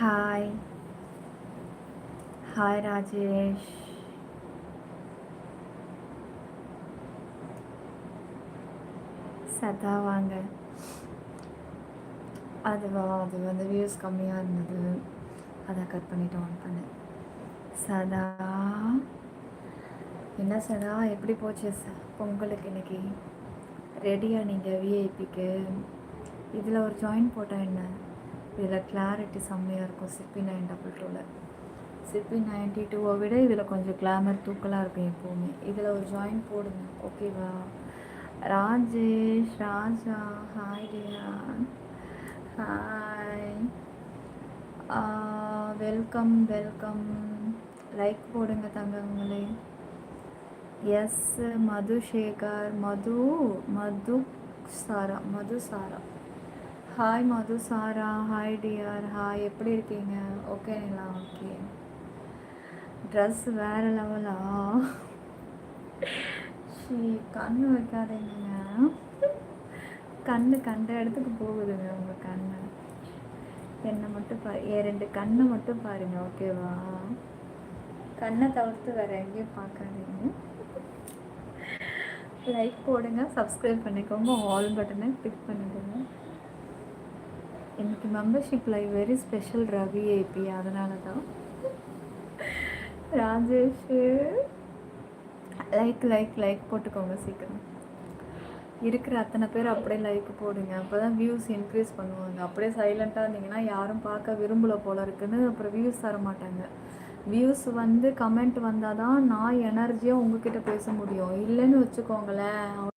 Hi hi Rajesh. சதா வாங்க. அது வந்து வியூஸ் கம்மியாக இருந்தது, அதை கட் பண்ணிட்டு ஆன் பண்ணேன். சதா என்ன சதா, எப்படி போச்சு பொங்கலுக்கு இன்னைக்கு? ரெடியா நீங்கள் விஐபிக்கு? இதில் ஒரு ஜாயின் போட்டால் என்ன, இதில் கிளாரிட்டி செம்மையாக இருக்கும். சிப்பி 922 சிப்பி 92 விட இதில் கொஞ்சம் கிளாமர் தூக்கலாக இருக்கும் எப்போவுமே. இதில் ஒரு ஜாயின் போடுங்க, ஓகேவா? Rajesh Raja hi Diya, hi, welcome welcome. Like போடுங்க தங்கங்களே. S Madhusekar, Madhu Sara hi Madhu Sara, hi dear, hi, எப்படி இருக்கீங்க? ஓகேங்களா? ஓகே. ட்ரெஸ் வேற லெவலா? கண்ணு வைக்காதீங்க, கண்ணு கண்ட இடத்துக்கு போகுதுங்க உங்கள் கண்ணு. என்னை மட்டும் என் 2 கண்ணை மட்டும் பாருங்க, ஓகேவா? கண்ணை தவிர்த்து வேற எங்கேயும் பார்க்காதீங்க. லைக் போடுங்க, சப்ஸ்கிரைப் பண்ணிக்கோங்க, ஆல் பட்டனை கிளிக் பண்ணிடுங்க. எனக்கு membership live very special Ravi AB, அதனால தான். ராஜேஷ் லைக் லைக் லைக் போட்டுக்கோங்க சீக்கிரம். இருக்கிற அத்தனை பேர் அப்படியே லைக் போடுங்க, அப்போ தான் வியூஸ் இன்க்ரீஸ் பண்ணுவாங்க. அப்படியே சைலண்ட்டாக இருந்தீங்கன்னா யாரும் பார்க்க விரும்பல போல இருக்குன்னு அப்புறம் வியூஸ் தர மாட்டாங்க. வியூஸ் வந்து கமெண்ட் வந்தால் தான் நான் எனர்ஜியாக உங்ககிட்ட பேச முடியும். இல்லைன்னு வச்சுக்கோங்களேன்,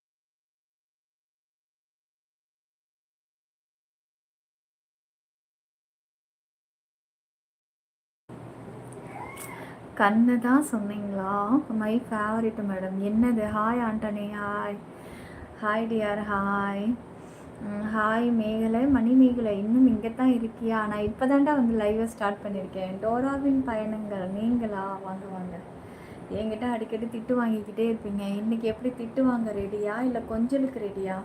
கண்ணு தான் சொன்னீங்களா? My favourite madam. என்னது? Hi Anthony, hi hi dear, hi hi Megalai, Mani மேகலை, இன்னும் இங்கே தான் இருக்கியா? நான் இப்போ தாண்டா வந்து லைவை ஸ்டார்ட் பண்ணியிருக்கேன். டோராவின் பயணங்கள் நீங்களா? வாங்க வாங்க. என்கிட்ட அடிக்கடி திட்டு வாங்கிக்கிட்டே இருப்பீங்க. இன்றைக்கி எப்படி திட்டு வாங்க ரெடியா இல்லை கொஞ்சலுக்கு ரெடியா?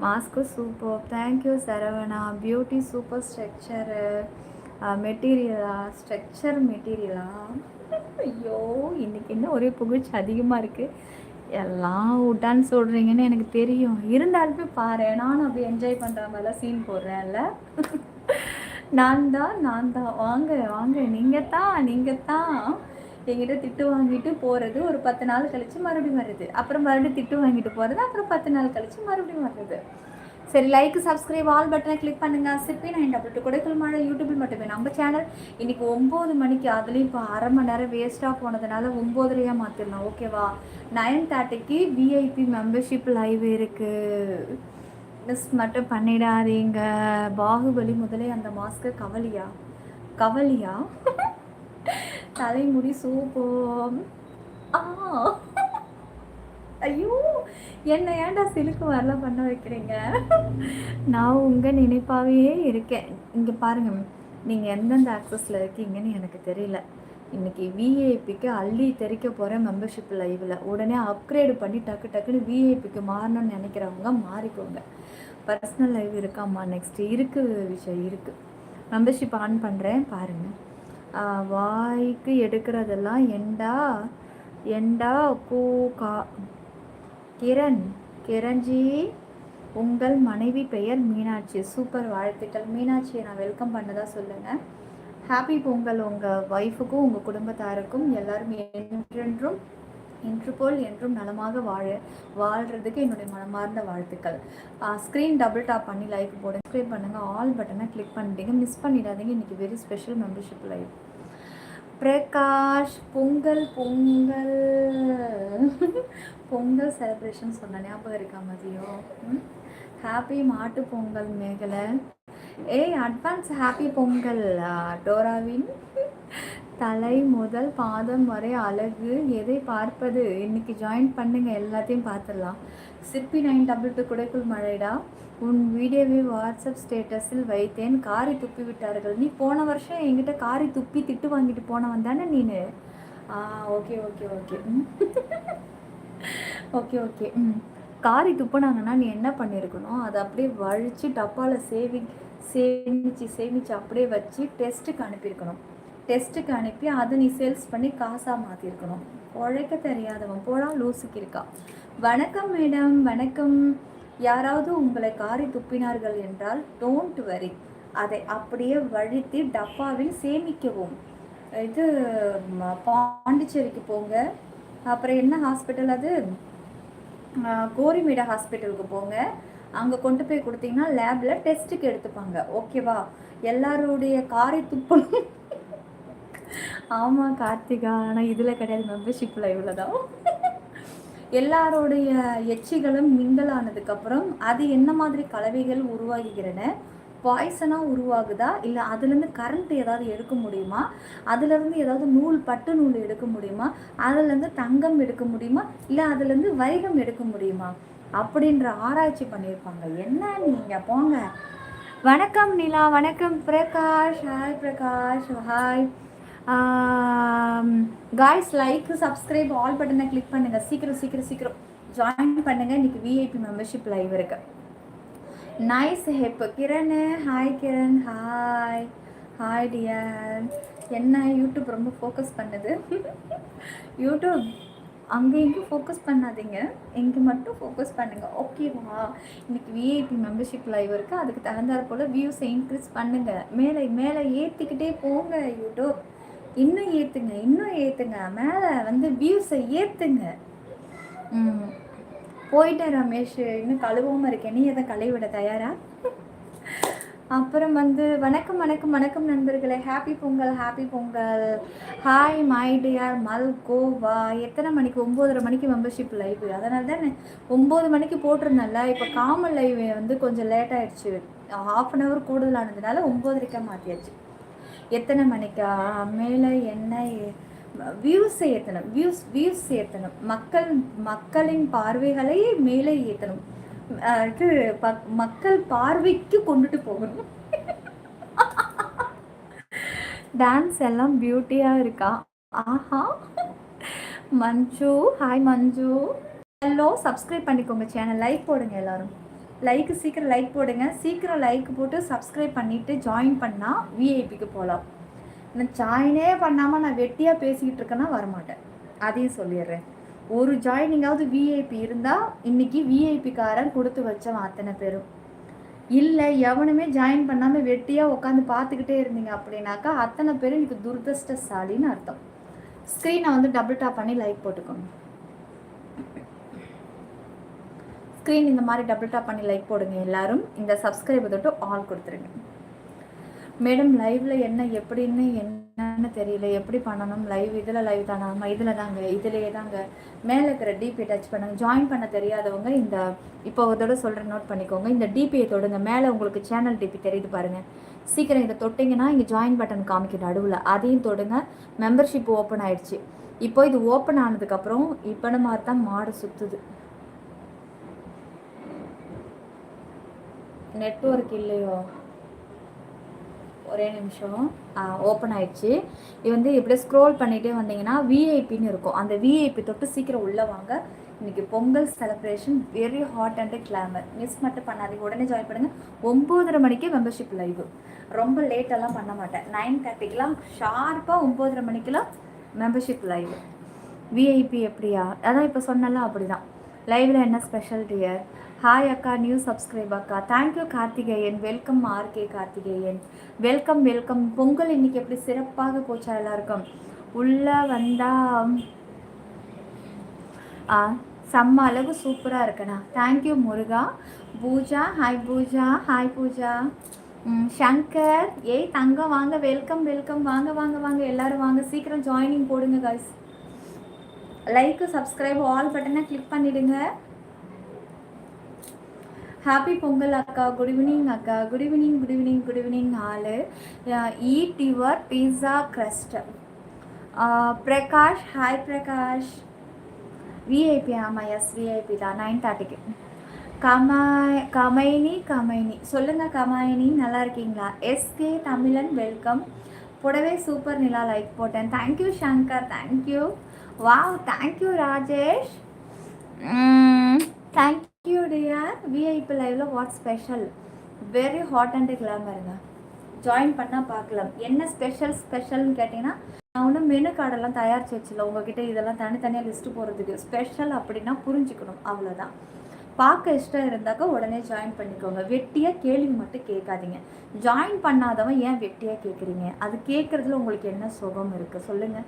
Mask super, thank you Saravana. Beauty super structure மெட்டீரியலா? ஸ்ட்ரக்சர் மெட்டீரியலா? ஐயோ, இன்றைக்கி என்ன ஒரே புகழ்ச்சி அதிகமாக இருக்குது. எல்லாம் விட்டான்னு சொல்கிறீங்கன்னு எனக்கு தெரியும். இருந்தாலுமே பாரு, நானும் அப்படி என்ஜாய் பண்ணுற மாதிரிலாம் சீன் போடுறேன்ல. நான் தான் வாங்க வாங்க. நீங்கள் தான் என்கிட்ட திட்டு வாங்கிட்டு போகிறது, ஒரு 10 நாள் கழித்து மறுபடியும் வருது, அப்புறம் மறுபடியும் திட்டு வாங்கிட்டு போகிறது, அப்புறம் 10 நாள் கழித்து மறுபடியும் வருது. சரி, லைக் சப்ஸ்கிரைப் ஆல் பட்டனை கிளிக் பண்ணுங்கள். சிப்பி 922 கொடைக்கல் மழை யூடியூபில் மட்டுமே நம்ம சேனல். இன்றைக்கி 9 மணிக்கு, அதுலேயும் இப்போ அரை மணி நேரம் வேஸ்ட்டாக போனதுனால 9:30 மாற்றிடலாம், ஓகேவா? 9:30க்கு விஐபி மெம்பர்ஷிப் லைவ் இருக்குது, மிஸ் மட்டும் பண்ணிடாதீங்க. பாகுபலி முதலே அந்த மாஸ்க்கு கவலியா தலைமுடி சூப்பர். ஐயோ, என்ன ஏன்டா சிலுக்கு வரலாம் பண்ண வைக்கிறீங்க? நான் உங்கள் நினைப்பாகவே இருக்கேன். இங்கே பாருங்கள், நீங்கள் எந்தெந்த ஆக்சஸில் இருக்கீங்கன்னு எனக்கு தெரியல. இன்றைக்கி விஐபிக்கு அள்ளி தெரிக்க போகிறேன் மெம்பர்ஷிப் லைவில். உடனே அப்கிரேடு பண்ணி டக்குன்னு விஐபிக்கு மாறணும்னு நினைக்கிறவங்க மாறிக்கோங்க. பர்சனல் லைவ் இருக்காம்மா நெக்ஸ்ட்டு இருக்குது, விஷயம் இருக்குது. மெம்பர்ஷிப் ஆன் பண்ணுறேன் பாருங்கள். வாய்க்கு எடுக்கிறதெல்லாம் எண்டா கூகா. கிரண்ஜி, உங்கள் மனைவி பெயர் மீனாட்சி. சூப்பர், வாழ்த்துக்கள் மீனாட்சியை நான் வெல்கம் பண்ணதா சொல்லுங்கள். ஹாப்பி பொங்கல் உங்கள் ஒய்ஃபுக்கும் உங்கள் குடும்பத்தாருக்கும் எல்லாரும் என்றென்றும் இன்று போல் என்றும் நலமாக வாழ்கிறதுக்கு என்னுடைய மனமார்ந்த வாழ்த்துக்கள். ஸ்க்ரீன் டபுள் டாப் பண்ணி லைக் போடுங்க, சப்ஸ்கிரைப் பண்ணுங்கள், ஆல் பட்டனை கிளிக் பண்ணிட்டீங்க, மிஸ் பண்ணிடாதீங்க. இன்றைக்கி very special membership live. Prakash Pongal Pongal Pongal celebration சொன்ன ஞாபகம் இருக்கா மதியம்? ஹாப்பி மாட்டு பொங்கல் மேகலை. அட்வான்ஸ் ஹாப்பி பொங்கல் டோராவின். தலை முதல் பாதம் வரை அழகு, எதை பார்ப்பது? இன்னைக்கு ஜாயின் பண்ணுங்க, எல்லாத்தையும் பார்த்துடலாம். சிற்பி 922 குடைக்குள் மழைடா. உன் வீடியோவை வாட்ஸ்அப் ஸ்டேட்டஸில் வைத்தேன், காரி துப்பி விட்டார்கள். நீ போன வருஷம் என்கிட்ட காரி துப்பி திட்டு வாங்கிட்டு போனவன் தானே நீனு? Okay okay okay okay okay காரி துப்புனாங்கன்னா நீ என்ன பண்ணியிருக்கணும்? அதை அப்படியே வழித்து டப்பாவில் சேமிச்சு அப்படியே வச்சு டெஸ்ட்டுக்கு அனுப்பியிருக்கணும். டெஸ்ட்டுக்கு அனுப்பி அதை நீ சேல்ஸ் பண்ணி காசாக மாற்றிருக்கணும். உழைக்க தெரியாதவன் போடா, லூசுக்கு இருக்கா. வணக்கம் மேடம், வணக்கம். யாராவது உங்களை காரி துப்பினார்கள் என்றால் டோன்ட் வரி, அதை அப்படியே வழித்து டப்பாவில் சேமிக்கவும். இது பாண்டிச்சேரிக்கு போங்க, அப்புறம் என்ன ஹாஸ்பிட்டல் அது, கோரிமேடா ஹாஸ்பிட்டலுக்கு போங்க. அங்கே கொண்டு போய் கொடுத்தீங்கன்னா லேபில் டெஸ்ட்டுக்கு எடுத்துப்பாங்க. ஓகேவா? எல்லாருடைய காரி துப்பணும். ஆமாம் கார்த்திகா, ஆனால் இதில் கிடையாது, மெம்பர்ஷிப் லைவில் தான். எல்லாருடைய எச்சிகளும் மிங்கலானதுக்கப்புறம் அது என்ன மாதிரி கலவைகள் உருவாகிக்கிறன, பாய்சனாக உருவாகுதா, இல்லை அதுலேருந்து கரண்ட் ஏதாவது எடுக்க முடியுமா, அதுலேருந்து ஏதாவது பட்டு நூல் எடுக்க முடியுமா, அதுலேருந்து தங்கம் எடுக்க முடியுமா, இல்லை அதுலேருந்து வைரம் எடுக்க முடியுமா அப்படின்ற ஆராய்ச்சி பண்ணியிருப்பாங்க. என்ன நீங்கள் போங்க. வணக்கம் நிலா, வணக்கம் Prakash. Hi Prakash, hi. Guys like subscribe all பட்டனை கிளிக் பண்ணுங்கள். சீக்கிரம் சீக்கிரம் சீக்கிரம் ஜாயின் பண்ணுங்கள். இன்றைக்கி விஐபி மெம்பர்ஷிப் லைவ் இருக்கு. நைஸ் ஹெப் Kiran. Hi Kiran, hi hi dear. என்ன யூடியூப் ரொம்ப ஃபோக்கஸ் பண்ணுது. யூடியூப் அங்கே இங்கே ஃபோக்கஸ் பண்ணாதீங்க, இங்கே மட்டும் ஃபோக்கஸ் பண்ணுங்கள். ஓகேவா? இன்றைக்கி விஐபி மெம்பர்ஷிப் லைவ் இருக்குது, அதுக்கு தகுந்தாற் போல் வியூஸை இன்க்ரீஸ் பண்ணுங்கள். மேலே மேலே ஏற்றிக்கிட்டே போங்க. யூடியூப் இன்னும் ஏற்றுங்க, இன்னும் ஏற்றுங்க, மேலே வியூஸை ஏற்றுங்க. போயிட்டேன் ரமேஷ், இன்னும் கழுவாமல் இருக்கேன். நீ எதை கழுவிட தயாரா? அப்புறம் வணக்கம் வணக்கம் வணக்கம் நண்பர்களே. Happy Pongal, happy Pongal. Hi my dear Malgova. எத்தனை மணிக்கு? 9:30 மணிக்கு மெம்பர்ஷிப் லைவ். அதனால தான் 9 மணிக்கு போட்டிருந்தேன்ல. இப்போ காமல் லைவ் கொஞ்சம் லேட் ஆகிடுச்சு, 1/2 hour கூடுதலானதுனால 9:30 மாற்றியாச்சு. எத்தனை மணிக்கா? மேலே என்ன வியூஸை ஏற்றணும், வியூஸ் ஏற்றணும், மக்களின் பார்வைகளை மேலே ஏற்றணும், இது மக்கள் பார்வைக்கு கொண்டுட்டு போகணும். டான்ஸ் எல்லாம் பியூட்டியாக இருக்கா? ஆஹா. மஞ்சு, ஹாய் மஞ்சு. ஹலோ, சப்ஸ்கிரைப் பண்ணிக்கோங்க சேனல், லைக் போடுங்க எல்லாரும். சீக்கிரம் லைக் போடுங்க, சீக்கிரம் லைக் போட்டு சப்ஸ்கிரைப் பண்ணிவிட்டு ஜாயின் பண்ணால் விஐபிக்கு போகலாம். நான் ஜாயினே பண்ணாமல் நான் வெட்டியாக பேசிக்கிட்டு இருக்கேன்னா வரமாட்டேன், அதையும் சொல்லிடுறேன். ஒரு ஜாயினிங்காவது விஐபி இருந்தால் இன்றைக்கி விஐபிக்காரன் கொடுத்து வச்சவன் அத்தனை பேரும். இல்லை எவனுமே ஜாயின் பண்ணாமல் வெட்டியாக உட்காந்து பார்த்துக்கிட்டே இருந்தீங்க அப்படின்னாக்கா அத்தனை பேரும் இன்றைக்கி துரதிருஷ்டசாலின்னு அர்த்தம். ஸ்க்ரீனை டபுள் டாப் பண்ணி லைக் போட்டுக்கோங்க. ஸ்க்ரீன் இந்த மாதிரி டபுள் டாப் பண்ணி லைக் போடுங்க எல்லாரும். இந்த சப்ஸ்கிரைபை தொட்டு ஆல் கொடுத்துருங்க. மேடம் லைவில் என்ன எப்படின்னு என்னன்னு தெரியல, எப்படி பண்ணணும்? இதில் லைவ் தானா? இதில் தாங்க, இதிலே தாங்க. மேலே இருக்கிற டிபி டச் பண்ணுங்க. ஜாயின் பண்ண தெரியாதவங்க இந்த இப்போ இதோட சொல்கிறேன், நோட் பண்ணிக்கோங்க. இந்த டிபியை தொடுங்க, மேலே உங்களுக்கு சேனல் டிபி தெரியுது பாருங்கள். சீக்கிரம் இதை தொட்டிங்கன்னா இங்கே ஜாயின் பட்டன் காமிக்கிற நடுவில், அதையும் தொடுங்க. மெம்பர்ஷிப் ஓப்பன் ஆயிடுச்சு. இப்போ இது ஓப்பன் ஆனதுக்கப்புறம் இப்போ மாதிரி தான் மாடு சுற்றுது. நெட்வொர்க் இல்லையோ? ஒரே நிமிஷம். ஓப்பன் ஆயிடுச்சு. இது இப்படியே ஸ்க்ரோல் பண்ணிகிட்டே வந்தீங்கன்னா விஐபின்னு இருக்கும். அந்த விஐபி தொட்டு சீக்கிரம் உள்ளே வாங்க. இன்றைக்கி Pongal celebration very hot and glamour. Miss மட்டும் பண்ணாதீங்க, உடனே ஜாயின் பண்ணுங்கள். 9:30 மணிக்கே மெம்பர்ஷிப் லைவ். ரொம்ப லேட்டெல்லாம் பண்ண மாட்டேன். 9:30 ஷார்ப்பாக 9:30 மணிக்கெலாம் மெம்பர்ஷிப் லைவ். விஐபி எப்படியா? அதான் இப்போ சொன்னலாம், அப்படி தான். லைவில் என்ன ஸ்பெஷல் டியர்? ஹாய் அக்கா, நியூ சப்ஸ்கிரைப் அக்கா. Thank you Karthikeyan, welcome RK Karthikeyan, welcome welcome. Pongal இன்றைக்கி எப்படி சிறப்பாக போச்சா எல்லாருக்கும்? உள்ளே வந்தால் செம்ம அழகு சூப்பராக இருக்குண்ணா. தேங்க்யூ முருகா. பூஜா ஹாய் பூஜா. ஹாய் பூஜா. சங்கர் ஏய் தங்கம் வாங்க, வெல்கம் வெல்கம், வாங்க வாங்க வாங்க எல்லோரும் வாங்க, சீக்கிரம் ஜாயினிங் போடுங்க கைஸ். லைக்கு சப்ஸ்கிரைப் ஆல் பட்டனை கிளிக் பண்ணிவிடுங்க. ஹாப்பி பொங்கல் அக்கா. குட் ஈவினிங் அக்கா. Good evening good evening good evening. ஆளு eat your pizza crust. Prakash hi Prakash. VIP ஆமாம், எஸ் விஐபி தான். 9:30க்கு. கமைனி சொல்லுங்கள் கமைனி, நல்லா இருக்கீங்களா? SK Tamilan welcome. புடவை சூப்பர் நிலா, லைக் போட்டேன். Thank you Sankar, thank you. Wow, thank you Rajesh. Thank you dear. VIP லைவ்ல what special? Very hot and கிளாமருங்க. ஜாயின் பண்ணால் பார்க்கலாம். என்ன ஸ்பெஷல்னு கேட்டிங்கன்னா, நான் ஒன்றும் மெனு கார்டெல்லாம் தயாரித்து வச்சிடல உங்ககிட்ட. இதெல்லாம் தனித்தனியாக லிஸ்ட்டு போடுறதுக்கு. ஸ்பெஷல் அப்படின்னா புரிஞ்சுக்கணும், அவ்வளோதான். பார்க்க இஷ்டம் இருந்தாக்கா உடனே ஜாயின் பண்ணிக்கோங்க. வெட்டியாக கேள்வி மட்டும் கேட்காதீங்க. ஜாயின் பண்ணாதவன் ஏன் வெட்டியாக கேட்குறீங்க? அது கேட்குறதுல உங்களுக்கு என்ன சுகம் இருக்குது சொல்லுங்கள்.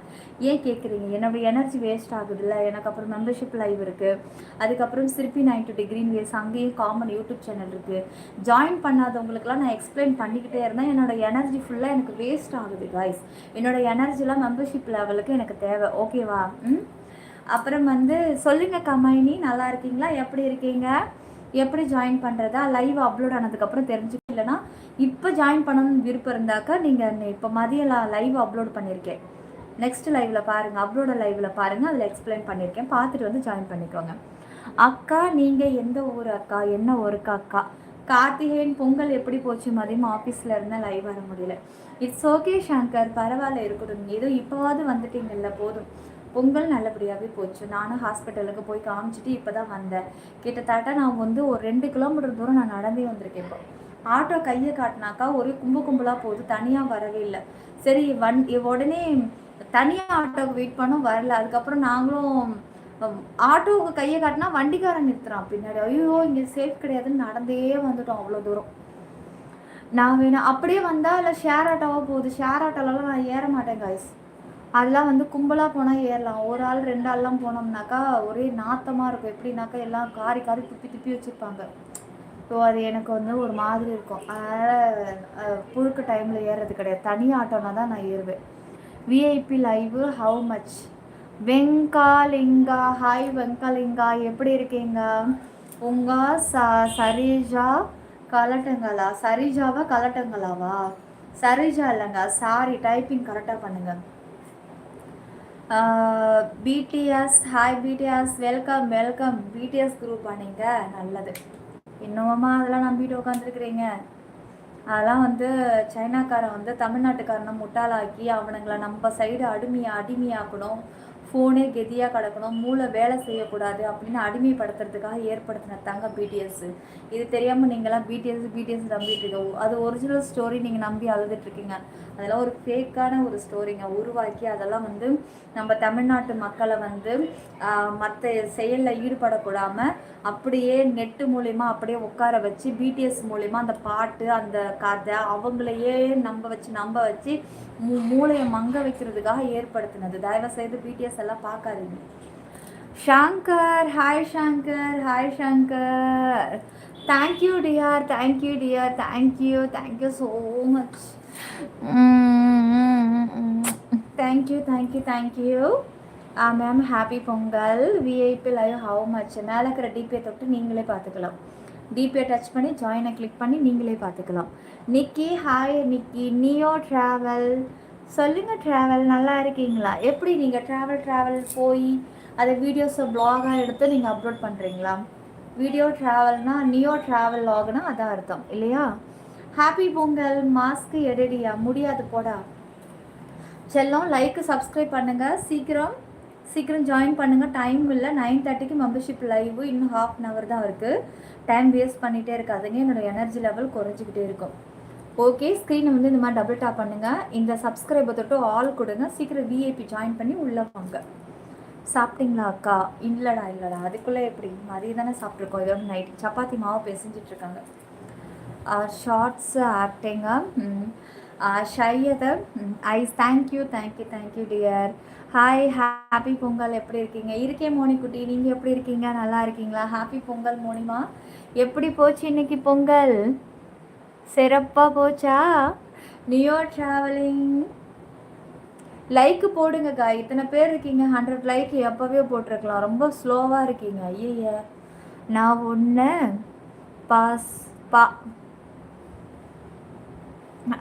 ஏன் கேட்குறீங்க? என்னோடய எனர்ஜி வேஸ்ட் ஆகுதுல்ல. எனக்கு அப்புறம் மெம்பர்ஷிப் லைவ் இருக்குது. அதுக்கப்புறம் சிற்பி 92 கிரீன் வேஸ், அங்கேயும் காமன் யூடியூப் சேனல் இருக்குது. ஜாயின் பண்ணாதவங்களுக்குலாம் நான் எக்ஸ்பிளைன் பண்ணிக்கிட்டே இருந்தேன். என்னோடய எனர்ஜி ஃபுல்லாக எனக்கு வேஸ்ட் ஆகுது காய்ஸ். என்னோடய எனர்ஜிலாம் மெம்பர்ஷிப் லெவலுக்கு எனக்கு தேவை. ஓகேவா? அப்புறம் சொல்லுங்கள் கமைனி, நல்லா இருக்கீங்களா? எப்படி இருக்கீங்க? எப்படி ஜாயின் பண்ணுறதா? லைவ் அப்லோட் ஆனதுக்கப்புறம் தெரிஞ்சுக்கலன்னா, இப்போ ஜாயின் பண்ணணும்னு விருப்பம் இருந்தாக்கா நீங்கள் இப்போ மதியம் லைவ் அப்லோட் பண்ணியிருக்கேன். நெக்ஸ்ட் லைவில் பாருங்கள், அப்லோட லைவில் பாருங்கள், அதில் எக்ஸ்பிளைன் பண்ணியிருக்கேன். பார்த்துட்டு ஜாயின் பண்ணிக்கோங்க. அக்கா நீங்கள் எந்த ஊர் அக்கா? என்ன ஊருக்கா அக்கா? கார்த்திகேயன் பொங்கல் எப்படி போச்சு? மதியம் ஆஃபீஸில் இருந்தால் லைவ் வர முடியல. இட்ஸ் ஓகே சங்கர், பரவாயில்ல இருக்கட்டும். ஏதோ இப்போவாது வந்துட்டீங்கல்ல, போதும். பொங்கல் நல்லபடியாகவே போச்சு. நானும் ஹாஸ்பிட்டலுக்கு போய் காமிச்சிட்டு இப்போ தான் வந்தேன். கிட்டத்தட்ட நான் ஒரு 2 கிலோமீட்டர் தூரம் நான் நடந்தே வந்திருக்கேன். இப்போ ஆட்டோ கையை காட்டினாக்கா ஒரே கும்பலாக போகுது, தனியாக வரவே இல்லை. சரி உடனே தனியாக ஆட்டோவுக்கு வெயிட் பண்ணோம், வரல. அதுக்கப்புறம் நாங்களும் ஆட்டோவுக்கு கையை காட்டினா வண்டிக்காரன் நிறுத்துறான் பின்னாடி. ஐயோ இங்கே சேஃப் கிடையாதுன்னு நடந்தே வந்துட்டோம் அவ்வளோ தூரம். நான் வேணா அப்படியே வந்தால் இல்லை ஷேர் ஆட்டோவாக போகுது. ஷேர் ஆட்டோலலாம் நான் ஏற மாட்டேன் காய்ஸ். அதெல்லாம் கும்பலாக போனால் ஏறலாம். ஒரு ஆள் 2 ஆள்லாம் போனோம்னாக்கா ஒரே நாத்தமாக இருக்கும். எப்படின்னாக்கா எல்லாம் காரி துப்பி வச்சுருப்பாங்க. ஸோ அது எனக்கு ஒரு மாதிரி இருக்கும். அதனால் புழுக்க டைமில் ஏறுறது கிடையாது. தனி ஆட்டோனா தான் நான் ஏறுவேன். VIP live how much? வெங்காலிங்கா ஹாய் வெங்காலிங்கா, எப்படி இருக்கீங்க? உங்கள் சரிஜா கலட்டங்களா? சரிஜாவா கலட்டங்களாவா? சரிஜா இல்லைங்க, சாரி. டைப்பிங் கரெக்டாக பண்ணுங்கள். BTS hi BTS, welcome welcome. BTS group பண்ணீங்க, நல்லது. இன்னுமா அதெல்லாம் நம்பிட்டு உட்காந்துருக்குறீங்க? அதெல்லாம் சைனாக்காரன் தமிழ்நாட்டுக்காரனை முட்டாளாக்கி அவனுங்களை நம்ம சைடு அடிமையாக்கணும். ஃபோனே கெதியாக கிடக்கணும், மூளை வேலை செய்யக்கூடாது அப்படின்னு அடிமைப்படுத்துறதுக்காக ஏற்படுத்தின தாங்க பிடிஎஸ். இது தெரியாமல் நீங்களாம் பிடிஎஸ் நம்பிட்டு இருக்கோம். அது ஒரிஜினல் ஸ்டோரி நீங்கள் நம்பி அழுதுட்ருக்கீங்க. அதெல்லாம் ஒரு ஃபேக்கான ஒரு ஸ்டோரிங்க உருவாக்கி அதெல்லாம் நம்ம தமிழ்நாட்டு மக்களை மற்ற செயலில் ஈடுபடக்கூடாமல் அப்படியே நெட்டு மூலிமா அப்படியே உட்கார வச்சு பிடிஎஸ் மூலிமா அந்த பாட்டு அந்த கதை அவங்களையே நம்ப வச்சு மூளையை மங்க வைக்கிறதுக்காக ஏற்படுத்தினது. தயவு செய்து பிடிஎஸ் எல்லாம் பார்க்காதீங்க. Shankar hi Shankar, hi Shankar. Thank you dear, thank you so much. Thank you ma'am. Happy Pongal. VIP live how much? மேலே இருக்கிற டிபியை தொட்டு நீங்களே பார்த்துக்கலாம். டிபியை டச் பண்ணி ஜாயினை கிளிக் பண்ணி நீங்களே பார்த்துக்கலாம். நிக்கி ஹாய் நிக்கி. நியோ ட்ராவல் சொல்லுங்கள். ட்ராவல் நல்லா இருக்கீங்களா? எப்படி நீங்கள் ட்ராவல் போய் அதை வீடியோஸை ப்ளாகாக எடுத்து நீங்கள் அப்லோட் பண்ணுறீங்களா? வீடியோ ட்ராவல்னால் நியோ ட்ராவல் லாக்னா அதான் அர்த்தம் இல்லையா? ஹாப்பி பொங்கல். மாஸ்க்கு எடுடியா? முடியாது போடா செல்லம். லைக்கு சப்ஸ்கிரைப் பண்ணுங்கள். சீக்கிரம் ஜாயின் பண்ணுங்கள். டைம் இல்லை. 9:30க்கு மெம்பர்ஷிப் லைவு. இன்னும் 1/2 hour தான் இருக்குது. டைம் வேஸ்ட் பண்ணிகிட்டே இருக்காதுங்க. என்னோடய எனர்ஜி லெவல் குறைஞ்சிக்கிட்டே இருக்கும். ஓகே, ஸ்க்ரீனை இந்த மாதிரி டபுள் டாப் பண்ணுங்கள். இந்த சப்ஸ்கிரைபை தொட்டு ஆல் கொடுங்க. சீக்கிரம் விஐபி ஜாயின் பண்ணி உள்ளே வாங்க. சாப்பிட்டீங்களா அக்கா? இல்லைடா அதுக்குள்ளே எப்படி? மதியம் தானே சாப்பிட்ருக்கோம். இதோட நைட் சப்பாத்தி மாவு பிசைஞ்சிட்ருக்காங்க. ஷார்ட்ஸ் ஆக்டிங்க. ஷையத ஐஸ். Thank you dear. Hi, happy Pongal. எப்படி இருக்கீங்க? இருக்கேன் மோனிக்குட்டி, நீங்கள் எப்படி இருக்கீங்க? நல்லா இருக்கீங்களா? ஹாப்பி பொங்கல் மோனிமா. எப்படி போச்சு இன்னைக்கு பொங்கல்? சிறப்பாக போச்சா? Neo travelling. லைக்கு போடுங்கக்கா. இத்தனை பேர் இருக்கீங்க, 100 லைக் எப்போவே போட்டிருக்கலாம். ரொம்ப ஸ்லோவாக இருக்கீங்க. ஐய, நான் ஒன்று பாஸ் பா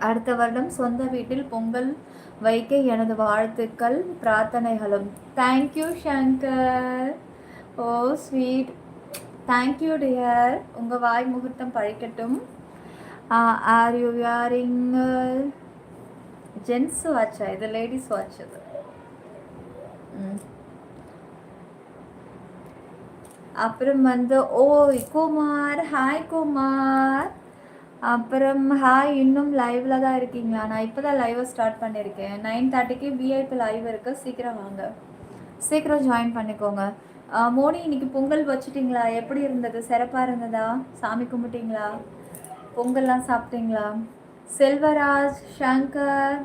அடுத்த வருடம் சொந்த வீட்டில் பொங்கல் வைக்க எனது வாழ்த்துக்கள் பிரார்த்தனைகளும். Thank you Shankar. Oh sweet. Thank you dear. உங்கள் வாய் முகூர்த்தம் பழிக்கட்டும். ஆர் யூ வியரிங் ஜென்ஸ் வாட்சா? இது லேடிஸ் வாட்ச் இது. அப்புறம் வந்து ஓய் குமார். ஹாய் குமார். அப்புறம் ஹாய், இன்னும் லைவ்ல தான் இருக்கீங்களா? நான் இப்போ தான் லைவை ஸ்டார்ட் பண்ணியிருக்கேன். 9:30க்கு விஐபி லைவ் இருக்குது. சீக்கிரம் வாங்க, சீக்கிரம் ஜாயின் பண்ணிக்கோங்க. மோனி, இன்னைக்கு பொங்கல் வச்சுட்டிங்களா? எப்படி இருந்தது? சிறப்பாக இருந்ததா? சாமி கும்பிட்டீங்களா? பொங்கல்லாம் சாப்பிட்டீங்களா? Selvaraj, Shankar.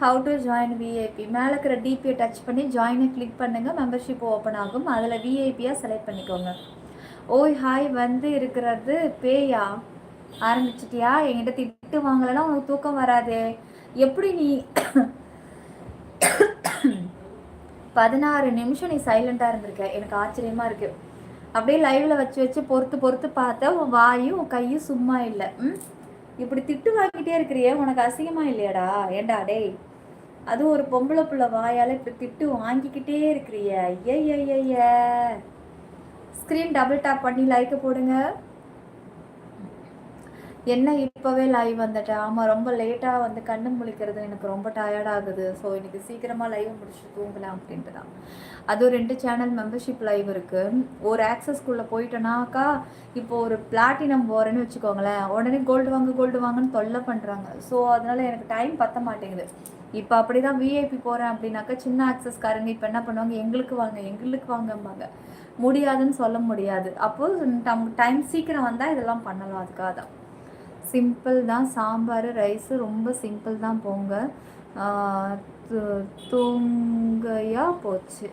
How to join VIP? மேலே இருக்கிற டிபியை டச் பண்ணி ஜாயினை கிளிக் பண்ணுங்கள். மெம்பர்ஷிப் ஓப்பன் ஆகும். அதில் விஐபியாக செலக்ட் பண்ணிக்கோங்க. ஓய் ஹாய். வந்து இருக்கிறது பேயா? ஆரம்பிச்சிட்டியா? என்கிட்ட திட்டு வாங்கலைன்னா உனக்கு தூக்கம் வராது. எப்படி நீ 16 நிமிஷம் நீ சைலண்டாக இருந்திருக்க? எனக்கு ஆச்சரியமாக இருக்குது. அப்படியே லைவில் வச்சு பொறுத்து பார்த்தா உன் வாயும் உன் கையும் சும்மா இல்லை. இப்படி திட்டு வாங்கிட்டே இருக்கிறியே, உனக்கு அசிங்கமாக இல்லையாடா? ஏண்டா டேய், அதுவும் ஒரு பொம்பளை புள்ள வாயால் இப்படி திட்டு வாங்கிக்கிட்டே இருக்கிறிய? ஐய, ஸ்க்ரீன் டபுள் டேப் பண்ணி லைக் போடுங்க. என்ன இப்போவே லைவ் வந்துட்டேன்? ஆமாம், ரொம்ப லேட்டாக வந்து கண்ணு முழிக்கிறது எனக்கு ரொம்ப டயர்ட் ஆகுது. ஸோ இன்றைக்கி சீக்கிரமாக லைவ் முடிச்சுட்டு தூங்கலாம் அப்படின்ட்டு தான். அதுவும் 2 சேனல் மெம்பர்ஷிப் லைவ் இருக்குது. ஒரு ஆக்சஸ்க்குள்ளே போயிட்டேனாக்கா, இப்போது ஒரு பிளாட்டினம் போகிறேன்னு வச்சுக்கோங்களேன், உடனே கோல்டு வாங்கன்னு தொல்லை பண்ணுறாங்க. ஸோ அதனால் எனக்கு டைம் பற்ற மாட்டேங்குது. இப்போ அப்படி தான் விஐபி போகிறேன் அப்படின்னாக்கா, சின்ன ஆக்சஸ்காரங்க இப்போ என்ன பண்ணுவாங்க, எங்களுக்கு வாங்கம்பாங்க. முடியாதுன்னு சொல்ல முடியாது. அப்போது டைம் சீக்கிரம் வந்தால் இதெல்லாம் பண்ணலாம். அதுக்காக தான். சிம்பிள் தான். சாம்பார் ரைஸு ரொம்ப சிம்பிள் தான். போங்க. தூங்கையா போச்சு.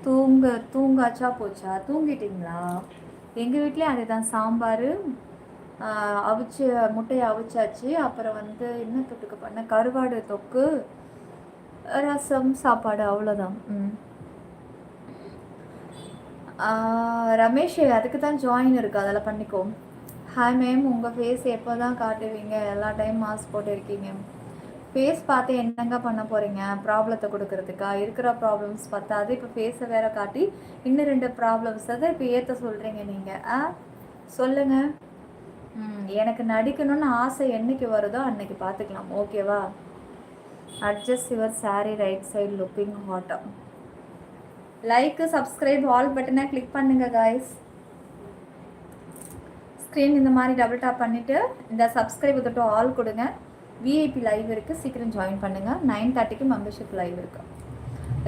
தூங்காச்சா போச்சா? தூங்கிட்டிங்களா? எங்கள் வீட்லேயும் அதே தான். சாம்பார் முட்டையை அவிச்சாச்சு. அப்புறம் வந்து என்ன தொட்டுக்க பண்ண, கருவாடு தொக்கு, ரசம், சாப்பாடு, அவ்வளோதான். ரமேஷ், அதுக்கு தான் ஜாயின் இருக்குது, அதில் பண்ணிக்கோ. ஹாய் மேம், உங்கள் ஃபேஸ் எப்போ தான் காட்டுவீங்க? எல்லா டைம் மாஸ்க் போட்டு இருக்கீங்க. ஃபேஸ் பார்த்து என்னங்க பண்ண போகிறீங்க? ப்ராப்ளத்தை கொடுக்கறதுக்கா? இருக்கிற ப்ராப்ளம்ஸ் பார்த்தாது இப்போ ஃபேஸை வேற காட்டி இன்னும் 2 ப்ராப்ளம்ஸை தான் இப்போ ஏற்ற சொல்கிறீங்க நீங்கள். சொல்லுங்கள். எனக்கு நடிக்கணும்னு ஆசை என்னைக்கு வருதோ அன்னைக்கு பார்த்துக்கலாம். ஓகேவா? Adjust your sari right side looking ஹாட்டா. லைக்கு, சப்ஸ்கிரைப், ஆல் பட்டனை கிளிக் பண்ணுங்கள் காய்ஸ். ஸ்க்ரீன் இந்த மாதிரி டபுள் டாப் பண்ணிவிட்டு இந்த சப்ஸ்கிரைப் தொட்டு ஆல் கொடுங்க. விஐபி லைவ் இருக்குது, சீக்கிரம் ஜாயின் பண்ணுங்கள். 9:30க்கு மெம்பர்ஷிப் லைவ் இருக்குது.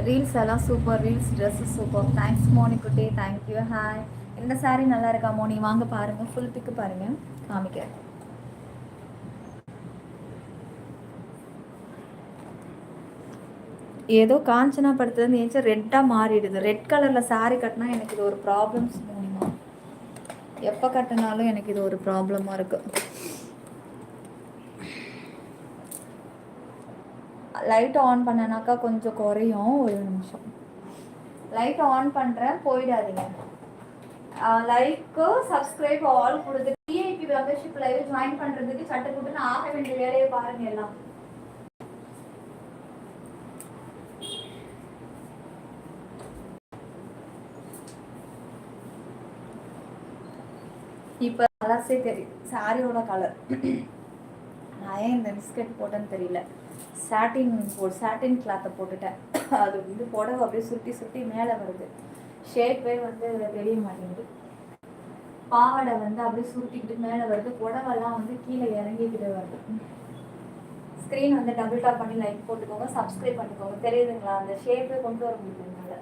ரீல்ஸ் எல்லாம் super. Reels, dress super. Thanks மோனிக்குட்டி. தேங்க்யூ. ஹாய். இந்த சாரீ நல்லா இருக்கா மோனி? வாங்க பாருங்கள், ஃபுல் பிக்கு பாருங்கள், காமிக்கிறேன். ஏதோ காஞ்சனா படுத்துலேருந்து ஏன்ச்சு ரெட்டாக மாறிடுது. ரெட் கலரில் சாரீ கட்டினா எனக்கு இது ஒரு ப்ராப்ளம்ஸ் மூலிமா. எப்போ கட்டினாலும் எனக்கு இது ஒரு ப்ராப்ளமாக இருக்குது. லைட் ஆன் பண்ணனாக்கா கொஞ்சம் குறையும். ஒரு நிமிஷம் லைட் ஆன் பண்ணுறேன், போயிடாதீங்க. லைக்கு, சப்ஸ்கிரைப், ஆல் கொடுத்து டிஐபி மெம்பர்ஷிப் லைவ் ஜாயின் பண்ணுறதுக்கு சட்டை போட்டு ஆக வேண்டிய வேலையை பாருங்கள் எல்லாம். இப்போ கலர்ஸே தெரியும், சாரியோட கலர். நான் ஏன் இந்த பிஸ்கட் போட்டேன்னு தெரியல. சாட்டின் கிளாத்தை போட்டுட்டேன். அது வந்து புடவை அப்படியே சுருட்டி மேலே வருது. ஷேப்பே வந்து தெரிய மாட்டேங்குது. பாவாடை வந்து அப்படியே சுருட்டிக்கிட்டு மேலே வருது. புடவெல்லாம் வந்து கீழே இறங்கிக்கிட்டு வருது. ஸ்க்ரீன் வந்து டபுள் டாப் பண்ணி லைக் போட்டுக்கோங்க, சப்ஸ்கிரைப் பண்ணிக்கோங்க. தெரியுதுங்களா? அந்த ஷேப்பே கொண்டு வர முடியுதுனால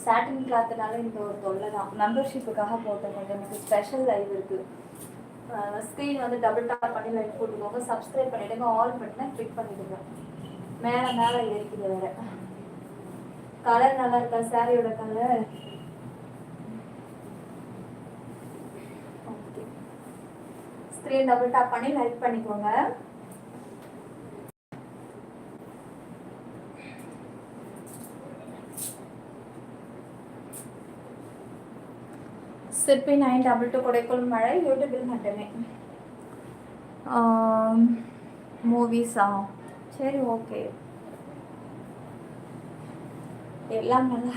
சாட்டின் கிளாத்னால இந்த ஒரு தொல்லை தான். மெம்பர்ஷிப்புக்காக போட்டேன். கொஞ்சம் எனக்கு ஸ்பெஷல் லைவ் இருக்குது. ஸ்க்ரீன் வந்து டபுள் டாப் பண்ணி லைக் போட்டுக்கோங்க. சப்ஸ்கிரைப் பண்ணிவிடுங்க. ஆல் பட்டனை கிளிக் பண்ணிவிடுங்க. மேலே மேலே இருக்குது வேறு. கலர் நல்லா இருக்கா சாரியோட colour? Okay, screen double tap பண்ணி லைக் பண்ணிக்கோங்க. சிற்பி 922 கொடைக்குள் மழை யூடியூபில் மட்டுமே. மூவிஸா? சரி, ஓகே, எல்லாம் நல்லா.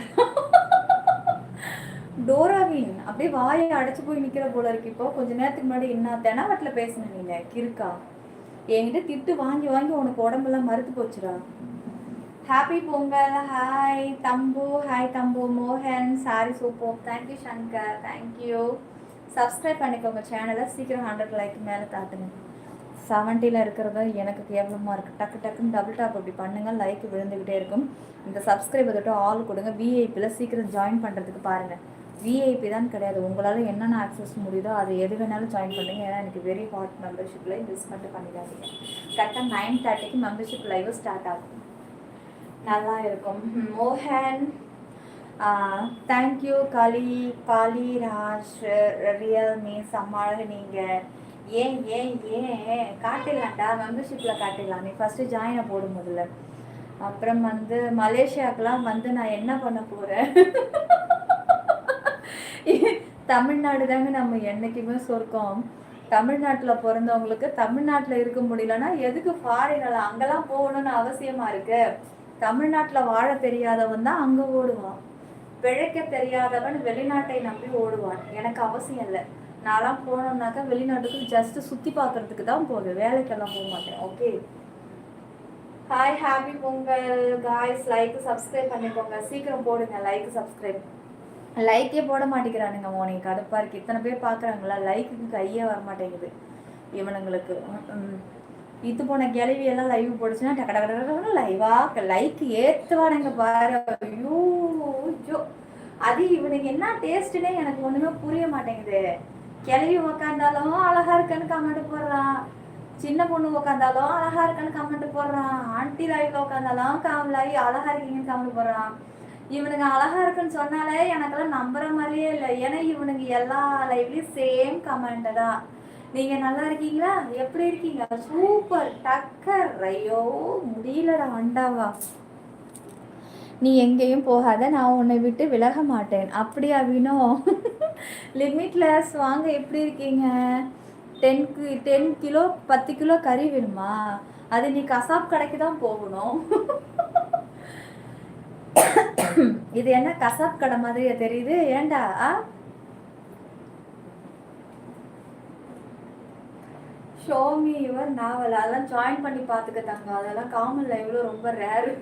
டோராவின் அப்படியே வாயை அடைச்சு போய் நிக்கிற போல இருக்கு. இப்போ கொஞ்ச நேரத்துக்கு முன்னாடி என்ன தெனாவட்டில் பேசின நீங்க கிறுக்கா? என்கிட்ட திட்டு வாங்கி வாங்கி உனக்கு உடம்பெல்லாம் மறுத்து போச்சுடா. ஹாப்பி பொங்கல். ஹாய் தம்பு. ஹாய் தம்பு. மோகன் sorry super. Thank you Sankar. Thank you. Subscribe பண்ணிக்கோங்க சேனலை. சீக்கிரம் 100 லைக் மேலே தாட்டுங்க. 70 இருக்கிறது எனக்கு கேவலமாக இருக்குது. டக்கு டக்குன்னு டபுள் டாப் அப்படி பண்ணுங்கள். லைக் விழுந்துக்கிட்டே இருக்கும். இந்த சப்ஸ்கிரைப் தொட்டு ஆல் கொடுங்க. விஐபியில் சீக்கிரம் ஜாயின் பண்ணுறதுக்கு பாருங்கள். விஐபி தான் கிடையாது, உங்களால் என்னென்ன ஆக்சஸ் முடியுதோ அது எது வேணாலும் ஜாயின் பண்ணுங்க. ஏன்னா எனக்கு வெரி ஹாட் மெம்பர்ஷிப்பில் மிஸ் மட்டும் பண்ணிடாதீங்க. கரெக்டாக 9:30க்கு மெம்பர்ஷிப் லைவ் ஸ்டார்ட் ஆகும். நல்லா இருக்கும். மோகன் தேங்க்யூ. காளிராஜ் ரியல்மி சமாள. நீங்கள் ஏன் ஏன் ஏன் காட்டிடலாம்டா, மெம்பர்ஷிப்பில் காட்டிடலாம். நீ ஃபஸ்ட்டு ஜாயினை போடும் முதல்ல. அப்புறம் வந்து மலேசியாவுக்கெலாம் வந்து நான் என்ன பண்ண போகிறேன்? தமிழ்நாடு தாங்க நம்ம என்றைக்குமே சொர்க்கம். தமிழ்நாட்டில் பிறந்தவங்களுக்கு தமிழ்நாட்டில் இருக்க முடியலன்னா எதுக்கு ஃபாரினில் அங்கெல்லாம் போகணும்னு அவசியமாக இருக்கு? தமிழ்நாட்டில் வாழ தெரியாதவன் தான் அங்கே ஓடுவான். பிழைக்க தெரியாதவன் வெளிநாட்டை நம்பி ஓடுவான். எனக்கு அவசியம் இல்லை. நான்லாம் போனோம்னாக்கா வெளிநாட்டுக்கு ஜஸ்ட் சுற்றி பார்க்கறதுக்கு தான் போகுது, வேலைக்கெல்லாம் போக மாட்டேன். Okay, hi happy Pongal guys. Like subscribe பண்ணிக்கோங்க. சீக்கிரம் போடுங்க லைக் சப்ஸ்கிரைப். லைக்கே போட மாட்டேங்கிறானுங்க. உனக்கு கடுப்பாக இருக்குது. இத்தனை பேர் பார்க்குறாங்களா, லைக்குக்கு கையே வர மாட்டேங்குது இவனுங்களுக்கு. இது போன கேள்வியெல்லாம் லைவ் போடுச்சுன்னா டக்கு டக்கு லைவா லைக் ஏற்றுவானுங்க பாரு. ஐயோ ஐயோ, அது இவனுக்கு என்ன டேஸ்ட்டுன்னே எனக்கு ஒன்றுமே புரிய மாட்டேங்குது. கிளவி உக்காந்தாலும் அழகா இருக்குன்னு கமெண்ட் போடுறான். சின்ன பொண்ணு உக்காந்தாலும் அழகா இருக்குன்னு கமெண்ட் போடுறான். ஆண்டி லைவ்ல உட்காந்தாலும் காமலாகி அழகா இருக்கீங்கன்னு கமெண்ட் போடுறான். இவனுங்க அழகா இருக்குன்னு சொன்னாலே எனக்கெல்லாம் நம்புற மாதிரியே இல்லை. ஏன்னா இவனுங்க எல்லா லைவ்லயும் சேம் கமெண்ட் தான். நீங்க நல்லா இருக்கீங்களா, எப்படி இருக்கீங்க, சூப்பர் டக்கர். ஐயோ முடியலடா அண்டாவா. நீ எங்கேயும் போகாத, நான் உன்னை விட்டு விலக மாட்டேன். அப்படியா வினோ? லிமிட்லெஸ் வாங்க. எப்படி இருக்கீங்க? 10 கிலோ 10 கிலோ கறி வேணுமா? அது நீ கசாப் கடைக்கு தான் போகணும். இது என்ன கசாப் கடை மாதிரியா தெரியுது? ஏண்டா ஷோமி யுவர் நாவல் அதெல்லாம் ஜாயின் பண்ணி பார்த்துக்கத்தாங்க. அதெல்லாம் காமன் லைவ்ல ரொம்ப ரேரு.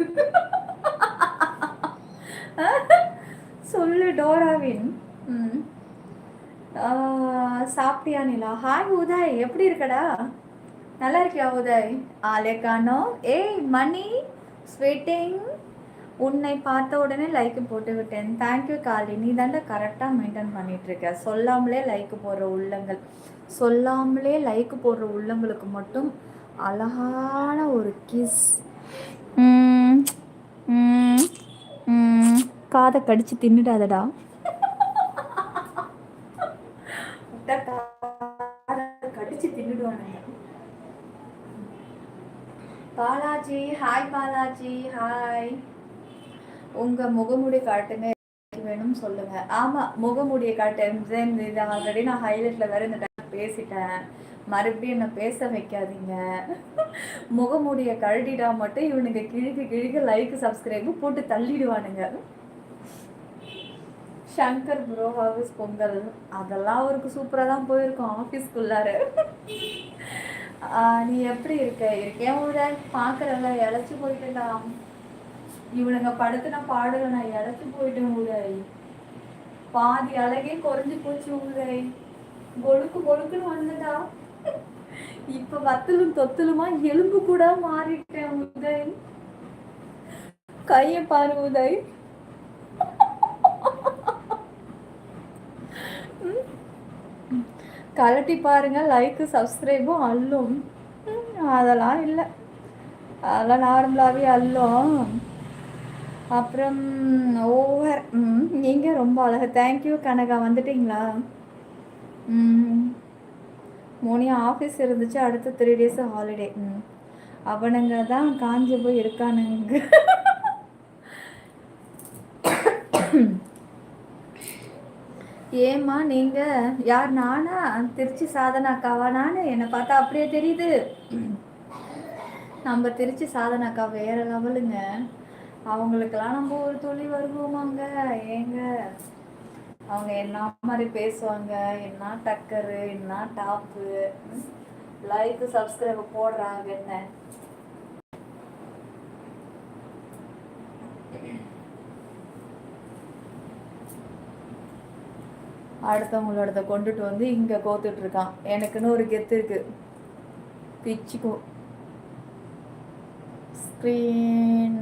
சொல்லு டோராவின். சாப்பிட்டியா நிலா? ஹாய் உதய், எப்படி இருக்கடா? நல்லா இருக்கியா உதய்? ஆலேக்கானோ. ஏய் மணி ஸ்வீட்டிங், உன்னை பார்த்த உடனே லைக் போட்டு விட்டேன். தேங்க்யூ காலி. நீ தாண்டா கரெக்டாக மெயின்டைன் பண்ணிட்டு இருக்க. சொல்லாமலே லைக் போடுற உள்ளங்கள், சொல்லாமலே லைக் போடுற உள்ளங்களுக்கு மட்டும் அழகான ஒரு கிஸ். காதை கடிச்சு தின்னுடாதடா. கடிச்சு தின்னுடுவானுங்க. பாலாஜி ஹாய். பாலாஜி ஹாய். உங்க முகமுடி காட்டுங்க, வேணும் சொல்லுங்க. ஆமா முகமுடியை காட்டு. இது ஆல்ரெடி நான் ஹைலைட்ல வேற இந்த டைம் பேசிட்டேன். மறுபடியும் என்ன பேச வைக்காதீங்க. முகமுடிய கழட்டிடா மட்டும் இவனுங்க கிழக்கு லைக் சப்ஸ்கிரைபு போட்டு தள்ளிடுவானுங்க. சங்கர் ப்ரோ ஹவுஸ் பொங்கல் அதெல்லாம் அவருக்கு சூப்பராக தான் போயிருக்கோம் ஆஃபீஸ்க்குள்ளார. நீ எப்படி இருக்கேன் ஒரு பார்க்குறல இழைச்சி போயிட்டேன்டா. இவனுங்க படுத்து நான் பாடல, நான் இழைச்சி போயிட்டேன் உதய். பாதி அழகே குறைஞ்சி போச்சு உதய். கொழுக்குன்னு வந்துட்டா. இப்ப வத்தலும் தொத்தலுமா எலும்பு கூட மாறிட்டேன் உதய். கைய பாரு உதய். கழட்டி பாருங்கள், லைக்கு சப்ஸ்கிரைபும் அள்ளும். அதெல்லாம் இல்லை, அதெல்லாம் நார்மலாகவே அள்ளும். அப்புறம் ஓவர். நீங்கள் ரொம்ப அழகு. தேங்க்யூ கனகா. வந்துட்டிங்களா? மோனியா ஆஃபீஸ் இருந்துச்சு, அடுத்து 3 days ஹாலிடே. அவனுங்க தான் காஞ்சி போய் இருக்கானுங்க. ஏம்மா நீங்கள் யார்? நானா? திருச்சி சாதனாக்காவா? நான் என்னை பார்த்தா அப்படியே தெரியுது. நம்ம திருச்சி சாதனாக்கா வேற லெவலுங்க. அவங்களுக்கெல்லாம் நம்ம ஒரு துளி வருவோமாங்க? ஏங்க அவங்க என்ன மாதிரி பேசுவாங்க, என்ன டக்கரு, என்ன டாப்பு, லைக்கு சப்ஸ்கிரைப் போடுறாங்க. என்ன அடுத்தவங்களோட கொண்டுட்டு வந்து இங்கே கோத்துட்டு இருக்கான். எனக்குன்னு ஒரு கெத்து இருக்கு. பிச்சுக்கோ ஸ்க்ரீன்.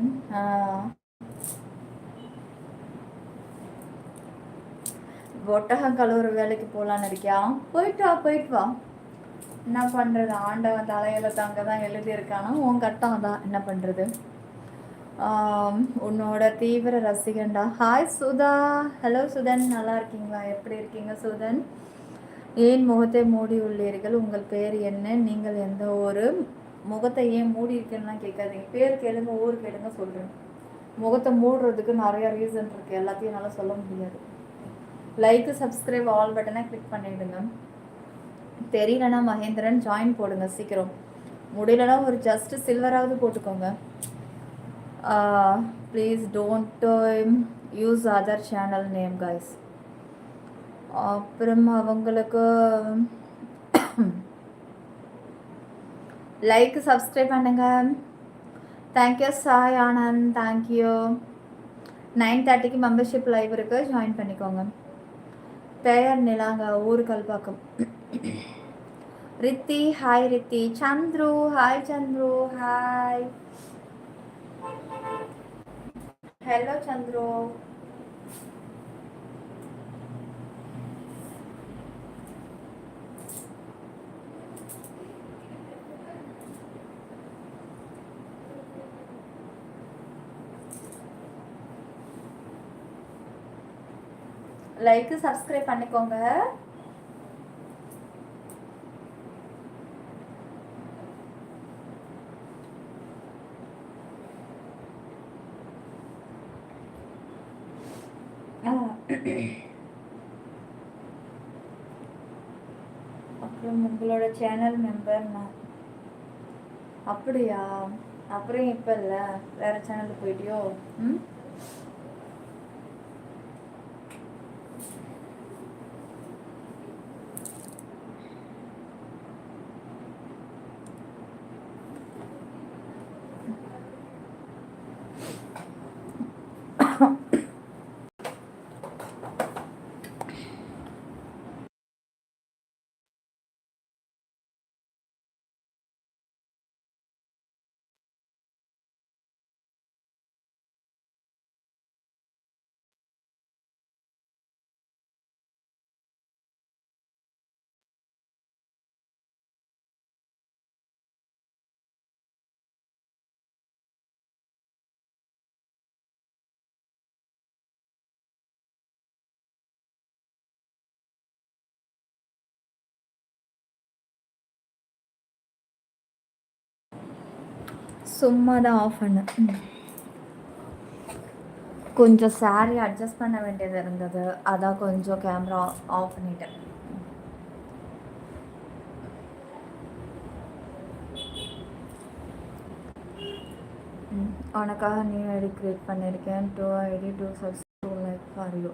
ஒட்டகம் கழுவுற வேலைக்கு போகலான்னு இருக்கியா? போயிட்டு வா. என்ன பண்ணுறது, ஆண்டவன் தலையில தங்க தான் எழுதியிருக்கானா, உன் கட்டம் தான். என்ன பண்ணுறது? உன்னோட தீவிர ரசிகண்டா. ஹாய் சுதா. ஹலோ சுதன், நல்லா இருக்கீங்களா? எப்படி இருக்கீங்க சுதன்? ஏன் முகத்தை மூடி உள்ளீர்கள்? உங்கள் பேர் என்ன? நீங்கள் எந்த ஒரு முகத்தை ஏன் மூடி இருக்குன்னு கேட்காதீங்க. பேர் கேளுங்க, ஊர் கேளுங்க, சொல்கிறேன். முகத்தை மூடுறதுக்கு நிறைய ரீசன் இருக்குது, எல்லாத்தையும் என்னால் சொல்ல முடியாது. லைக்கு சப்ஸ்கிரைப் ஆல் பட்டனை கிளிக் பண்ணிவிடுங்க. தெரியலனா மகேந்திரன் ஜாயின் போடுங்க சீக்கிரம். முடியலனா ஒரு ஜஸ்ட் சில்வராவது போட்டுக்கோங்க. Please don't use other channel name guys. அப்புறம் அவங்களுக்கு லைக் சப்ஸ்கிரைப் பண்ணுங்க. Thank you Sai Anand, thank you. 9:30க்கு மெம்பர்ஷிப் லைவ் இருக்கு, ஜாயின் பண்ணிக்கோங்க. பெயர் நிலாங்க, ஊர் Kalpakkam. Riddhi, hi Riddhi. Chandru, hi Chandru, hi. Hello Chandru. Like subscribe பண்ணிக்கோங்க. அப்புறம் உங்களோட சேனல் மெம்பர் நான். அப்படியா? அப்புறம் இப்போ இல்லை, வேற சேனலுக்கு போயிட்டியோ? சும்மா தான் ஆஃப் பண்ணேன். கொஞ்சம் சாரி அட்ஜஸ்ட் பண்ண வேண்டியது இருந்தது, அதான் கொஞ்சம் கேமரா ஆஃப் பண்ணிட்டேன். உனக்காக நியூ ஐடி க்ரியேட் பண்ணியிருக்கேன். 2 ID 2 subs 2 like for you.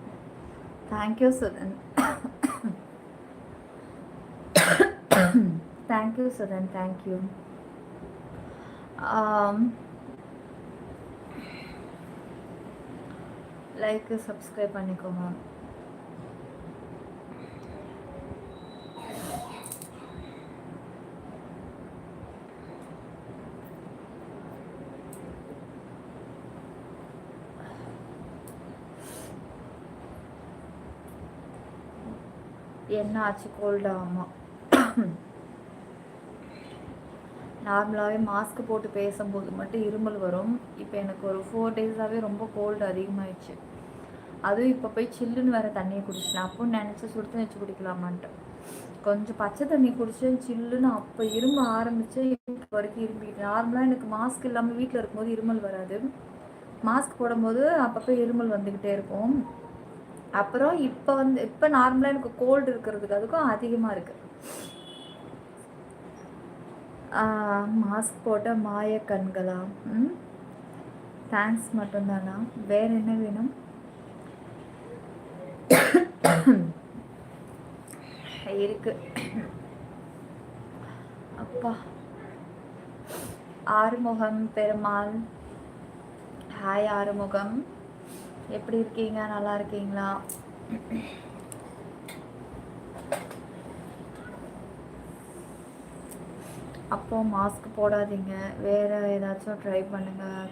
Thank you Sudhan. Thank you Sudhan, thank you. Like subscribe பண்ணிக்கோங்க. என்ன ஆச்சு? கோல்டு. ஆமாம், நார்மலாகவே மாஸ்க் போட்டு பேசும்போது மட்டும் இருமல் வரும். இப்போ எனக்கு ஒரு 4 டேஸாகவே ரொம்ப கோல்டு அதிகமாகிடுச்சு. அதுவும் இப்போ போய் சில்லுன்னு வேறு தண்ணியை குடிச்சிட்டேன். அப்போ நினச்சி சுடு தண்ணி வச்சு குடிக்கலாமான்ட்டு கொஞ்சம் பச்சை தண்ணி குடித்தேன் சில்லுன்னு. அப்போ இரும ஆரம்பித்து இப்போ வரைக்கும் இரும்பிட்டு. நார்மலாக எனக்கு மாஸ்க் இல்லாமல் வீட்டில் இருக்கும்போது இருமல் வராது. மாஸ்க் போடும்போது அப்பப்போ இருமல் வந்துக்கிட்டே இருக்கும். அப்புறம் இப்போ நார்மலாக எனக்கு கோல்டு இருக்கிறதுக்கு அதுக்கும் அதிகமாக இருக்குது. மாஸ்க் போட்ட மாய கண்களா? தேங்க்ஸ் மட்டும்தானா? வேறு என்ன வேணும்? இருக்கு. அப்பா, ஆறுமுகம் பெருமாள். ஹாய் ஆறுமுகம், எப்படி இருக்கீங்க? நல்லா இருக்கீங்களா? அப்போ மாஸ்க் போடாதீங்க, வேறு ஏதாச்சும் ட்ரை பண்ணுங்கள்.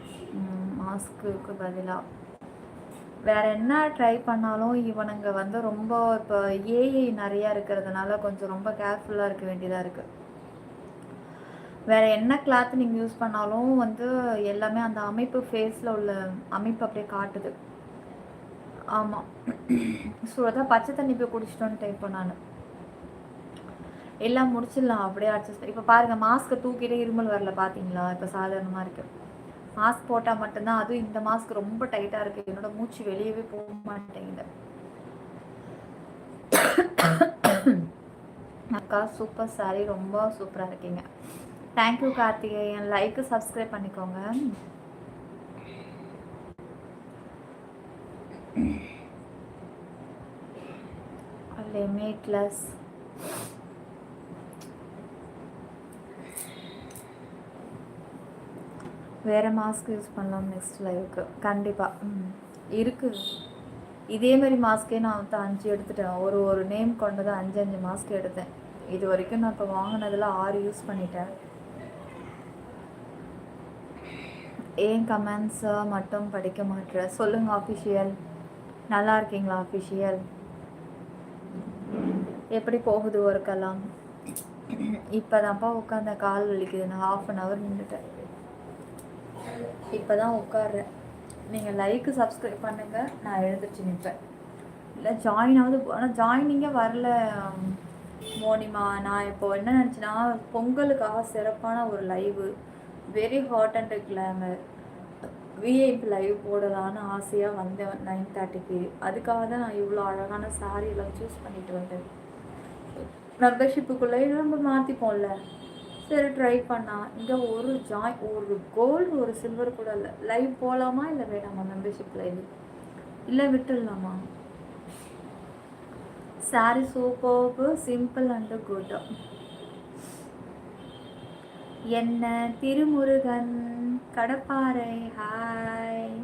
மாஸ்க்குக்கு பதிலாக வேறு என்ன ட்ரை பண்ணாலும் இவனுங்க வந்து ரொம்ப இப்போ ஏஐ நிறையா இருக்கிறதுனால கொஞ்சம் ரொம்ப கேர்ஃபுல்லாக இருக்க வேண்டியதாக இருக்குது. வேறு என்ன கிளாத் நீங்கள் யூஸ் பண்ணாலும் வந்து எல்லாமே அந்த அமைப்பு ஃபேஸில் உள்ள அமைப்பு அப்படியே காட்டுது. ஆமாம், ஸோ அதான் பச்சை தண்ணி போய் குடிச்சிட்டோன்ட்டு இப்போ நான் எல்லாம் முடிச்சிடலாம் அப்படியே அட்ஜஸ்ட். இப்போ பாருங்கள், மாஸ்க்கை தூக்கிட்டே இருமல் வரல பார்த்தீங்களா? இப்போ சாதாரணமாக இருக்குது. மாஸ்க் போட்டால் மட்டும்தான். அதுவும் இந்த மாஸ்க் ரொம்ப டைட்டாக இருக்குது. என்னோட மூச்சு வெளியவே போக மாட்டேங்குது. அக்கா சூப்பர் சாரி, ரொம்ப சூப்பராக இருக்கீங்க. தேங்க்யூ கார்த்திகேயன். லைக்கு சப்ஸ்கிரைப் பண்ணிக்கோங்க. லிமிட்லெஸ். வேறு மாஸ்க் யூஸ் பண்ணலாம் நெக்ஸ்ட் லைவுக்கு கண்டிப்பாக. இருக்குது இதே மாதிரி மாஸ்க்கே நான் வந்து 5 எடுத்துட்டேன். ஒரு நேம் கொண்டது 5 மாஸ்க் எடுத்தேன். இது வரைக்கும் நான் இப்போ வாங்கினதில் 6 யூஸ் பண்ணிட்டேன். ஏன் கமெண்ட்ஸை மட்டும் படிக்க மாட்டேன்? சொல்லுங்கள் ஆஃபிஷியல். நல்லா இருக்கீங்களா ஆஃபிஷியல்? எப்படி போகுது ஒர்க்கெல்லாம்? இப்போ தான்ப்பா உட்காந்த, கால் வலிக்குது. நான் 1/2 hour நின்றுட்டேன். இப்போ தான் உட்காடுறேன். நீங்கள் லைக்கு சப்ஸ்கிரைப் பண்ணுங்கள், நான் எழுந்திரிச்சு நிற்பேன். இல்லை ஜாயின் ஆகுது, ஆனால் ஜாயினிங்கே வரல மோனிமா. நான் இப்போ என்ன நினச்சேன்னா, பொங்கலுக்காக சிறப்பான ஒரு live, very hot and glamour VIP live போடலான்னு ஆசையாக வந்தேன் 9:30க்கு. அதுக்காக தான் நான் இவ்வளோ அழகான சாரீலாம் சூஸ் பண்ணிட்டு வந்தேன். மெம்பர்ஷிப்புக்குள்ளே நம்ம மாற்றிப்போம்ல, சரி ட்ரை பண்ணா. இங்கே ஒரு கோல்டு ஒரு சில்வர் கூட இல்லை. லைவ் போகலாமா இல்லை வேணாமா? மெம்பர்ஷிப் லைவ் இல்லை விட்டுடலாமா? Sari super, simple and good. என்ன திருமுருகன் கடப்பாறை, ஹாய்,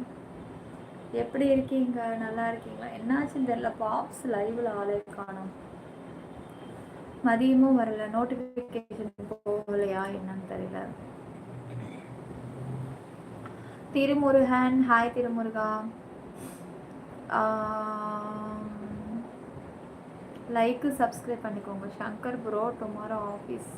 எப்படி இருக்கீங்க? நல்லா இருக்கீங்களா? என்னாச்சுன்னு தெரியல, பாப்ஸ் லைவில் ஆளே காணும். மதியமும் வரல, நோட்டிஃபிகேஷன் போகலையா என்னன்னு தெரியல. திருமுருகன், ஹாய் திருமுருகா. லைக்கு சப்ஸ்கிரைப் பண்ணிக்கோங்க. Shankar bro, tomorrow office.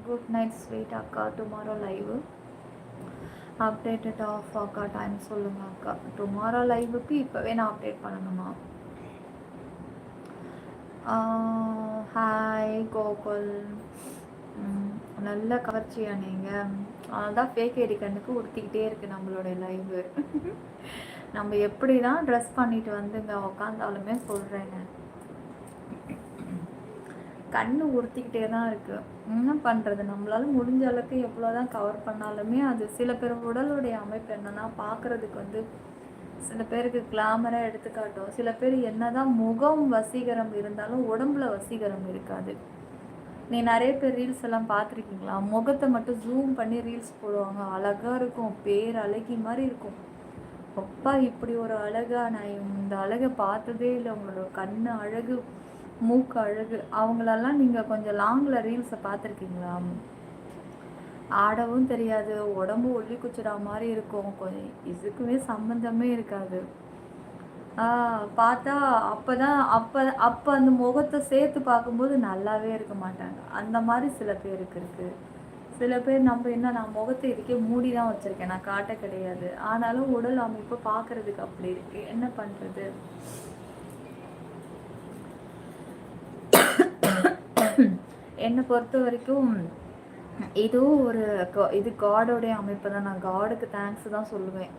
Good night sweet அக்கா. டுமாரோ லைவ் அப்டேட்டட் ஆஃப் அக்கா. டைம் சொல்லுங்க அக்கா. டுமாரோ லைவுக்கு இப்போவே நான் அப்டேட் பண்ணணுமா? ஹாய் கோகுல், நல்ல கவர்ச்சியா நீங்கள்? அதுதான் ஃபேக் ஐடி கண்ணுக்கு உறுத்திக்கிட்டே இருக்குது நம்மளுடைய லைவு. நம்ம எப்படி தான் ட்ரெஸ் பண்ணிட்டு வந்துங்க உக்காந்தாலுமே சொல்கிறேங்க, கண்ணு உறுத்திக்கிட்டே தான் இருக்குது. என்ன பண்ணுறது? நம்மளால முடிஞ்ச அளவுக்கு எவ்வளோ தான் கவர் பண்ணாலுமே அது சில பேர் உடலுடைய அமைப்பு என்னென்னா பார்க்குறதுக்கு வந்து சில பேருக்கு கிளாமராக எடுத்துக்காட்டும். சில பேர் என்னதான் முகம் வசீகரம் இருந்தாலும் உடம்புல வசீகரம் இருக்காது. நீ நிறைய பேர் ரீல்ஸ் எல்லாம் பார்த்துருக்கீங்களா? முகத்தை மட்டும் ஜூம் பண்ணி ரீல்ஸ் போடுவாங்க, அழகாக இருக்கும், பேர் அழகி மாதிரி இருக்கும். அப்பா இப்படி ஒரு அழகா, நான் இந்த அழகை பார்த்ததே இல்லை. உங்களோட கண்ணு அழகு, மூக்கு அழகு. அவங்களெல்லாம் நீங்கள் கொஞ்சம் லாங்கில் ரீல்ஸை பார்த்துருக்கீங்களா? ஆடவும் தெரியாது, உடம்பு ஒல்லி குச்சிடா மாதிரி இருக்கும், கொஞ்சம் இதுக்குமே சம்மந்தமே இருக்காது. பார்த்தா அப்பதான் அப்போ அந்த முகத்தை சேர்த்து பார்க்கும்போது நல்லாவே இருக்க மாட்டாங்க. அந்த மாதிரி சில பேருக்கு இருக்கு. சில பேர் நம்ம என்ன, நான் முகத்தை இதுக்கே மூடி தான் வச்சிருக்கேன், நான் காட்ட கிடையாது, ஆனாலும் உடல் அமைப்பு பார்க்கறதுக்கு அப்படி இருக்கு, என்ன பண்றது. என்னை பொறுத்த வரைக்கும் இதுவும் ஒரு இது காடோடைய அமைப்பு தான். நான் காடுக்கு தேங்க்ஸ் தான் சொல்லுவேன்.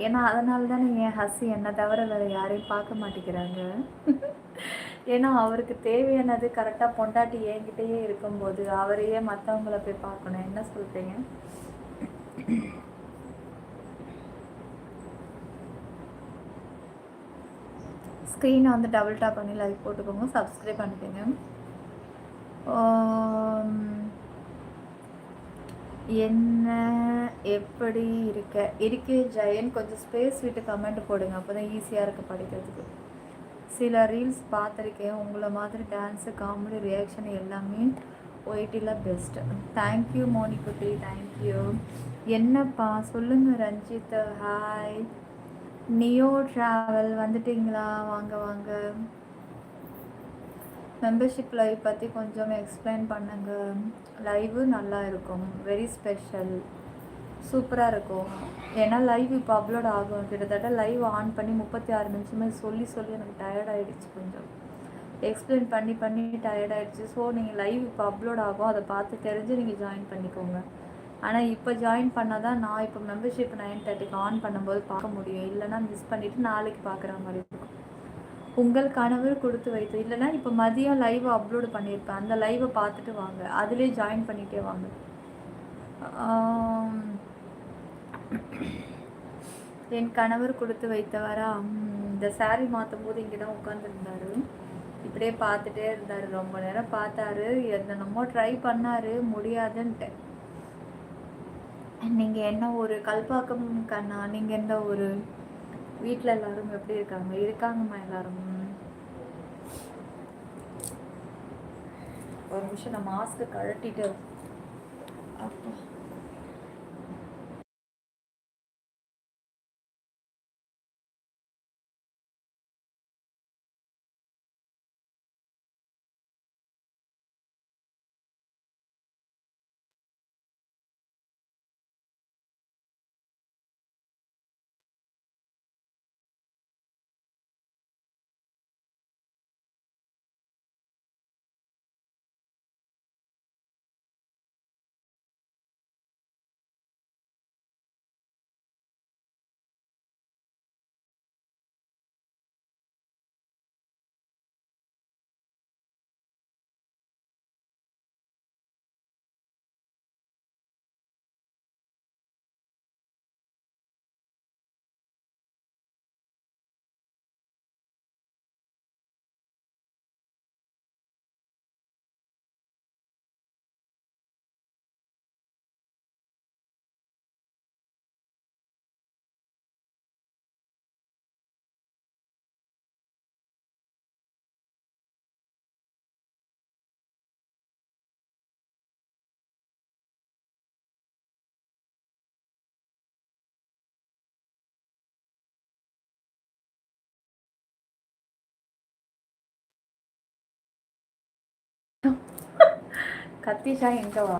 ஏன்னா அதனால தானே என் ஹஸ்ஸி என்னை தவிர வேறு யாரையும் பார்க்க மாட்டேங்கிறாங்க. ஏன்னா அவருக்கு தேவையானது கரெக்டாக பொண்டாட்டி என்கிட்டயே இருக்கும்போது அவரையே மற்றவங்கள போய் பார்க்கணும். என்ன சொல்கிறீங்க? ஸ்க்ரீனை வந்து டபுள் டாப் பண்ணி லைக் போட்டுக்கோங்க, சப்ஸ்கிரைப் பண்ணிக்கோங்க. என்ன எப்படி இருக்கே ஜெயன், கொஞ்சம் ஸ்பேஸ் விட்டு கமெண்ட் போடுங்க, அப்போ தான் ஈஸியாக இருக்குது படிக்கிறதுக்கு. சில ரீல்ஸ் பார்த்துருக்கேன், உங்களை மாதிரி டான்ஸு, காமெடி, ரியாக்ஷன் எல்லாமே ஒயிட்டில் பெஸ்ட்டு. தேங்க்யூ மோனிகுட்டி, தேங்க்யூ. என்னப்பா சொல்லுங்கள் ரஞ்சித். ஹாய் நியோ ட்ராவல் வந்துட்டிங்களா? வாங்க வாங்க. மெம்பர்ஷிப் லைவ் பற்றி கொஞ்சம் எக்ஸ்பிளைன் பண்ணுங்கள். லைவு நல்லா இருக்கும், வெரி ஸ்பெஷல், சூப்பராக இருக்கும். ஏன்னா லைவ் இப்போ அப்லோட் ஆகும், கிட்டத்தட்ட லைவ் ஆன் பண்ணி 36 நிமிஷமே சொல்லி எனக்கு டயர்ட் ஆகிடுச்சு, கொஞ்சம் எக்ஸ்பிளைன் பண்ணி டயர்ட் ஆகிடுச்சு. ஸோ நீங்கள் லைவ் இப்போ அப்லோட் ஆகும், அதை பார்த்து தெரிஞ்சு நீங்கள் ஜாயின் பண்ணிக்கோங்க. ஆனால் இப்போ ஜாயின் பண்ணால் தான் நான் இப்போ மெம்பர்ஷிப் 9:30க்கு ஆன் பண்ணும்போது பார்க்க முடியும், இல்லைனா மிஸ் பண்ணிவிட்டு நாளைக்கு பார்க்குற மாதிரி இருக்கும். உங்கள் கணவர் கொடுத்து வைத்து, இல்லைன்னா இப்போ மதியம் லைவ் அப்லோடு பண்ணியிருப்பேன், அந்த லைவை பார்த்துட்டு வாங்க, அதிலே ஜாயின் பண்ணிகிட்டே வாங்க. என் கணவர் கொடுத்து வைத்தவரா? இந்த சாரீ மாற்றும் போது இங்கே தான் உட்காந்துருந்தாரு, இப்படியே பார்த்துட்டே இருந்தார், ரொம்ப நேரம் பார்த்தாரு, என்னென்னமோ ட்ரை பண்ணார், முடியாதுன்ட்டு. நீங்கள் என்ன ஒரு கல்பாக்கம் கண்ணா, நீங்கள் எந்த ஒரு வீட்டில் எல்லாரும் எப்படி இருக்காங்கம்மா எல்லாரும்? ஒரு நிமிஷம் நான் மாஸ்க்கு கழட்டிட்டு. அப்போ கத்திஷா எங்கே வா?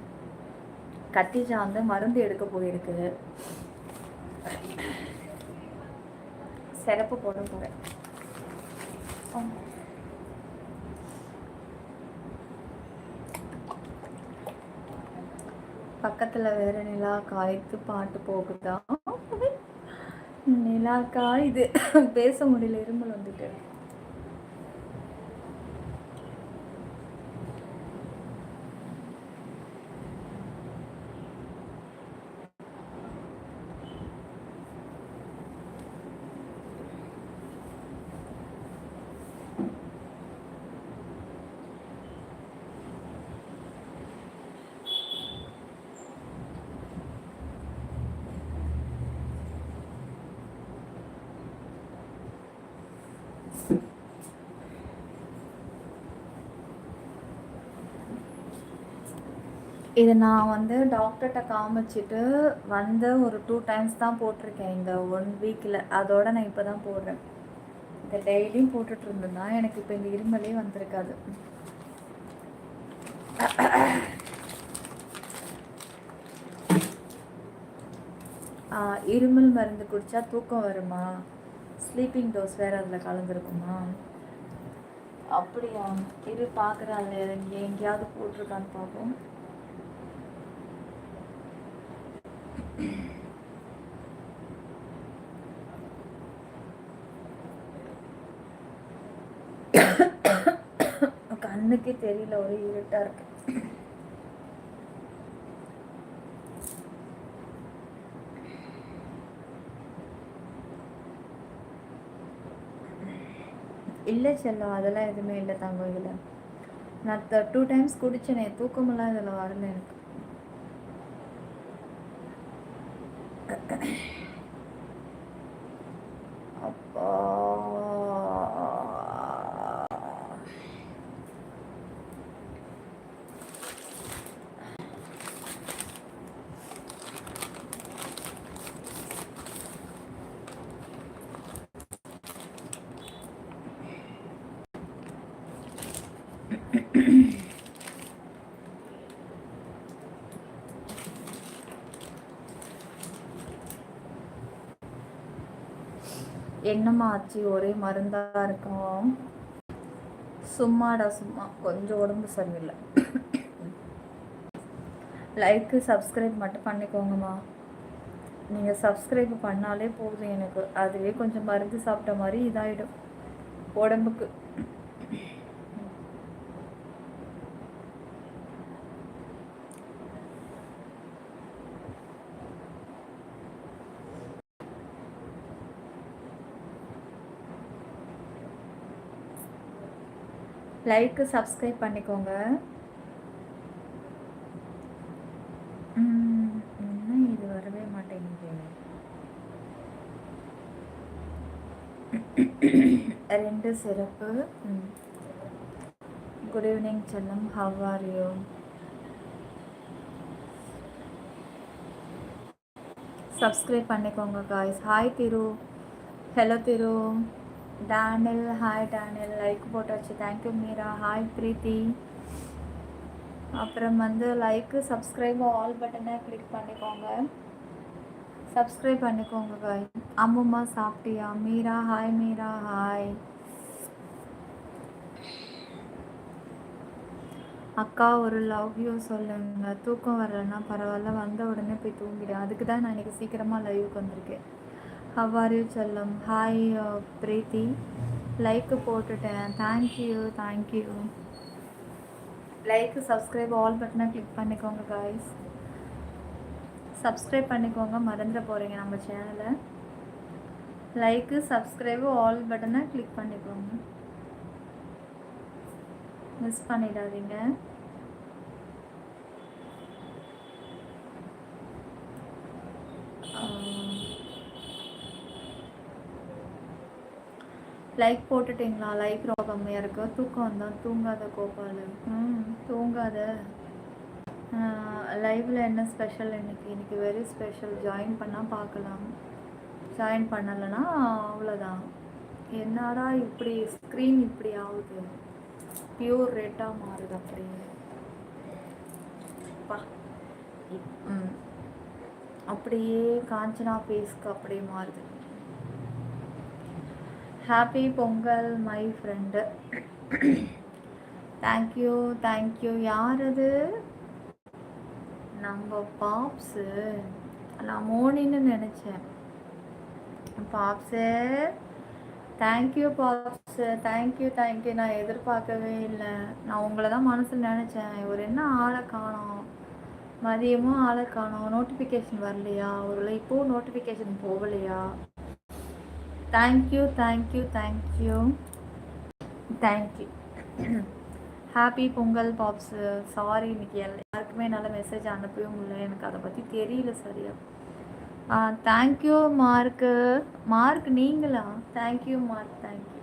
கத்திஷா வந்து மருந்து எடுக்க போயிருக்கு, சிறப்பு போட போகிறேன். பக்கத்தில் வேறு நிலா காய்த்து பாட்டு போகுதா? நிலா காயுது, பேச முடியல, இருமல் வந்துட்டு. இதை நான் வந்து டாக்டர்கிட்ட காமிச்சிட்டு வந்து ஒரு 2 டைம்ஸ் தான் போட்டிருக்கேன் இந்த 1 வீக்கில். அதோட நான் இப்போ தான் போடுறேன். இதை டெய்லியும் போட்டுட்டு இருந்தேன்னா எனக்கு இப்போ இந்த இருமலே வந்திருக்காது. இருமல் மருந்து குடித்தா தூக்கம் வருமா? ஸ்லீப்பிங் டோஸ் வேறு அதில் கலந்துருக்குமா? அப்படியா? இது பார்க்குறாள் எங்கேயாவது போட்டிருக்கான்னு பார்ப்போம். கண்ணுக்கே தெரியல, ஒரு இருட்டா இருக்கு. இல்லை செல்லம், அதெல்லாம் எதுவுமே இல்லை தங்கம். இதில் நான் 2 டைம்ஸ் குடிச்சேனே, தூக்கமெல்லாம் இதில் வரல எனக்கு. அப்பா என்னம்மா ஆச்சு? ஒரே மருந்தாக இருக்கும். சும்மாடா சும்மா, கொஞ்சம் உடம்பு சரியில்லை. லைக்கு சப்ஸ்கிரைப் மட்டும் பண்ணிக்கோங்கம்மா. நீங்கள் சப்ஸ்கிரைப் பண்ணாலே போதும் எனக்கு. அதுவே கொஞ்சம் மருந்து சாப்பிட்ட மாதிரி இதாகிடும் உடம்புக்கு. லைக்கு சப்ஸ்கிரைப் பண்ணிக்கோங்க. இன்னும் இது வரவே மாட்டேங்குது. 2 சிறப்பு. குட் ஈவினிங் செல்லம், ஹவ் ஆர் யூ? சப்ஸ்கிரைப் பண்ணிக்கோங்க காய்ஸ். ஹாய் திரு. ஹலோ திரு. டேனில், ஹாய் டேனில், லைக் போட்டாச்சு. தேங்க்யூ மீரா. ஹாய் பிரீத்தி. அப்புறம் வந்து லைக்கு சப்ஸ்கிரைப் ஆல் பட்டனை கிளிக் பண்ணிக்கோங்க. சப்ஸ்கிரைப் பண்ணிக்கோங்க காய். அம்முமா சாப்பிட்டியா? Meera, hi Meera, hi. அக்கா ஒரு லவ் யூ சொல்லுங்க. தூக்கம் வரலன்னா பரவாயில்ல, வந்த உடனே போய் தூங்கிடு. அதுக்கு தான் நான் இன்றைக்கி சீக்கிரமாக லைவுக்கு வந்திருக்கேன். ஹவ் ஆர் யூ செல்லம்? ஹாய் பிரீத்தி. லைக்கு போட்டுட்டேன். Thank you thank you. Like subscribe all பட்டனை கிளிக் பண்ணிக்கோங்க காய்ஸ். சப்ஸ்கிரைப் பண்ணிக்கோங்க, மறந்துட போகிறீங்க நம்ம சேனலை. லைக்கு சப்ஸ்கிரைபு ஆல் பட்டனை கிளிக் பண்ணிக்கோங்க, மிஸ் பண்ணிடாதீங்க. லைக் போட்டுட்டிங்களா? லைக் ரொம்ப கம்மியாக இருக்குது. தூக்கம் வந்தால் தூங்காத கோபால். தூங்காத. லைவில் என்ன ஸ்பெஷல் இன்னைக்கு வெரி ஸ்பெஷல். ஜாயின் பண்ணால் பார்க்கலாம், ஜாயின் பண்ணலைன்னா அவ்வளோதான். என்னடா இப்படி ஸ்க்ரீன் இப்படி ஆகுது, பியூர் ரெட்டாக மாறுது அப்படியே. அப்படியே காஞ்சனா ஃபேஸ்க்கு அப்படியே மாறுது. Happy Pongal my friend. Thank you thank you. யார் அது? நம்ம பாப்ஸு. நான் மோனின்னு நினச்சேன். பாப்ஸு தேங்க்யூ பாப்ஸு, தேங்க்யூ தேங்க்யூ. நான் எதிர்பார்க்கவே இல்லை. நான் உங்களை தான் மனசில் நினச்சேன். ஒரு என்ன ஆளை காணோம், மதியமும் ஆளை காணோம். நோட்டிஃபிகேஷன் வரலையா? ஒரு இப்போது நோட்டிஃபிகேஷன் போகலையா? Thank you thank you thank you thank you. Happy Pongal பாப்ஸு. சாரி, இன்னைக்கு யாருக்குமே என்னால் மெசேஜ் அனுப்பவே முடியல. எனக்கு அதை பற்றி தெரியல சரியா. Thank you mark. மார்க் நீங்களா? Thank you mark, thank you.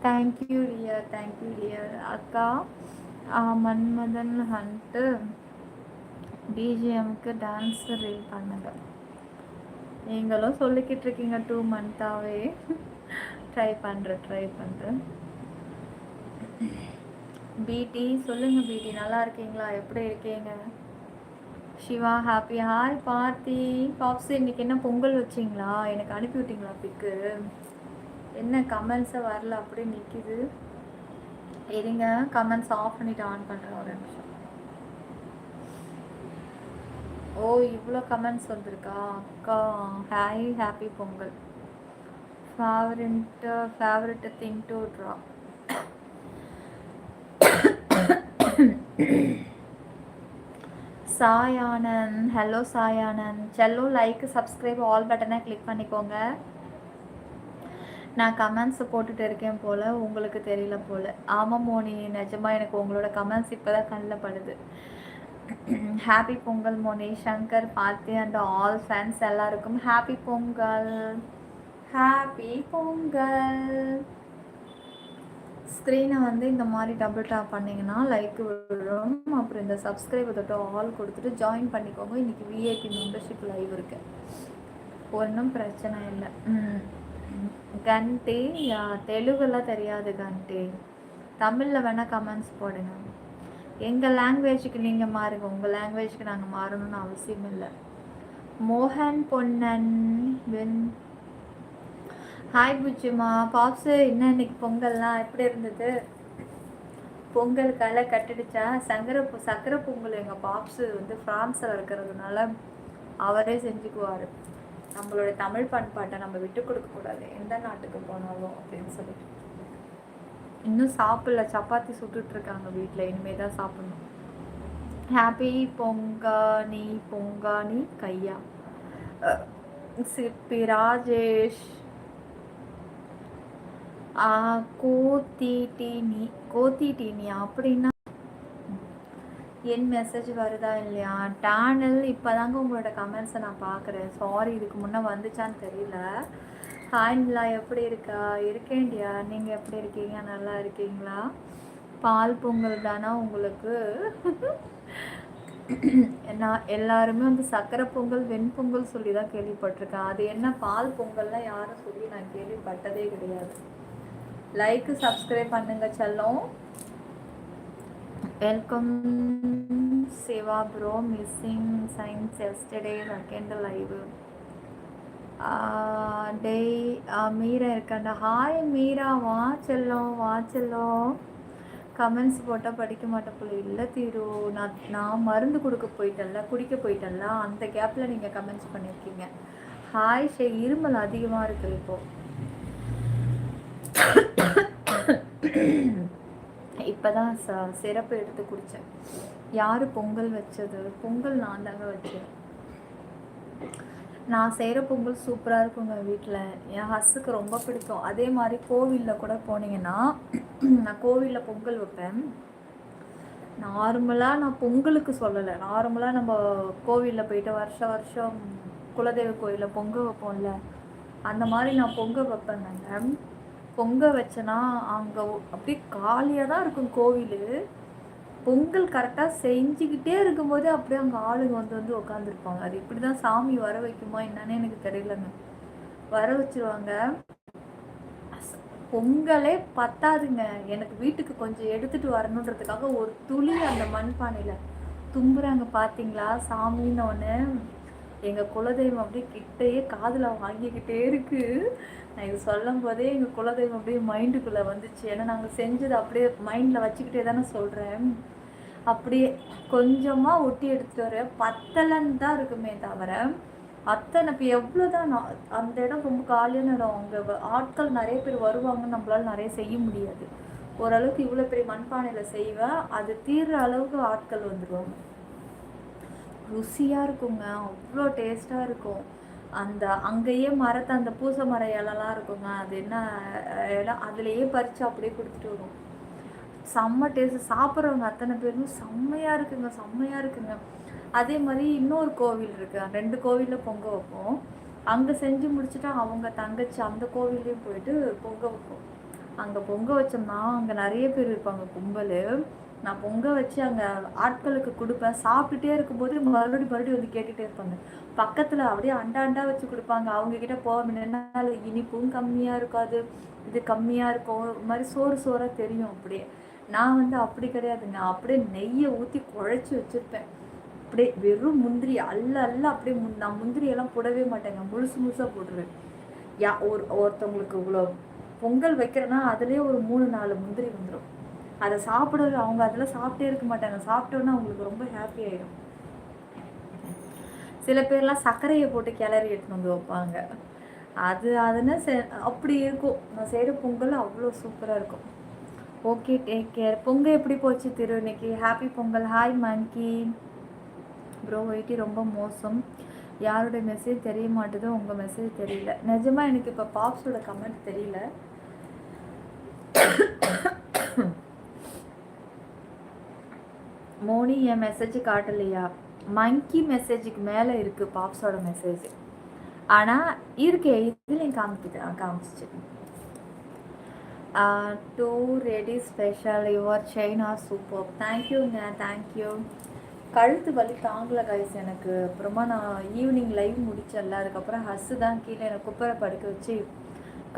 Thank you dear, thank you dear. அக்கா மன்மதன் ஹண்ட்டு பிஜிஎம்க்கு டான்ஸ் ரீல் பண்ணுங்க. நீங்களும் சொல்லிக்கிட்டு இருக்கீங்க 2 மந்த்தாகவே. ட்ரை பண்ணுறேன். பிடி சொல்லுங்கள் பிடி, நல்லா இருக்கீங்களா? எப்படி இருக்கீங்க? சிவா ஹாப்பி. ஹாய் பார்த்தி. பாப்ஸ் இன்னைக்கு என்ன பொங்கல் வச்சிங்களா? எனக்கு அனுப்பி விட்டிங்களா பிக்கு? என்ன கமெண்ட்ஸை வரல, அப்படியே நிற்கிது. இருங்க, கமெண்ட்ஸ் ஆஃப் பண்ணிவிட்டு ஆன் பண்ணுறேன் ஒரு நிமிஷம். ஓ, இவ்வளோ கமெண்ட்ஸ் வந்திருக்கா அக்கா? Hi, happy Pongal. Favourite thing to draw. Sayanan, hello Sayanan. செல்லோ லைக் சப்ஸ்கிரைப் ஆல் பட்டனை கிளிக் பண்ணிக்கோங்க. நான் கமெண்ட்ஸை போட்டுட்டு இருக்கேன் போல், உங்களுக்கு தெரியல போல். ஆமாம் மோனி, நிஜமாக எனக்கு உங்களோட கமெண்ட்ஸ் இப்போ தான் கண்ணில் படுது. ஹாப்பி பொங்கல் மோனி. Sankar, Parthi and all friends எல்லாருக்கும் ஹாப்பி பொங்கல். ஹாப்பி பொங்கல். ஸ்க்ரீனை வந்து இந்த மாதிரி டபுள் டேப் பண்ணிங்கன்னா லைக் விழும். அப்புறம் இந்த சப்ஸ்கிரைப் தொட்டு ஆல் கொடுத்துட்டு ஜாயின் பண்ணிக்கோங்க. இன்றைக்கி விஐபி மெம்பர்ஷிப் லைவ் இருக்கு, ஒன்றும் பிரச்சனை இல்லை. கண்டி, தெலுங்குலாம் தெரியாது கண்டி, தமிழில் வேணால் கமெண்ட்ஸ் போடுங்க. எங்கள் லாங்குவேஜுக்கு நீங்கள் மாறுங்க, உங்கள் லாங்குவேஜுக்கு நாங்கள் மாறணும்னு அவசியம் இல்லை. மோகன் பொன்னன் வென். ஹாய் புச்சுமா. பாப்ஸு, என்ன இன்னைக்கு பொங்கல்லாம் எப்படி இருந்தது? பொங்கல் களை கட்டிடுச்சா? சக்கரை பொங்கல் எங்கள் பாப்ஸு வந்து ஃப்ரான்ஸில் இருக்கிறதுனால அவரே செஞ்சுக்குவார். நம்மளுடைய தமிழ் பண்பாட்டை நம்ம விட்டு கொடுக்கக்கூடாது எந்த நாட்டுக்கு போனாலும் அப்படின்னு சொல்லிட்டு. இன்னும் சாப்பிடல, சப்பாத்தி சுட்டுட்ருக்காங்க வீட்டில், இனிமேல் தான் சாப்பிடணும். ஹாப்பி பொங்கானி கையா. சிப்பி ராஜேஷ். கோத்திட்டீனி அப்படின்னா என் மெசேஜ் வருதா இல்லையா? டேனல் இப்போதாங்க உங்களோட கமெண்ட்ஸை நான் பார்க்குறேன். சாரி, இதுக்கு முன்னே வந்துச்சான்னு தெரியல. ஹாய் நிலா, எப்படி இருக்கா? இருக்கேன்டியா, நீங்கள் எப்படி இருக்கீங்க? நல்லா இருக்கீங்களா? பால் பொங்கல் தானா உங்களுக்கு? நான் எல்லாருமே வந்து சக்கரை பொங்கல் வெண்பொங்கல் சொல்லி தான் கேள்விப்பட்டிருக்கேன். அது என்ன பால் பொங்கல்லாம் யாரும் சொல்லி நான் கேள்விப்பட்டதே கிடையாது. லைக் சப்ஸ்கிரைப் பண்ணுங்க செல்லம். Welcome Siva bro. Missing science yesterday second live. டேய் மீரா இருக்காண்டா. ஹாய் மீரா, வா செல்லம். கமெண்ட்ஸ் போட்டால் படிக்க மாட்டேன் போல. இல்லை தீரு, நான் மருந்து குடிக்க போயிட்டேன்ல, அந்த கேப்பில் நீங்கள் கமெண்ட்ஸ் பண்ணியிருக்கீங்க. ஹாய் இருமல் அதிகமாக இருக்குது இப்போது. இப்போ தான் சிறப்பு எடுத்து குடித்தேன். யார் பொங்கல் வச்சது? பொங்கல் நான் தாங்க வச்சேன். நான் செய்கிற பொங்கல் சூப்பராக இருக்குங்க வீட்டில். என் ஹஸ்ஸுக்கு ரொம்ப பிடிக்கும். அதே மாதிரி கோவிலில் கூட போனீங்கன்னா நான் கோவிலில் பொங்கல் வைப்பேன். நார்மலாக நான் பொங்கலுக்கு சொல்லலை, நார்மலாக நம்ம கோவிலில் போயிட்டு வருஷம் குலதெய்வ கோயிலில் பொங்கல் வைப்போம்ல, அந்த மாதிரி நான் பொங்கல் வைப்பேங்க. பொங்கல் வச்சேன்னா அங்கே அப்படியே காலியாக தான் இருக்கும் கோவில். பொங்கல் கரெக்டாக செஞ்சுக்கிட்டே இருக்கும்போது அப்படியே அங்கே ஆளுங்க வந்து உட்காந்துருப்பாங்க. அது இப்படி தான் சாமி வர வைக்குமா என்னன்னு எனக்கு தெரியலங்க. வர வச்சுருவாங்க. பொங்கலே பத்தாதுங்க, எனக்கு வீட்டுக்கு கொஞ்சம் எடுத்துகிட்டு வரணுன்றதுக்காக ஒரு துளி அந்த மண்பானையில் தும்புறாங்க. பார்த்தீங்களா சாமின்னு ஒன்று. எங்கள் குலதெய்வம் அப்படியே கிட்டையே காதில் வாங்கிக்கிட்டே இருக்குது. நான் இது சொல்லும் போதே எங்கள் குலதெய்வம் அப்படியே மைண்டுக்குள்ளே வந்துச்சு. ஏன்னா நாங்கள் செஞ்சது அப்படியே மைண்டில் வச்சுக்கிட்டே தானே சொல்கிறேன். அப்படியே கொஞ்சமாக ஒட்டி எடுத்துகிட்டு வர பத்தலன்னு தான் இருக்குமே தவிர அத்தனை இப்போ எவ்வளோதான். அந்த இடம் ரொம்ப காலியான இடம், அங்கே ஆட்கள் நிறைய பேர் வருவாங்கன்னு நம்மளால நிறைய செய்ய முடியாது. ஓரளவுக்கு இவ்வளோ பெரிய மண்பானையில் செய்வேன், அது தீர்ற அளவுக்கு ஆட்கள் வந்துடுவாங்க. ருசியாக இருக்குங்க, அவ்வளோ டேஸ்ட்டாக இருக்கும். அந்த அங்கேயே மரத்தை அந்த பூசை மர இலலாம் இருக்குங்க, அது என்ன இடம், அதுலேயே பறித்து அப்படியே கொடுத்துட்டு வரும். செம்ம டேஸ்ட். சாப்பிட்றவங்க அத்தனை பேருமே செம்மையாக இருக்குங்க. அதே மாதிரி இன்னொரு கோவில் இருக்குது, 2 கோவிலில் பொங்க வைப்போம். அங்கே செஞ்சு முடிச்சுட்டா அவங்க தங்கச்சி அந்த கோவில்லையும் போயிட்டு பொங்க வைப்போம். அங்கே பொங்க வச்சோம்னா அங்கே நிறைய பேர் இருப்பாங்க கும்பல். நான் பொங்கல் வச்சு அங்கே ஆட்களுக்கு கொடுப்பேன். சாப்பிட்டுட்டே இருக்கும்போது மறுபடியும் வந்து கேட்டுகிட்டே இருப்பாங்க. பக்கத்தில் அப்படியே அண்டா வச்சு கொடுப்பாங்க. அவங்கக்கிட்ட போக இனிப்பும் கம்மியாக இருக்காது, இது கம்மியாக இருக்கும், ஒரு மாதிரி சோறாக தெரியும். அப்படியே நான் வந்து அப்படி கிடையாதுங்க. அப்படியே நெய்யை ஊற்றி குழைச்சி வச்சுருப்பேன். அப்படியே வெறும் முந்திரி அல்ல அப்படியே நான் முந்திரியெல்லாம் போடவே மாட்டேங்க. முழுசாக போட்டுருவேன். ஒருத்தவங்களுக்கு இவ்வளோ பொங்கல் வைக்கிறேன்னா அதுலேயே ஒரு 3-4 முந்திரி வந்துடும். அதை சாப்பிட அவங்க அதெல்லாம் சாப்பிட்டே இருக்க மாட்டாங்க. சாப்பிட்டோன்னா அவங்களுக்கு ரொம்ப ஹாப்பி ஆகிடும். சில பேர்லாம் சர்க்கரையை போட்டு கிளறி எடுத்துன்னு வந்து வைப்பாங்க. அதுன்னு அப்படி இருக்கும். நான் செய்கிற பொங்கல் அவ்வளோ சூப்பராக இருக்கும். Okay, take care. பொங்கல் எப்படி போச்சு திரு இன்னைக்கு? Happy Pongal. Hi monkey bro. வைட்டி ரொம்ப மோசம். யாருடைய மெசேஜ் தெரிய மாட்டுதோ, உங்கள் மெசேஜ் தெரியல. நிஜமாக எனக்கு இப்போ பாப்ஸோட கமெண்ட் தெரியல. மோனி என் மெசேஜ் காட்டலையா? மங்கி மெசேஜுக்கு மேலே இருக்குது பாப்ஸோட மெசேஜ். ஆனால் இருக்கே இதுலேயும் காமிச்சிச்சு. Too ready special. Your chain are super. தேங்க்யூங்க, தேங்க்யூ. கழுத்து வலி தாங்கலை கைஸ் எனக்கு. அப்புறமா நான் ஈவினிங் லைவ் முடிச்சல, அதுக்கப்புறம் ஹஸ்ஸு தான் கீழே எனக்கு குப்பரை படுக்க வச்சு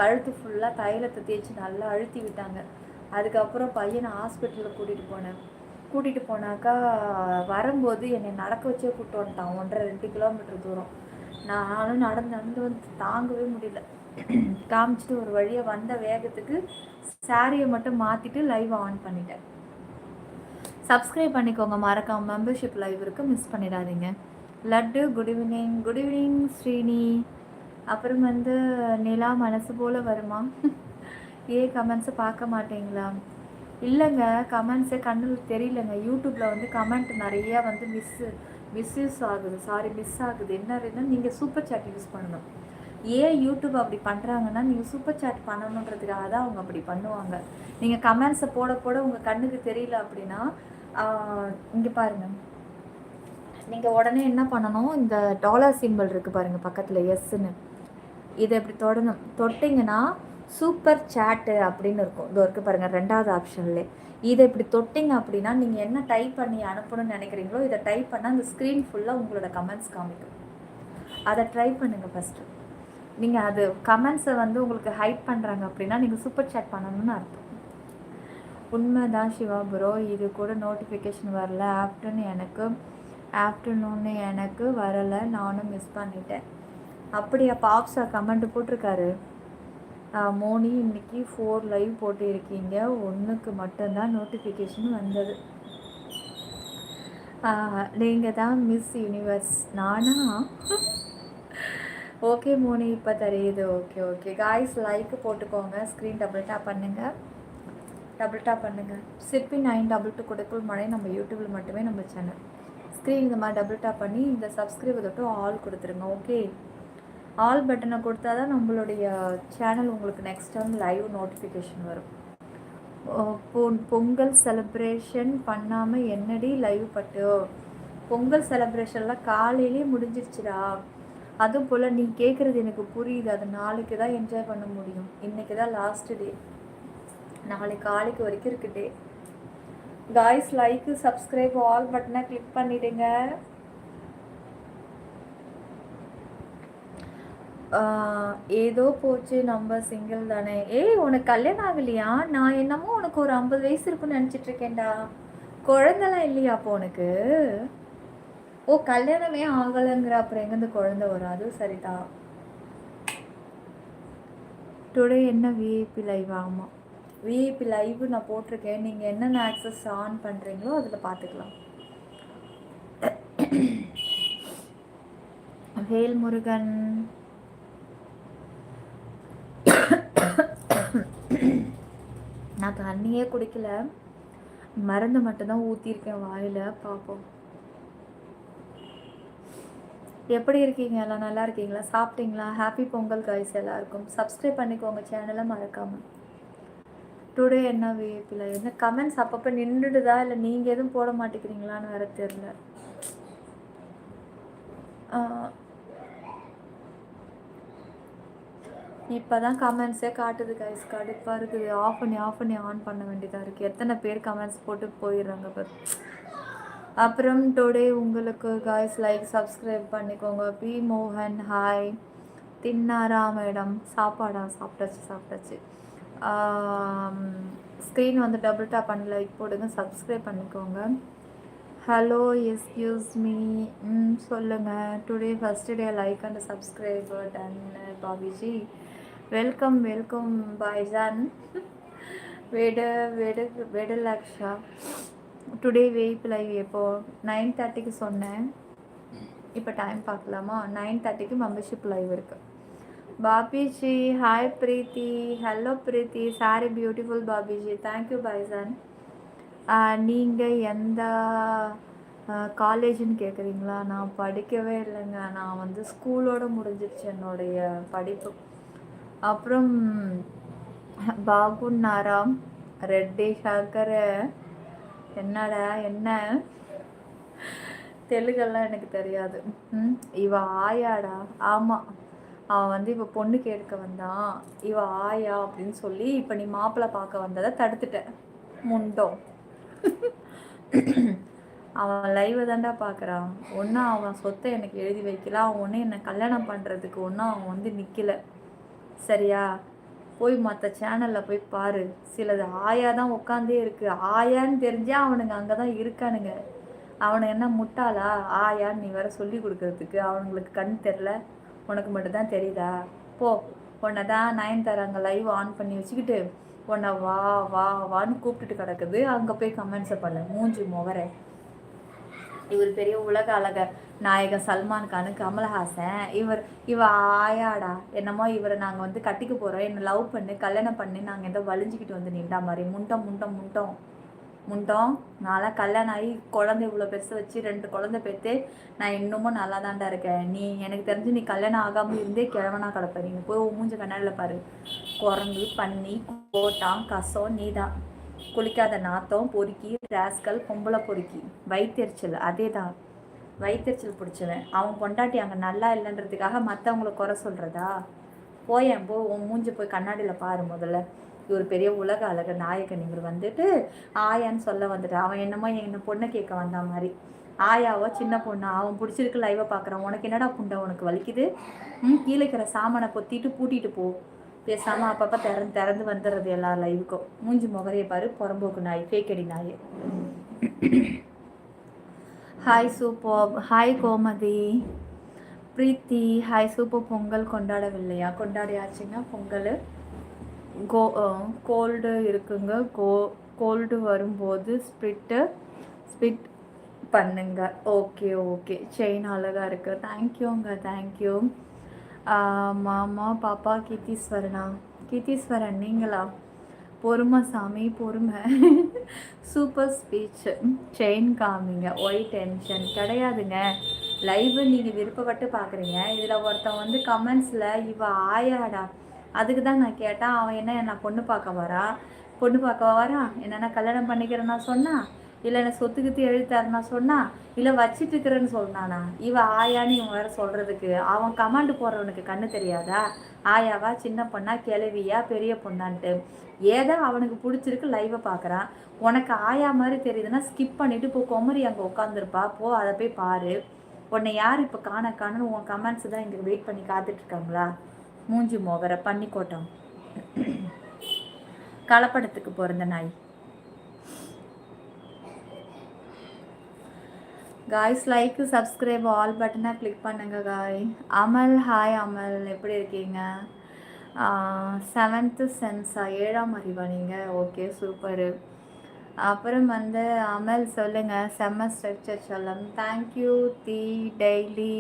கழுத்து ஃபுல்லாக தைலத்தை தேய்ச்சி நல்லா அழுத்தி விட்டாங்க. அதுக்கப்புறம் பையனை ஹாஸ்பிட்டலில் கூட்டிகிட்டு போனாக்கா வரும்போது என்னை நடக்க வச்சே கூப்பிட்டு வந்துட்டான். 1.5-2 கிலோமீட்டர் தூரம். நானும் நடந்து வந்து தாங்கவே முடியல. காமிச்சிட்டு ஒரு வழியாக வந்த வேகத்துக்கு சாரியை மட்டும் மாற்றிட்டு லைவ் ஆன் பண்ணிட்டேன். சப்ஸ்கிரைப் பண்ணிக்கோங்க மறக்காம. மெம்பர்ஷிப் லைவ் இருக்குது, மிஸ் பண்ணிடாதீங்க. Laddu good evening. Good evening Srini. அப்புறம் வந்து நிலா மனசு போல் வருமா? கமெண்ட்ஸை பார்க்க மாட்டீங்களா? இல்லைங்க, கமெண்ட்ஸே கண்ணில் தெரியலங்க. யூடியூப்பில் வந்து கமெண்ட் நிறையா வந்து மிஸ் ஆகுது. என்னன்னா நீங்கள் சூப்பர் சாட் யூஸ் பண்ணணும். ஏன் யூடியூப் அப்படி பண்ணுறாங்கன்னா, நீங்கள் சூப்பர் சாட் பண்ணணுன்றதுக்காக தான் அவங்க அப்படி பண்ணுவாங்க. நீங்கள் கமெண்ட்ஸை போட உங்கள் கண்ணுக்கு தெரியல அப்படின்னா இங்கே பாருங்கள், நீங்கள் உடனே என்ன பண்ணணும், இந்த டாலர் சிம்பிள் இருக்குது பாருங்கள் பக்கத்தில் எஸ்ன்னு, இதை இப்படி தொட்டிங்கன்னா சூப்பர் சாட்டு அப்படின்னு இருக்கும். இது இருக்குது பாருங்கள் 2வது ஆப்ஷன்லேயே. இதை இப்படி தொட்டிங்க அப்படின்னா நீங்கள் என்ன டைப் பண்ணி அனுப்பணும்னு நினைக்கிறீங்களோ இதை டைப் பண்ணால் அந்த ஸ்க்ரீன் ஃபுல்லாக உங்களோட கமெண்ட்ஸ் காமிக்கும். அதை ட்ரை பண்ணுங்கள் ஃபஸ்ட்டு. நீங்கள் அது கமெண்ட்ஸை வந்து உங்களுக்கு ஹைட் பண்ணுறாங்க அப்படின்னா நீங்கள் சூப்பர் சாட் பண்ணணும்னு அர்த்தம். உண்மைதான் சிவா ப்ரோ, இது கூட நோட்டிஃபிகேஷன் வரல. ஆஃப்டர்நூன்னு எனக்கு வரலை, நானும் மிஸ் பண்ணிட்டேன். அப்படியா? பாப்ஸா கமெண்ட் போட்டிருக்காரு. மோனி இன்னைக்கு 4 லைவ் போட்டு இருக்கீங்க, 1க்கு மட்டும்தான் நோட்டிஃபிகேஷன் வந்தது. நீங்கள் தான் மிஸ் யூனிவர்ஸ். நானா? ஓகே மோனி, இப்போ தெரியுது. ஓகே காய்ஸ், லைக் போட்டுக்கோங்க. ஸ்க்ரீன் டபுள் டேப் பண்ணுங்கள். சிற்பி 922 கொடுக்குள் மழை நம்ம யூடியூப்பில் மட்டுமே நம்ம சேனல். ஸ்க்ரீன் இந்த மாதிரி டபுள் டேப் பண்ணி இந்த சப்ஸ்கிரைபர் தொட்டு ஆல் கொடுத்துருங்க. ஓகே, ஆல் பட்டனை கொடுத்தா தான் நம்மளுடைய சேனல் உங்களுக்கு நெக்ஸ்ட் டைம் லைவ் நோட்டிஃபிகேஷன் வரும். பொங்கல் செலிப்ரேஷன் பண்ணாமல் என்னடி லைவ் பட்டு? பொங்கல் செலிப்ரேஷன்லாம் காலையிலே முடிஞ்சிருச்சுடா. அதுவும் போல் நீ கேட்குறது எனக்கு புரியுது. அது நாளைக்கு தான் என்ஜாய் பண்ண முடியும். இன்றைக்கி தான் லாஸ்ட்டு டே. நாளைக்கு காலைக்கு வரைக்கும் இருக்குது டே. காய்ஸ், லைக்கு சப்ஸ்கிரைப் ஆல் பட்டனை கிளிக் பண்ணிவிடுங்க. ஏதோ போச்சு, நம்ம சிங்கிள் தானே. உனக்கு கல்யாணம் ஆகலையா? நான் என்னமோ உனக்கு ஒரு 50 வயசு இருக்குன்னு நினச்சிட்ருக்கேன்டா. குழந்தைலாம் இல்லையா அப்போ உனக்கு? கல்யாணமே ஆகலைங்கிற அப்புறம் எங்கேருந்து குழந்தை வரும்? அதுவும் சரிதான். டுடே என்ன விஐபி லைவ்? ஆமாம், விஐபி லைவ் நான் போட்டிருக்கேன். நீங்கள் என்னென்ன ஆக்சஸ் ஆன் பண்ணுறீங்களோ அதில் பார்த்துக்கலாம். வேல்முருகன், நான் தண்ணியே குடிக்கல, மருந்து மட்டும்தான் ஊற்றிருக்கேன் வாயில். பார்ப்போம். எப்படி இருக்கீங்க? எல்லாம் நல்லா இருக்கீங்களா? சாப்பிட்டீங்களா? ஹாப்பி பொங்கல் காய்ஸ் எல்லாருக்கும். சப்ஸ்கிரைப் பண்ணிக்கோங்க சேனலை மறக்காமல். டுடே என்ன விஐபியில் என்ன கமெண்ட்ஸ் அப்பப்போ நின்றுடுதா, இல்லை நீங்கள் எதுவும் போட மாட்டேங்கிறீங்களான்னு வேறு தெரில. இப்போ தான் கமெண்ட்ஸே காட்டுது கைஸ், கடுப்பாக இருக்குது. ஆஃப் பண்ணி ஆன் பண்ண வேண்டியதாக இருக்குது. எத்தனை பேர் கமெண்ட்ஸ் போட்டு போயிடுறாங்க பாரு. அப்புறம் டுடே உங்களுக்கு காய்ஸ் லைக் சப்ஸ்கிரைப் பண்ணிக்கோங்க. பி மோகன் ஹாய். தின்னாரா மேடம்? சாப்பாடா? சாப்பிட்டாச்சு. ஸ்க்ரீன் வந்து டபுள் டேப் பண்ணி லைக் போடுங்க, சப்ஸ்கிரைப் பண்ணிக்கோங்க. ஹலோ எஸ்கியூஸ் மீ, சொல்லுங்கள். Today first day like and subscribe done Bhabhiji. Welcome Bhaijaan. வெடலக்ஷா. டுடே வெயிப் லைவ் எப்போது? 9:30க்கு சொன்னேன். இப்போ டைம் பார்க்கலாமா? 9:30க்கு மெம்பர்ஷிப் லைவ் இருக்குது. Bhabhiji hi. Preethi hello Preethi. Sari beautiful Bhabhiji. Thank you Bhaijaan. நீங்கள் எந்த காலேஜுன்னு கேட்குறீங்களா? நான் படிக்கவே இல்லைங்க. நான் வந்து ஸ்கூலோடு முடிஞ்சிருச்சு என்னுடைய படிப்பு. அப்புறம் பாகுநாராம் ரெட்டி சங்கர். என்னடா என்ன தெலுங்கெல்லாம் எனக்கு தெரியாது. இவ ஆயாடா? ஆமாம், அவன் வந்து இப்போ பொண்ணு கேட்க வந்தான். இவ ஆயா அப்படின்னு சொல்லி இப்போ நீ மாப்பிள்ளை பார்க்க வந்ததை தடுத்துட்டேன் முண்டோம். அவன் லைவை தாண்டா பார்க்குறான். ஒன்றும் அவன் சொத்தை எனக்கு எழுதி வைக்கல. அவன் ஒன்றும் என்னை கல்யாணம் பண்ணுறதுக்கு ஒன்றும் அவன் வந்து நிற்கலை. சரியா? போய் மற்ற சேனலில் போய் பாரு. சிலது ஆயா தான் உட்காந்தே இருக்குது. ஆயான்னு தெரிஞ்சால் அவனுங்க அங்கே தான் இருக்கானுங்க. அவனை என்ன முட்டாளா? ஆயான்னு நீ வேற சொல்லி கொடுக்கறதுக்கு. அவனுங்களுக்கு கண் தெரில, உனக்கு மட்டும்தான் தெரியுதா? போ, உன்னை தான் நயன்தாரா அங்கே லைவ் ஆன் பண்ணி வச்சுக்கிட்டு உன்னை வா வா வான்னு கூப்பிட்டுட்டு கிடக்குது. அங்கே போய் கமெண்ட்ஸை பண்ண மூஞ்சி முவரை. இவர் பெரிய உலக அழக நாயகன் சல்மான் கானு, கமல்ஹாசன். இவ ஆயாடா? என்னமோ இவரை நாங்கள் வந்து கட்டிக்க போகிறோம், என்னை லவ் பண்ணு, கல்யாணம் பண்ணு, நாங்கள் ஏதோ வலிஞ்சிக்கிட்டு வந்து நின்றா மாதிரி. முண்டம். நான்லாம் கல்யாணம் ஆகி குழந்தை இவ்வளோ பெருசு வச்சு 2 குழந்தை பெற்று நான் இன்னமும் நல்லா தாண்டா இருக்கேன். நீ எனக்கு தெரிஞ்சு நீ கல்யாணம் ஆகாமல் இருந்தே கிழவனா கிடப்ப. நீங்கள் போய் மூஞ்ச கண்ணாடியில் பாரு. குரங்கு, பன்னி, கோட்டான், கசம், நீதான். குளிக்காத நாத்தம், பொறுக்கி, ராஸ்கல், பொம்பளை பொறுக்கி, வயிற்றெரிச்சல். அதே தான், வயிற்றெரிச்சல் பிடிச்சவன். அவன் பொண்டாட்டி அங்கே நல்லா இல்லைன்றதுக்காக மற்றவங்கள குறை சொல்கிறதா? போயேன் போ, உன் மூஞ்சி போய் கண்ணாடியில் பாரு முதல்ல. இவர் பெரிய உலக அழக நாயகன். இவர் வந்துட்டு ஆயான்னு சொல்ல வந்துட்டு அவன் என்னமோ என்ன பொண்ணை கேட்க வந்த மாதிரி. ஆயாவோ சின்ன பொண்ணா? அவன் பிடிச்சிருக்கு லைவை பார்க்குறான். உனக்கு என்னடா புண்டை? உனக்கு வலிக்குது? கீழே இருக்கிற சாமானை பொத்திட்டு பூட்டிட்டு போ. பேசாமல் அப்பப்போ திறந்து வந்துடுறது எல்லா லைவுக்கும். மூஞ்சி முகரையை பாரு, புறம்போக்கு நாய், ஃபேக்கடி நாய். Hi super. Hi Gomathi. Preethi hi super. Pongal கொண்டாடவில்லையா? கொண்டாடியாச்சுங்க பொங்கல். கோல்டு இருக்குங்க. கோல்டு வரும்போது ஸ்பிட் பண்ணுங்க. ஓகே. செயின் அழகாக இருக்குது. தேங்க்யூங்க, தேங்க்யூ. மாமா பாப்பா கீர்த்தீஸ்வரன் நீங்களா? பொறுமை சாமி, பொறுமை. Super speech. செயின் காமிங்க. ஒய் டென்ஷன் கிடையாதுங்க. லைவ் நீங்கள் விருப்பப்பட்டு பார்க்குறீங்க. இதில் ஒருத்தன் வந்து கமெண்ட்ஸில் இவ ஆயாடா, அதுக்கு தான் நான் கேட்டேன். அவன் என்ன பொண்ணு பார்க்க வரா? என்னென்ன கல்யாணம் பண்ணிக்கிறேன்னா சொன்னா, இல்லை என்ன சொத்துக்கிட்டு எழுத்தாருன்னா சொன்னா, இல்லை வச்சிட்டு இருக்கிறேன்னு சொன்னானா? இவ ஆயான்னு இவன் வேற சொல்கிறதுக்கு அவன் கமாண்டு போடுறவனுக்கு கண்ணு தெரியாதா? ஆயாவா, சின்ன பொண்ணா, கிளவியா, பெரிய பொண்ணான்ட்டு. ஏதோ அவனுக்கு பிடிச்சிருக்கு லைவை பார்க்குறான். உனக்கு ஆயா மாதிரி தெரியுதுன்னா ஸ்கிப் பண்ணிவிட்டு போ. குமரி அங்கே உட்காந்துருப்பா, போ அதை போய் பாரு. உன்னை யார் இப்போ காணன்னு உன் கமெண்ட்ஸ் தான் இங்கே வெயிட் பண்ணி காத்துட்ருக்காங்களா? மூஞ்சி மோகரை பண்ணிக்கோட்டம். கலப்படத்துக்கு பிறந்த நாய். காய்ஸ் லைக் சப்ஸ்கிரைப் ஆல் பட்டனை கிளிக் பண்ணுங்க காய். அமல் ஹாய் அமல், எப்படி இருக்கீங்க? 7th சென்ஸா? 7ஆம் அறிவா நீங்கள்? Okay super. அப்புறம் வந்து அமல் சொல்லுங்கள். செம்ம ஸ்ட்ரக்சர் சொல்லம். தேங்க்யூ தி டெய்லி.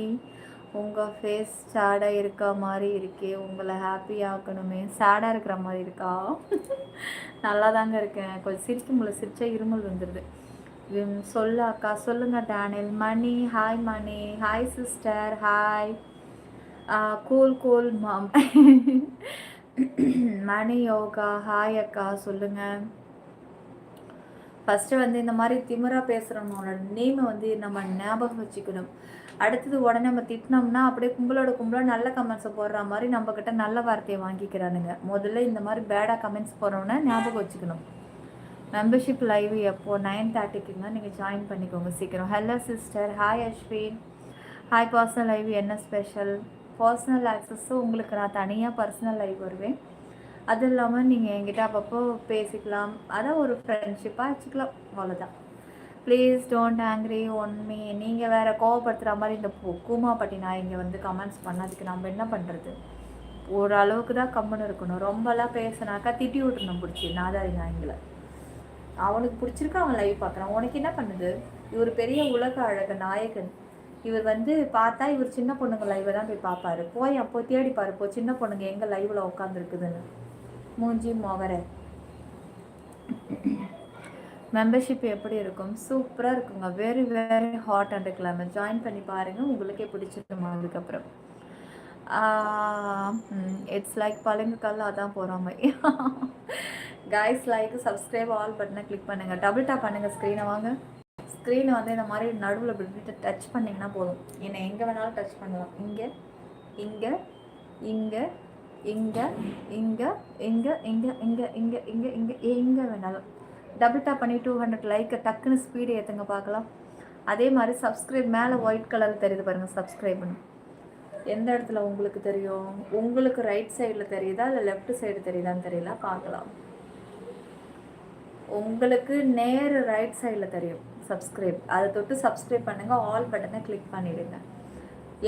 உங்கள் ஃபேஸ் சேடாக இருக்க மாதிரி இருக்கே, உங்களை ஹாப்பி ஆக்கணுமே. சேடாக இருக்கிற மாதிரி இருக்கா? நல்லா தாங்க இருக்கேன். கொஞ்சம் சிரிக்கும் போல சிரிச்சா இருமல் வந்துடுது. சொல்லு அக்கா. சொல்லுங்கள் Daniel. Mani hi Mani. Hi sister. Hi. Cool ma'am. Mani Yoga hi அக்கா. சொல்லுங்கள். ஃபஸ்ட்டு வந்து இந்த மாதிரி திமிராக பேசுகிறவங்களோட நேமை வந்து நம்ம ஞாபகம் வச்சுக்கணும். அடுத்தது உடனே நம்ம திட்டினோம்னா அப்படியே கும்பலோட நல்ல கமெண்ட்ஸை போடுற மாதிரி நம்மக்கிட்ட நல்ல வார்த்தையை வாங்கிக்கிறானுங்க. முதல்ல இந்த மாதிரி பேடாக கமெண்ட்ஸ் போடுறோன்னா ஞாபகம் வச்சுக்கணும். மெம்பர்ஷிப் லைவ் எப்போ 9:30க்குங்க, நீங்கள் ஜாயின் பண்ணிக்கோங்க சீக்கிரம். Hello sister, hi Ashwin, hi. Personal live என்ன ஸ்பெஷல்? பர்சனல் ஆக்சஸும் உங்களுக்கு நான் தனியாக பர்சனல் லைவ் வருவேன். அது இல்லாமல் நீங்கள் என்கிட்ட அப்பப்போ பேசிக்கலாம், அதான் ஒரு ஃப்ரெண்ட்ஷிப்பாக வச்சுக்கலாம், அவ்வளோதான். Please don't angry one me. நீங்கள் வேறு கோவப்படுத்துகிற மாதிரி இந்த கூமாப்பட்டி நான் இங்கே வந்து கமெண்ட்ஸ் பண்ணதுக்கு நம்ம என்ன பண்ணுறது? ஓரளவுக்கு தான் கம்முன்னு இருக்கணும். ரொம்பலாம் பேசினாக்கா திட்டி விட்டுருணும் பிடிச்சி நாதாரி நாய்ங்களை. அவனுக்கு பிடிச்சிருக்கு, அவன் லைவ் பார்க்குறான். உனக்கு என்ன பண்ணுது? இவர் பெரிய உலக அழக நாயகன். இவர் வந்து பார்த்தா இவர் சின்ன பொண்ணுங்க லைவை தான் போய் பார்ப்பாரு. போய் அப்போ தேடி பாருப்போ சின்ன பொண்ணுங்க எங்கே லைவில் உட்காந்துருக்குதுன்னு. மூஞ்சி மொகரை. மெம்பர்ஷிப் எப்படி இருக்கும்? சூப்பராக இருக்குங்க. Very very hot and climate. Join பண்ணி பாருங்கள், உங்களுக்கே பிடிச்சிருக்குமா. அதுக்கப்புறம் இட்ஸ் லைக் பழங்குக்கல்ல அதான் போகிறாம. கைஸ் லைக் சப்ஸ்கிரைப் ஆல் பட்டனை கிளிக் பண்ணுங்கள். டபுள் டாப் பண்ணுங்கள் ஸ்க்ரீனை. வாங்க ஸ்க்ரீனை வந்து இந்த மாதிரி நடுவில் விட்டு டச் பண்ணிங்கன்னா போதும். என்னை எங்கே வேணாலும் டச் பண்ணலாம். இங்கே இங்கே இங்கே இங்கே இங்கே இங்கே இங்கே இங்கே இங்கே இங்கே இங்கே எங்கே வேணாலும் டபுள் டாப் பண்ணி 200 லைக்கை டக்குன்னு ஸ்பீடு ஏற்றுங்க பார்க்கலாம். அதே மாதிரி சப்ஸ்கிரைப் மேலே ஒயிட் கலர் தெரியுது பாருங்கள், சப்ஸ்கிரைப்னு. எந்த இடத்துல உங்களுக்கு தெரியும்? உங்களுக்கு ரைட் சைடில் தெரியுதா இல்லை லெஃப்ட் சைடு தெரியுதான்னு தெரியல, பார்க்கலாம். உங்களுக்கு நேர் ரைட் சைடில் தெரியும் சப்ஸ்கிரைப். அதை தொட்டு சப்ஸ்கிரைப் பண்ணுங்கள், ஆல் பட்டனை கிளிக் பண்ணிவிடுங்க.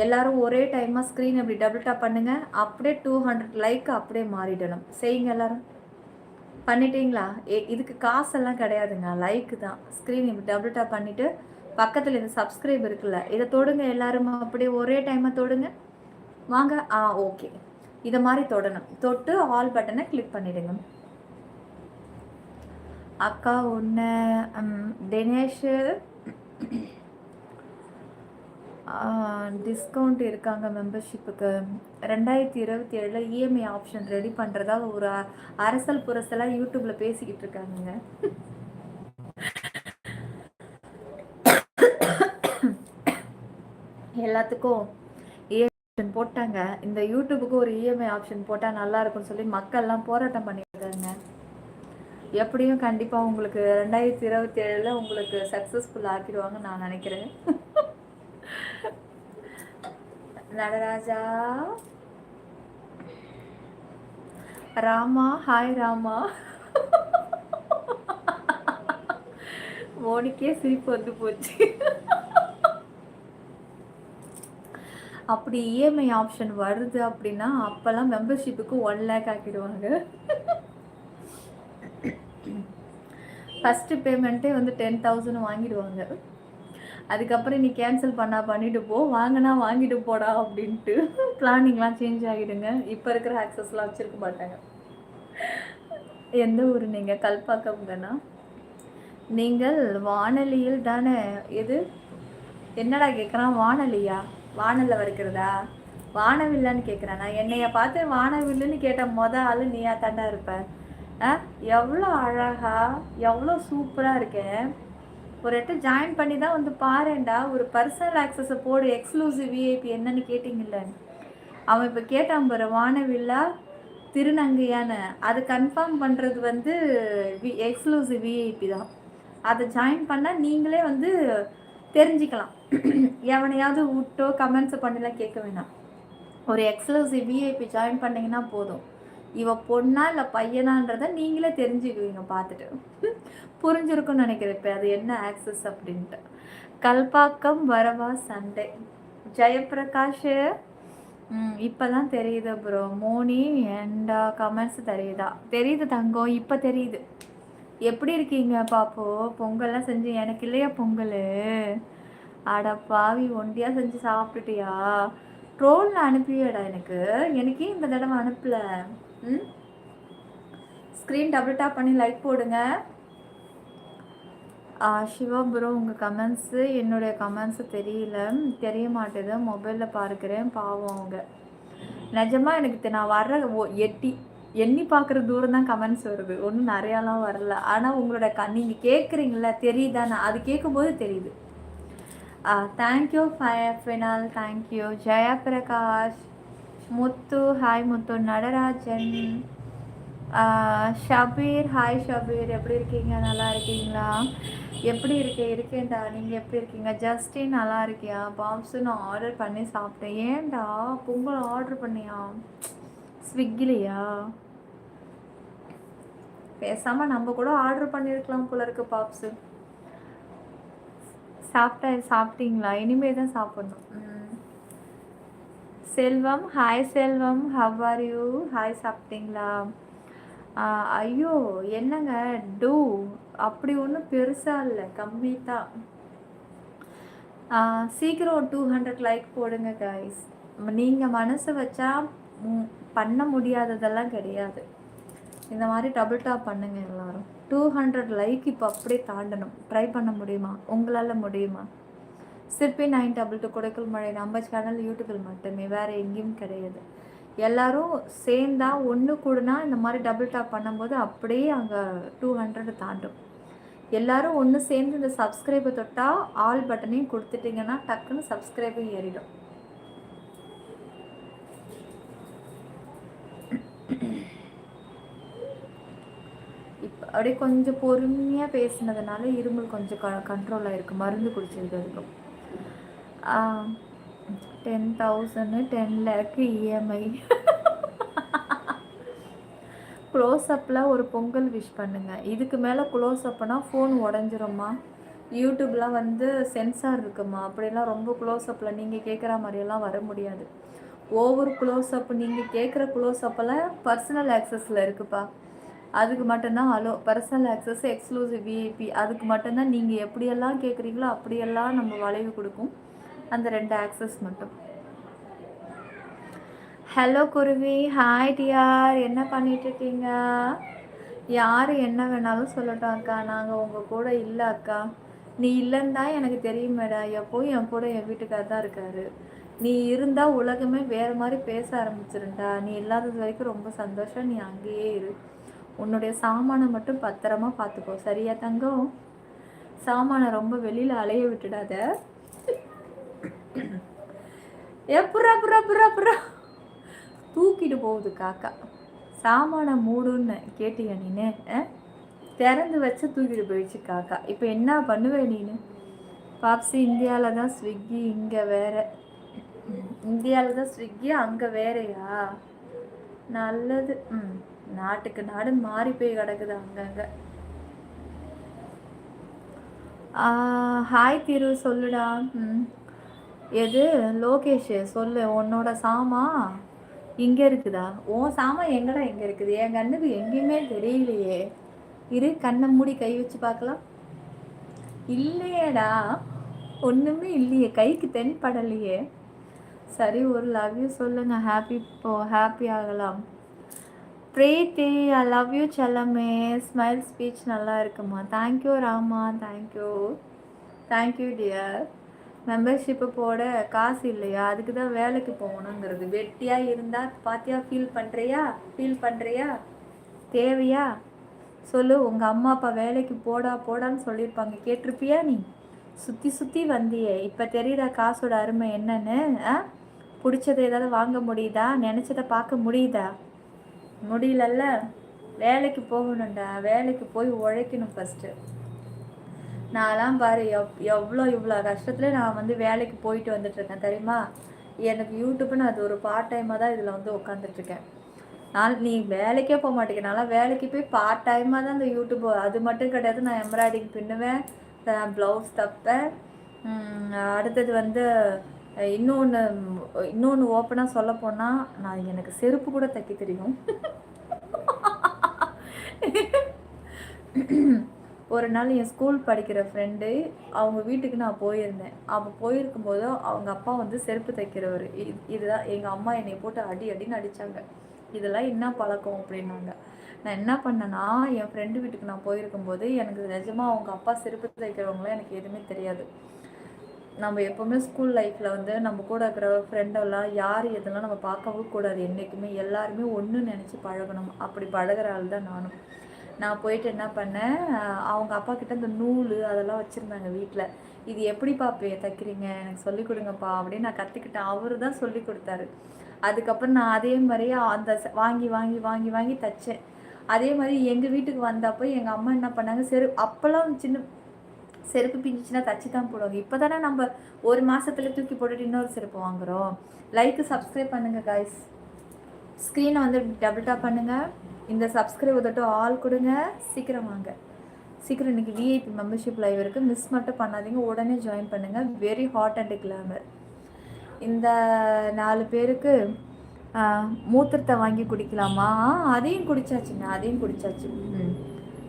எல்லோரும் ஒரே டைமாக ஸ்க்ரீன் இப்படி டபுள் டாப் பண்ணுங்கள். அப்படியே 200 லைக் அப்படியே மாறிடணும். செய்யுங்க எல்லோரும். பண்ணிட்டீங்களா? இதுக்கு காசெல்லாம் கிடையாதுங்க, லைக்கு தான். ஸ்க்ரீன் இப்படி டபுள் டாப் பண்ணிவிட்டு பக்கத்தில் இந்த சப்ஸ்கிரைப் இருக்குல்ல, இதை தொடுங்க. எல்லாரும் அப்படியே ஒரே டைமாக தொடுங்க. வாங்க. ஓகே. இதை மாதிரி தொடணும். தொட்டு ஆல் பட்டனை கிளிக் பண்ணிவிடுங்க. அக்கா ஒன்று தினேஷ் டிஸ்கவுண்ட் இருக்காங்க மெம்பர்ஷிப்புக்கு. 2027 இஎம்ஐ ஆப்ஷன் ரெடி பண்ணுறதா ஒரு அரசல் புரசலாக யூடியூப்பில் பேசிக்கிட்டு இருக்காங்க. எல்லாத்துக்கும் ஆப்ஷன் போட்டாங்க. இந்த யூடியூபுக்கு ஒரு இஎம்ஐ ஆப்ஷன் போட்டால் நல்லா இருக்கும்னு சொல்லி மக்கள்லாம் போராட்டம் பண்ணியிருக்காங்க. எப்படியும் கண்டிப்பாக உங்களுக்கு 2027 உங்களுக்கு சக்ஸஸ்ஃபுல் ஆக்கிடுவாங்கன்னு நான் நினைக்கிறேன். நடராஜா, ராமா, ஹாய் ராமா. மோனிக்கே சிரிப்பு வந்து போச்சு. அப்படி இஎம்ஐ ஆப்ஷன் வருது அப்படின்னா அப்போல்லாம் மெம்பர்ஷிப்புக்கு 1 லேக் ஆக்கிடுவாங்க. ஃபஸ்ட்டு பேமெண்ட்டே வந்து 10,000 வாங்கிடுவாங்க. அதுக்கப்புறம் நீ கேன்சல் பண்ணிட்டு போ, வாங்கினா வாங்கிட்டு போடா அப்படின்ட்டு பிளானிங்லாம் சேஞ்ச் ஆகிடுங்க. இப்போ இருக்கிற ஆக்சஸ்லாம் வச்சுருக்க மாட்டாங்க. எந்த ஊர் நீங்கள்? கல்பாக்கம் தானா? நீங்கள் வானொலியில் தானே? எது என்னடா கேட்குறான்? வானொலியா? வானலில் வறுக்கிறதா? வானவில்லன்னு கேட்குறேன். நான் என்னைய பார்த்து வானவில்லுன்னு கேட்ட ஆள் நீயா தாண்டா இருப்ப. எவ்வளோ அழகா, எவ்வளோ சூப்பராக இருக்கேன். ஒரு இடத்த ஜாயின் பண்ணி தான் வந்து பாருண்டா. ஒரு பர்சனல் ஆக்சஸை போடு, எக்ஸ்க்ளூசிவ் விஐபி என்னன்னு கேட்டிங்கல்ல. அவன் இப்போ கேட்டான் பாரு, வானவில்லா திருநங்கையான்னு. அது கன்ஃபார்ம் பண்ணுறது வந்து எக்ஸ்க்ளூசிவ் விஐபி தான். அதை ஜாயின் பண்ணால் நீங்களே வந்து தெரிஞ்சுக்கலாம். எவனையாவது விட்டோ கமெண்ட்ஸை பண்ணலாம் கேட்க வேணாம். ஒரு எக்ஸ்க்ளூசிவ் விஐபி ஜாயின் பண்ணிங்கன்னா போதும். இவ பொண்ணா இல்லை பையனான்றதை நீங்களே தெரிஞ்சுக்குவீங்க பார்த்துட்டு. புரிஞ்சிருக்குன்னு நினைக்கிறேன் இப்போ அது என்ன ஆக்சஸ் அப்படின்ட்டு. கல்பாக்கம் வரவா சண்டே? ஜெயபிரகாஷ் இப்போ தான் தெரியுது ப்ரோ. மோனி அண்ட் கமெண்ட்ஸ் தெரியுது தங்கம், இப்போ தெரியுது. எப்படி இருக்கீங்க பாப்போ? பொங்கல்லாம் செஞ்சு எனக்கு இல்லையா பொங்கல்? அட பாவி, ஒண்டியாக செஞ்சு சாப்பிட்டுட்டியா? ட்ரோலில் அனுப்பியடா எனக்கே இந்த தடவை அனுப்பலை. ஸ்க்ரீன் டபுள் டாப் பண்ணி லைக் போடுங்க. சிவா ப்ரோ, உங்கள் கமெண்ட்ஸு என்னுடைய கமெண்ட்ஸு தெரிய மாட்டேது. மொபைலில் பார்க்குறேன், பாவம் அவங்க. நிஜமாக எனக்கு நான் வர்ற எண்ணி பார்க்குற தூரம் தான் கமெண்ட்ஸ் வருது, ஒன்றும் நிறையாலாம் வரல. ஆனால் உங்களோட நீங்கள் கேட்குறீங்கள தெரியுதானே, அது கேட்கும்போது தெரியுது. தேங்க்யூ ஃபினால், தேங்க்யூ ஜெயபிரகாஷ், முத்து ஹாய் முத்து, நடராஜன், ஷபீர் ஹாய் ஷபீர், எப்படி இருக்கீங்க? நல்லா இருக்கீங்களா? எப்படி இருக்கேன்டா, நீங்கள் எப்படி இருக்கீங்க? ஜஸ்டின் நல்லா இருக்கியா? பாப்ஸு நான் ஆர்டர் பண்ணி சாப்பிட்டேன். ஏன்டா பொங்கல் ஆர்டர் பண்ணியா? ஸ்விக்கிலையா? பேசாமல் நம்ம கூட ஆர்டர் பண்ணியிருக்கலாம் போல இருக்கு பாப்ஸு. சாப்பிட்டீங்களா? இனிமே தான் சாப்பிடணும். Selvam hi Selvam, how are you? Hi, சாப்பிட்டீங்களா? ஐயோ என்னங்க டூ அப்படி ஒன்றும் பெருசாக இல்லை, கம்மி தான். சீக்கிரம் 200 லைக் போடுங்க கைஸ். நீங்கள் மனசு வச்சா பண்ண முடியாததெல்லாம் கிடையாது. இந்த மாதிரி டபுள் டாப் பண்ணுங்க எல்லாரும். 200 லைக் இப்போ அப்படியே தாண்டணும். ட்ரை பண்ண முடியுமா? உங்களால் முடியுமா? சிற்பி 922 குடைக்குள் மழை நம்ம சேனல் யூடியூபில் மட்டுமே, வேறு எங்கேயும் கிடையாது. எல்லோரும் சேர்ந்தா ஒன்று கூடனா இந்த மாதிரி டபுள் டாப் பண்ணும்போது அப்படியே அங்கே 200 தாண்டும். எல்லோரும் ஒன்று சேர்ந்து இந்த சப்ஸ்கிரைபை தொட்டால் ஆல் பட்டனையும் கொடுத்துட்டிங்கன்னா டக்குன்னு சப்ஸ்கிரைபும் ஏறிடும். இப்போ அப்படியே கொஞ்சம் பொறுமையாக பேசினதுனால இருமல் கொஞ்சம் கண்ட்ரோல் ஆகிருக்கு, மருந்து குடிச்சது இருக்கும். 10,000 10 lakh இஎம்ஐ. க்ளோஸ்அப்பில் ஒரு பொங்கல் விஷ் பண்ணுங்கள். இதுக்கு மேலே க்ளோஸ்அப்னா ஃபோன் உடஞ்சிரும்மா. யூடியூப்லாம் வந்து சென்சார் இருக்குமா, அப்படிலாம் ரொம்ப க்ளோஸ்அப்பில் நீங்கள் கேட்குற மாதிரியெல்லாம் வர முடியாது. ஓவர் க்ளோஸ்அப் நீங்கள் கேட்குற க்ளோஸ்அப்பெல்லாம் பர்சனல் ஆக்சஸில் இருக்குப்பா. அதுக்கு மட்டும்தான் hello personal access exclusive VIP, அதுக்கு மட்டும்தான் நீங்கள் எப்படியெல்லாம் கேட்குறீங்களோ அப்படியெல்லாம் நம்ம வளைவு கொடுக்கும். அந்த 2 ஆக்சஸ் மட்டும். ஹலோ குருவி, ஹாய் டியார், என்ன பண்ணிகிட்ருக்கீங்க? யார் என்ன வேணாலும் சொல்லட்டும் அக்கா, நாங்கள் உங்கள் கூட இல்லை அக்கா. நீ இல்லைன்னு தான் எனக்கு தெரியுமேடா. எப்போவும் என் கூட என் வீட்டுக்காரர் தான் இருக்காரு. நீ இருந்தால் உலகமே வேறு மாதிரி பேச ஆரம்பிச்சிருண்டா. நீ இல்லாதது வரைக்கும் ரொம்ப சந்தோஷம். நீ அங்கேயே இரு. உன்னுடைய சாமானை மட்டும் பத்திரமா பார்த்துக்கோ, சரியா தங்கம்? சாமானை ரொம்ப வெளியில் அலைய விட்டுடாத. புறா புறா புறா புறா தூக்கிட்டு போகுது காக்கா. சாமான மூடுன்னு கேட்டியா நீனு? திறந்து வச்சு தூக்கிட்டு போயிடுச்சு காக்கா. இப்போ என்ன பண்ணுவேன் நீனு? பாப்ஸி இந்தியாவில் தான் ஸ்விக்கி, இங்கே வேற. இந்தியாவில் தான் ஸ்விக்கி, அங்கே வேறையா? நல்லது. நாட்டுக்கு நாடு மாறி போய் கிடக்குது அங்கங்கே. ஹாய் திரு, சொல்லுடா. எது லோகேஷ் சொல்லு, உன்னோட சாமா இங்கே இருக்குதா? உன் சாமான் எங்கடா எங்கே இருக்குது? என் கண்ணுக்கு எங்கேயுமே தெரியலையே. இரு, கண்ணை மூடி கை வச்சு பார்க்கலாம். இல்லையேடா, ஒன்றுமே இல்லையே, கைக்கு தென்படலையே. சரி, ஒரு லவ் யூ சொல்லுங்க, ஹாப்பி ஆகலாம். பிரீத்தி, I love you Chellamae. Smile speech நல்லா இருக்குமா? Thank you Rama, thank you dear. Membership போட காசு இல்லையா? அதுக்கு தான் வேலைக்கு போகணுங்கிறது. வெட்டியாக இருந்தால் பார்த்தியா, ஃபீல் பண்ணுறியா? தேவையா? சொல்லு. உங்கள் அம்மா அப்பா வேலைக்கு போடான்னு சொல்லியிருப்பாங்க, கேட்டிருப்பியா? நீ சுற்றி வந்தியே, இப்போ தெரியுதா காசோட அருமை என்னன்னு? பிடிச்சதை ஏதாவது வாங்க முடியுதா? நினச்சதை பார்க்க முடியுதா? முடியலல்ல. வேலைக்கு போகணும்டா, வேலைக்கு போய் உழைக்கணும் ஃபஸ்ட்டு. நான்லாம் பாரு இவ்வளோ கஷ்டத்தில் நான் வந்து வேலைக்கு போயிட்டு வந்துட்டுருக்கேன் தெரியுமா? எனக்கு யூடியூப்னு அது ஒரு பார்ட் டைமாக தான் இதில் வந்து உட்காந்துட்ருக்கேன். நீ வேலைக்கே போக மாட்டேங்க. நான்லாம் வேலைக்கு போய் பார்ட் டைமாக தான் இந்த யூடியூப். அது மட்டும் கிடையாது, நான் எம்ப்ராய்டிங் பின்னுவேன், ப்ளவுஸ் தைப்பேன். அடுத்தது வந்து இன்னொன்று ஓப்பனாக சொல்ல போனால், நான் எனக்கு செருப்பு கூட தைக்க தெரியும். ஒரு நாள் என் ஸ்கூல் படிக்கிற ஃப்ரெண்டு அவங்க வீட்டுக்கு நான் போயிருந்தேன். அப்போ போயிருக்கும்போது அவங்க அப்பா வந்து செருப்பு தைக்கிறவர். இதுதான் எங்கள் அம்மா என்னை போட்டு அடின்னு அடித்தாங்க. இதெல்லாம் என்ன பழக்கம் அப்படின்னாங்க. நான் என்ன பண்ணேன்னா, என் ஃப்ரெண்டு வீட்டுக்கு நான் போயிருக்கும்போது எனக்கு நிஜமாக அவங்க அப்பா செருப்பு தைக்கிறவங்களாம் எனக்கு எதுவுமே தெரியாது. நம்ம எப்போவுமே ஸ்கூல் லைஃப்பில் வந்து நம்ம கூட இருக்கிற ஃப்ரெண்டெல்லாம் யார் எதெல்லாம் நம்ம பார்க்கவும் கூடாது. என்றைக்குமே எல்லாருமே ஒன்று நினச்சி பழகணும். அப்படி பழகிற ஆள் தான் நானும். நான் போயிட்டு என்ன பண்ணேன், அவங்க அப்பா கிட்ட இந்த நூல் அதெல்லாம் வச்சுருந்தாங்க வீட்டில். இது எப்படிப்பா தைக்கிறீங்க, எனக்கு சொல்லிக் கொடுங்கப்பா அப்படின்னு நான் கற்றுக்கிட்டேன். அவரு தான் சொல்லி கொடுத்தாரு. அதுக்கப்புறம் நான் அதே மாதிரியே அந்த வாங்கி வாங்கி வாங்கி வாங்கி தைச்சேன். அதே மாதிரி எங்கள் வீட்டுக்கு வந்தப்போ எங்கள் அம்மா என்ன பண்ணாங்க, அப்போல்லாம் சின்ன செருப்பு பிஞ்சிச்சுன்னா தச்சு தான் போடுவாங்க. இப்போ தானே நம்ம ஒரு மாதத்துல தூக்கி போட்டுட்டு இன்னொரு செருப்பு வாங்குகிறோம். லைக்கு சப்ஸ்கிரைப் பண்ணுங்கள் காய்ஸ். ஸ்க்ரீனை வந்து டபுள் டாப் பண்ணுங்கள். இந்த சப்ஸ்கிரைப் தொட்டு ஆல் கொடுங்க. சீக்கிரம் வாங்க, சீக்கிரம். இன்றைக்கி விஐபி மெம்பர்ஷிப் லைவ் இருக்குது, மிஸ் மட்டும் பண்ணாதீங்க. உடனே ஜாயின் பண்ணுங்கள். Very hot and glamour. இந்த 4 பேருக்கு மூத்திரத்தை வாங்கி குடிக்கலாமா? அதையும் குடிச்சாச்சுங்க, அதையும் குடிச்சாச்சு.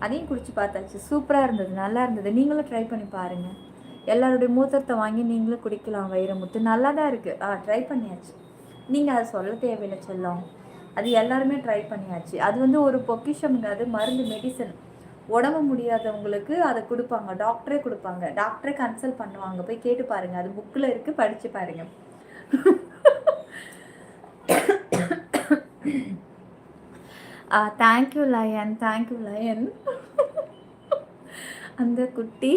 அதையும் குடிச்சு பார்த்தாச்சு. சூப்பராக இருந்தது, நல்லா இருந்தது. நீங்களும் ட்ரை பண்ணி பாருங்கள். எல்லாருடைய மூத்திரத்தை வாங்கி நீங்களும் குடிக்கலாம். வைரமுத்து நல்லா தான் இருக்குது. ட்ரை பண்ணியாச்சு. நீங்கள் அதை சொல்ல தேவையில்லை செல்லம். அது எல்லாருமே ட்ரை பண்ணியாச்சு. அது வந்து ஒரு பொக்கிஷம்ங்க, அது மருந்து, மெடிசன். உடம்பு முடியாதவங்களுக்கு அதை கொடுப்பாங்க, டாக்டரே கொடுப்பாங்க, டாக்டரே கன்சல்ட் பண்ணுவாங்க. போய் கேட்டு பாருங்கள், அது புக்கில் இருக்குது, படித்து பாருங்கள். Thank you lion, thank you lion. அந்த குட்டி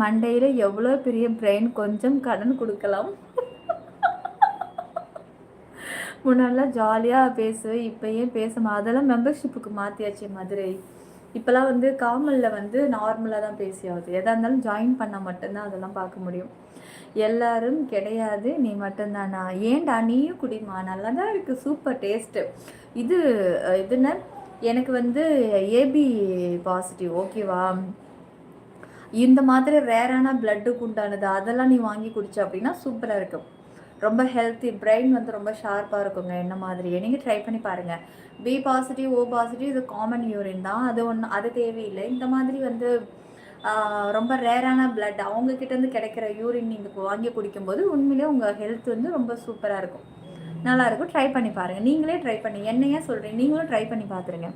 மண்டையில் எவ்வளோ பெரிய பிரெயின், கொஞ்சம் கடன் கொடுக்கலாம். முன்னாடிலாம் ஜாலியாக பேசுவேன், இப்போ ஏன் பேச அதெல்லாம் மெம்பர்ஷிப்புக்கு மாற்றியாச்சு மதுரை. இப்போலாம் வந்து காமலில் வந்து நார்மலாக தான் பேசியாகுது. எதாக இருந்தாலும் ஜாயின் பண்ணால் மட்டும்தான் அதெல்லாம் பார்க்க முடியும். எல்லாரும் கிடையாது, நீ மட்டும்தானா? ஏன்டா நீயும் குடிமா, நல்லா தான் இருக்குது, சூப்பர் டேஸ்ட்டு. இதுன்னு எனக்கு வந்து ஏபி பாசிட்டிவ், ஓகேவா? இந்த மாதிரி ரேரான பிளட்டுக்கு உண்டானது, அதெல்லாம் நீ வாங்கி குடிச்ச அப்படின்னா சூப்பராக இருக்கும். ரொம்ப ஹெல்த்தி, பிரெயின் வந்து ரொம்ப ஷார்ப்பாக இருக்குங்க. என்ன மாதிரியே நீங்கள் ட்ரை பண்ணி பாருங்கள். பி பாசிட்டிவ், ஓ பாசிட்டிவ், இது காமன் யூரின் தான். அது தேவையில்லை. இந்த மாதிரி வந்து ரொம்ப ரேரான பிளட் அவங்கக்கிட்டேருந்து கிடைக்கிற யூரின் நீங்கள் வாங்கி குடிக்கும்போது உண்மையிலே உங்கள் ஹெல்த் வந்து ரொம்ப சூப்பராக இருக்கும், நல்லாயிருக்கும். ட்ரை பண்ணி பாருங்கள். நீங்களே ட்ரை பண்ணி, என்னையே சொல்கிறேன், நீங்களும் ட்ரை பண்ணி பார்த்துருங்க.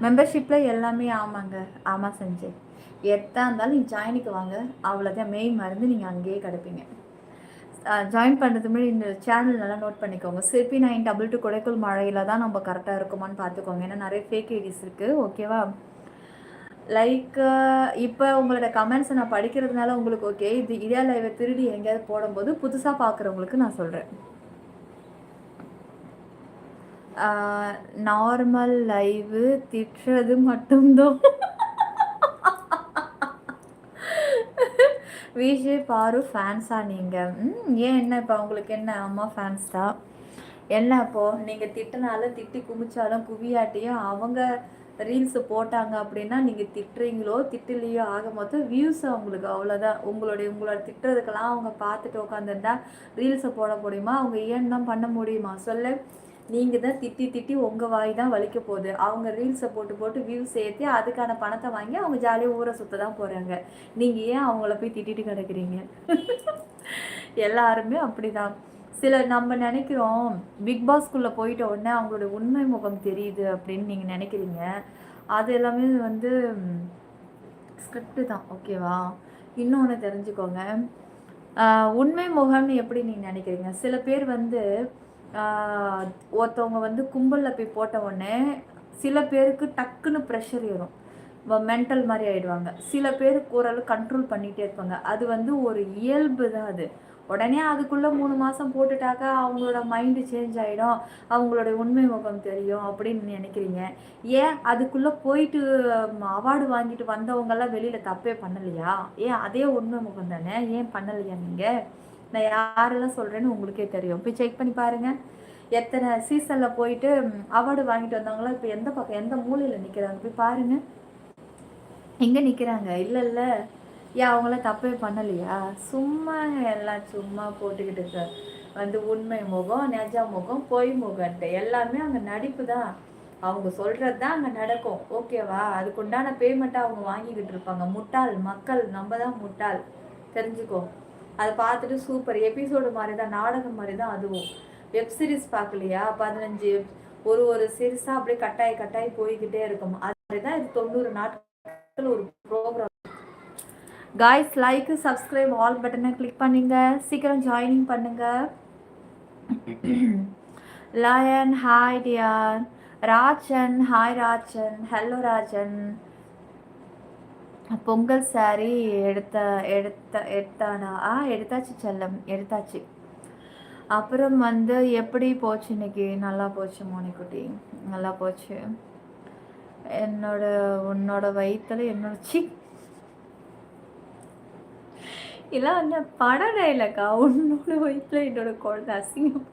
மெம்பர்ஷிப்பில் எல்லாமே ஆமாங்க, ஆமாம் செஞ்சு எத்தா இருந்தாலும் நீங்கள் ஜாயினுக்கு வாங்க, அவ்வளோதான். மெயின் மருந்து நீங்கள் அங்கேயே கிடப்பீங்க. ஜாயின் பண்ணுறது முன்னாடி இந்த சேனல் நல்லா நோட் பண்ணிக்கோங்க. சிற்பி 922 கொடைக்குள் மழையில் தான் நம்ம கரெக்டாக இருக்குமான்னு பார்த்துக்கோங்க. ஏன்னா நிறைய ஃபேக் ஐடிஸ் இருக்குது, ஓகேவா? லைக் இப்போ உங்களோட கமெண்ட்ஸை நான் படிக்கிறதுனால உங்களுக்கு ஓகே. இதே லைவை திருடி எங்கேயாவது போடும்போது புதுசாக பார்க்குறவங்களுக்கு நான் சொல்கிறேன். நார்மல் லைவு திட்டுறது மட்டும்தான். விஜய் பாரு ஃபேன்ஸா நீங்கள்? ஏன், என்ன இப்போ உங்களுக்கு என்ன? அம்மா ஃபேன்ஸ் தான் என்ன? இப்போது நீங்கள் திட்டினாலும் திட்டி குமிச்சாலும் குவியாட்டியும் அவங்க ரீல்ஸு போட்டாங்க அப்படின்னா நீங்கள் திட்டுறீங்களோ திட்டலையோ ஆக மொத்தம் வியூஸ் அவங்களுக்கு அவ்வளோதான். உங்களோட திட்டுறதுக்கெல்லாம் அவங்க பார்த்துட்டு உட்காந்துருந்தா ரீல்ஸை போட முடியுமா? அவங்க ஏன் தான் பண்ண முடியுமா சொல்ல? நீங்கள் தான் திட்டி திட்டி உங்கள் வாய் தான் வலிக்க போகுது. அவங்க ரீல்ஸை போட்டு போட்டு வியூஸ் ஏற்றி அதுக்கான பணத்தை வாங்கி அவங்க ஜாலியாக ஊரை சுற்ற தான் போகிறாங்க. நீங்கள் ஏன் அவங்கள போய் திட்டிட்டு கிடக்குறீங்க? எல்லாருமே அப்படி தான். சில நம்ம நினைக்கிறோம் பிக் பாஸ்குள்ளே போயிட்ட உடனே அவங்களோட உண்மை முகம் தெரியுது அப்படின்னு நீங்கள் நினைக்கிறீங்க. அது எல்லாமே வந்து ஸ்கிரிப்டு தான், ஓகேவா? இன்னொன்று தெரிஞ்சுக்கோங்க, உண்மை முகம்னு எப்படி நீங்கள் நினைக்கிறீங்க? சில பேர் வந்து ஒருத்தவங்க வந்து கும்பலில் போய் போட்ட உடனே சில பேருக்கு டக்குன்னு ப்ரெஷர் ஏறும், மென்டல் மாதிரி ஆகிடுவாங்க. சில பேருக்கு ஓரளவு கண்ட்ரோல் பண்ணிகிட்டே இருப்பாங்க. அது வந்து ஒரு இயல்பு தான். அது உடனே அதுக்குள்ளே 3 மாதம் போட்டுட்டாக்கா அவங்களோட மைண்டு சேஞ்ச் ஆகிடும், அவங்களோட உண்மை முகம் தெரியும் அப்படின்னு நினைக்கிறீங்க. ஏன் அதுக்குள்ளே போயிட்டு அவார்டு வாங்கிட்டு வந்தவங்கெல்லாம் வெளியில் தப்பே பண்ணலையா? ஏன் அதே உண்மை முகம் தானே, ஏன் பண்ணலையா நீங்கள்? நான் யாரெல்லாம் சொல்கிறேன்னு உங்களுக்கே தெரியும். போய் செக் பண்ணி பாருங்கள். எத்தனை சீசனில் போயிட்டு அவார்டு வாங்கிட்டு வந்தவங்களாம் இப்போ எந்த பக்கம் எந்த மூலையில் நிற்கிறாங்க போய் பாருங்கள். எங்கே நிற்கிறாங்க? இல்லை ஏன் அவங்களாம் தப்பே பண்ணலையா? சும்மா எல்லாம் சும்மா போட்டுக்கிட்டு வந்து உண்மை முகம், நெஜ முகம், பொய் முகன்ட்டு எல்லாமே அங்கே நடிப்பு தான். அவங்க சொல்கிறது தான் அங்கே நடக்கும், ஓகேவா? அதுக்குண்டான பேமெண்ட்டை அவங்க வாங்கிக்கிட்டு இருப்பாங்க. முட்டாள் மக்கள், நம்ம தான் முட்டாள், தெரிஞ்சுக்கோ. அதை பார்த்துட்டு சூப்பர் எபிசோடு மாதிரி தான், நாடகம் மாதிரி தான். அதுவும் வெப் சீரிஸ் பார்க்கலையா? 15 ஒரு சீரிஸாக அப்படியே கட்டாயி போய்கிட்டே இருக்கும். அது மாதிரி தான் இது 90 நாட்கள் ஒரு program. Guys, like, subscribe, all பட்டனை கிளிக் பண்ணுங்க. சீக்கிரம் ஜாயினிங் பண்ணுங்க. Lion hi dear. Rajan hi Rajan. Hello Rajan. Pongal sari எடுத்தானா? எடுத்தாச்சு செல்லம், எடுத்தாச்சு. அப்புறம் வந்து எப்படி போச்சு இன்னைக்கு? நல்லா போச்சு மோனிக்குட்டி, நல்லா போச்சு. உன்னோட வயிற்றுல இதெல்லாம் வந்து படம் டைலாக்கா? உன்னோட வயிற்றுல என்னோட குழந்தை அசிங்கம்.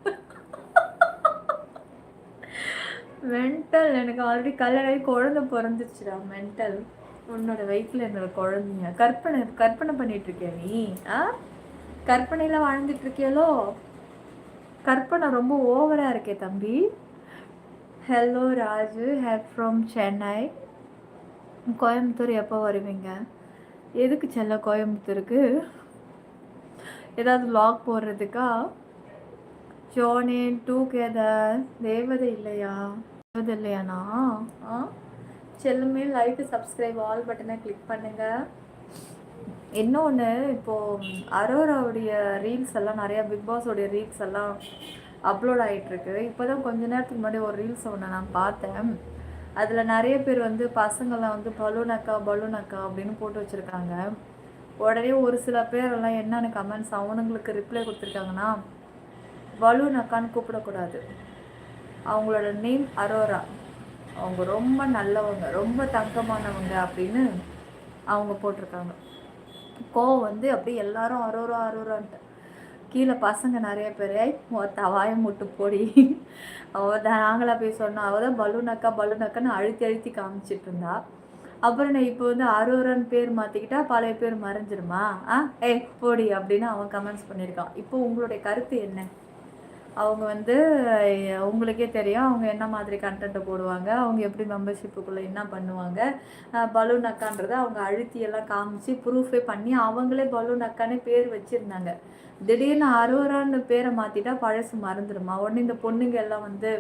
மென்டல். எனக்கு ஆல்ரெடி கல்யாணம் ஆகி குழந்தை பிறந்துருச்சுடா. மென்டல். உன்னோட வயிற்றுல என்னோட குழந்தைங்க. கற்பனை பண்ணிட்டு இருக்கியா நீ? கற்பனையில வாழ்ந்துட்டு இருக்கியாலோ? கற்பனை ரொம்ப ஓவரா இருக்கே தம்பி. Hello Raju, hate from Chennai. Coimbatore எப்போ வருவீங்க? எதுக்கு செல்ல கோயம்புத்தூருக்கு? ஏதாவது வ்ளாக் போடுறதுக்கா? ஜோனே டுகெதர். தேவதை இல்லையா? தேவதை இல்லையாண்ணா? செல்லுமே லைக், சப்ஸ்கிரைப், ஆல் பட்டனை கிளிக் பண்ணுங்க. இன்னொன்று, இப்போது அரோராவுடைய ரீல்ஸ் எல்லாம் நிறையா பிக் பாஸோடைய ரீல்ஸ் எல்லாம் அப்லோட் ஆகிட்டுருக்கு. இப்போ தான் கொஞ்ச நேரத்துக்கு முன்னாடி ஒரு ரீல்ஸ் ஒன்று நான் பார்த்தேன். அதில் நிறைய பேர் வந்து பசங்கள்லாம் வந்து பலூன் அக்கா அப்படின்னு போட்டு வச்சுருக்காங்க. உடனே ஒரு சில பேரெல்லாம் என்னென்னு கமெண்ட்ஸ் அவனுங்களுக்கு ரிப்ளை கொடுத்துருக்காங்கன்னா, பலூன் அக்கான்னு கூப்பிடக்கூடாது, அவங்களோட நேம் அரோரா, அவங்க ரொம்ப நல்லவங்க, ரொம்ப தங்கமானவங்க அப்படின்னு அவங்க போட்டிருக்காங்க. கோவம் வந்து அப்படியே எல்லாரும் அரோரான்ட்டு கீழே பசங்க நிறைய பேர் தவாய முட்டு போடி நாங்களாம் போய் சொன்னோம். அவள் தான் பலூன் அக்கான்னு அழுத்தி காமிச்சிட்டு இருந்தா. அப்புறம் நான் இப்போ வந்து அரோரான்னு பேர் மாற்றிக்கிட்டா பழைய பேர் மறைஞ்சிருமா? போடி அப்படின்னு அவன் கமெண்ட்ஸ் பண்ணியிருக்கான். இப்போ உங்களுடைய கருத்து என்ன? அவங்க வந்து உங்களுக்கே தெரியும் அவங்க என்ன மாதிரி கண்டென்ட்டை போடுவாங்க, அவங்க எப்படி மெம்பர்ஷிப்புக்குள்ளே என்ன பண்ணுவாங்க. பலூன் அக்கான்றதை அவங்க அழுத்தியெல்லாம் காமிச்சு ப்ரூஃபே பண்ணி அவங்களே பலூன் அக்கானே பேர் வச்சுருந்தாங்க. திடீர்னு அரோரான்னு பேரை மாற்றிட்டா பழசு மறந்துடுமா? உடனே இந்த பொண்ணுங்க எல்லாம் வந்து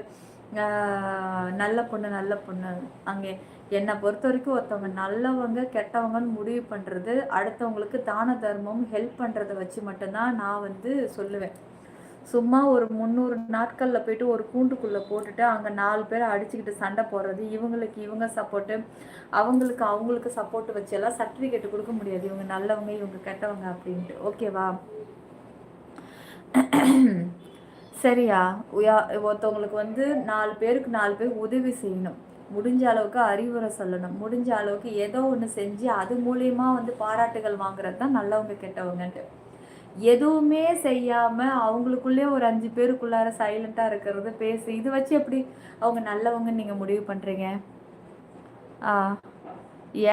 நல்ல பொண்ணு அங்கே என்னை பொறுத்த வரைக்கும் ஒருத்தவங்க நல்லவங்க கெட்டவங்கன்னு முடிவு பண்ணுறது அடுத்தவங்களுக்கு தான தர்மம் ஹெல்ப் பண்ணுறதை வச்சு மட்டும்தான் நான் வந்து சொல்லுவேன். சும்மா ஒரு 300 நாட்களில் போயிட்டு ஒரு கூண்டுக்குள்ளே போட்டுட்டு அங்கே 4 பேரை அடிச்சுக்கிட்டு சண்டை போடுறது, இவங்களுக்கு இவங்க சப்போர்ட்டு, அவங்களுக்கு சப்போர்ட்டு வச்செல்லாம் சர்டிஃபிகேட் கொடுக்க முடியாது. இவங்க நல்லவங்க இவங்க கெட்டவங்க அப்படின்ட்டு. ஓகேவா? சரியா? ஒருத்தவங்களுக்கு வந்து 4 பேருக்கு 4 பேர் உதவி செய்யணும், முடிஞ்ச அளவுக்கு அறிவுரை சொல்லணும், முடிஞ்ச அளவுக்கு ஏதோ ஒன்று செஞ்சு அது மூலியமா வந்து பாராட்டுகள் வாங்குறது தான் நல்லவங்க கெட்டவங்கன்ட்டு. எதுவுமே செய்யாமல் அவங்களுக்குள்ளே ஒரு 5 பேருக்குள்ளார சைலண்ட்டாக இருக்கிறது பேசு, இது வச்சு எப்படி அவங்க நல்லவங்கன்னு நீங்கள் முடிவு பண்ணுறீங்க?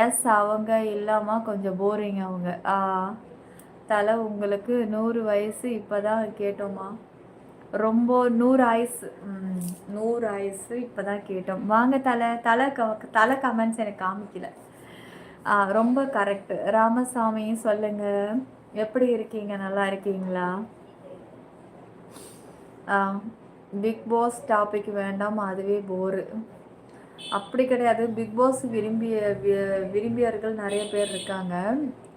எஸ், அவங்க இல்லாமல் கொஞ்சம் போரிங் அவங்க. தலை உங்களுக்கு 100 வயசு இப்போ தான் கேட்டோமா? ரொம்ப 100 ஆயுசு. 100 ஆயுசு இப்போ தான் கேட்டோம். வாங்க தலை கமெண்ட்ஸ் எனக்கு காமிக்கல. ரொம்ப கரெக்டு. ராமசாமி சொல்லுங்கள், எப்படி இருக்கீங்க? நல்லா இருக்கீங்களா? பிக் பாஸ் டாபிக் வேண்டாம், அதுவே போரு. அப்படி கிடையாது. பிக் பாஸ் விரும்பியர்கள் நிறைய பேர் இருக்காங்க.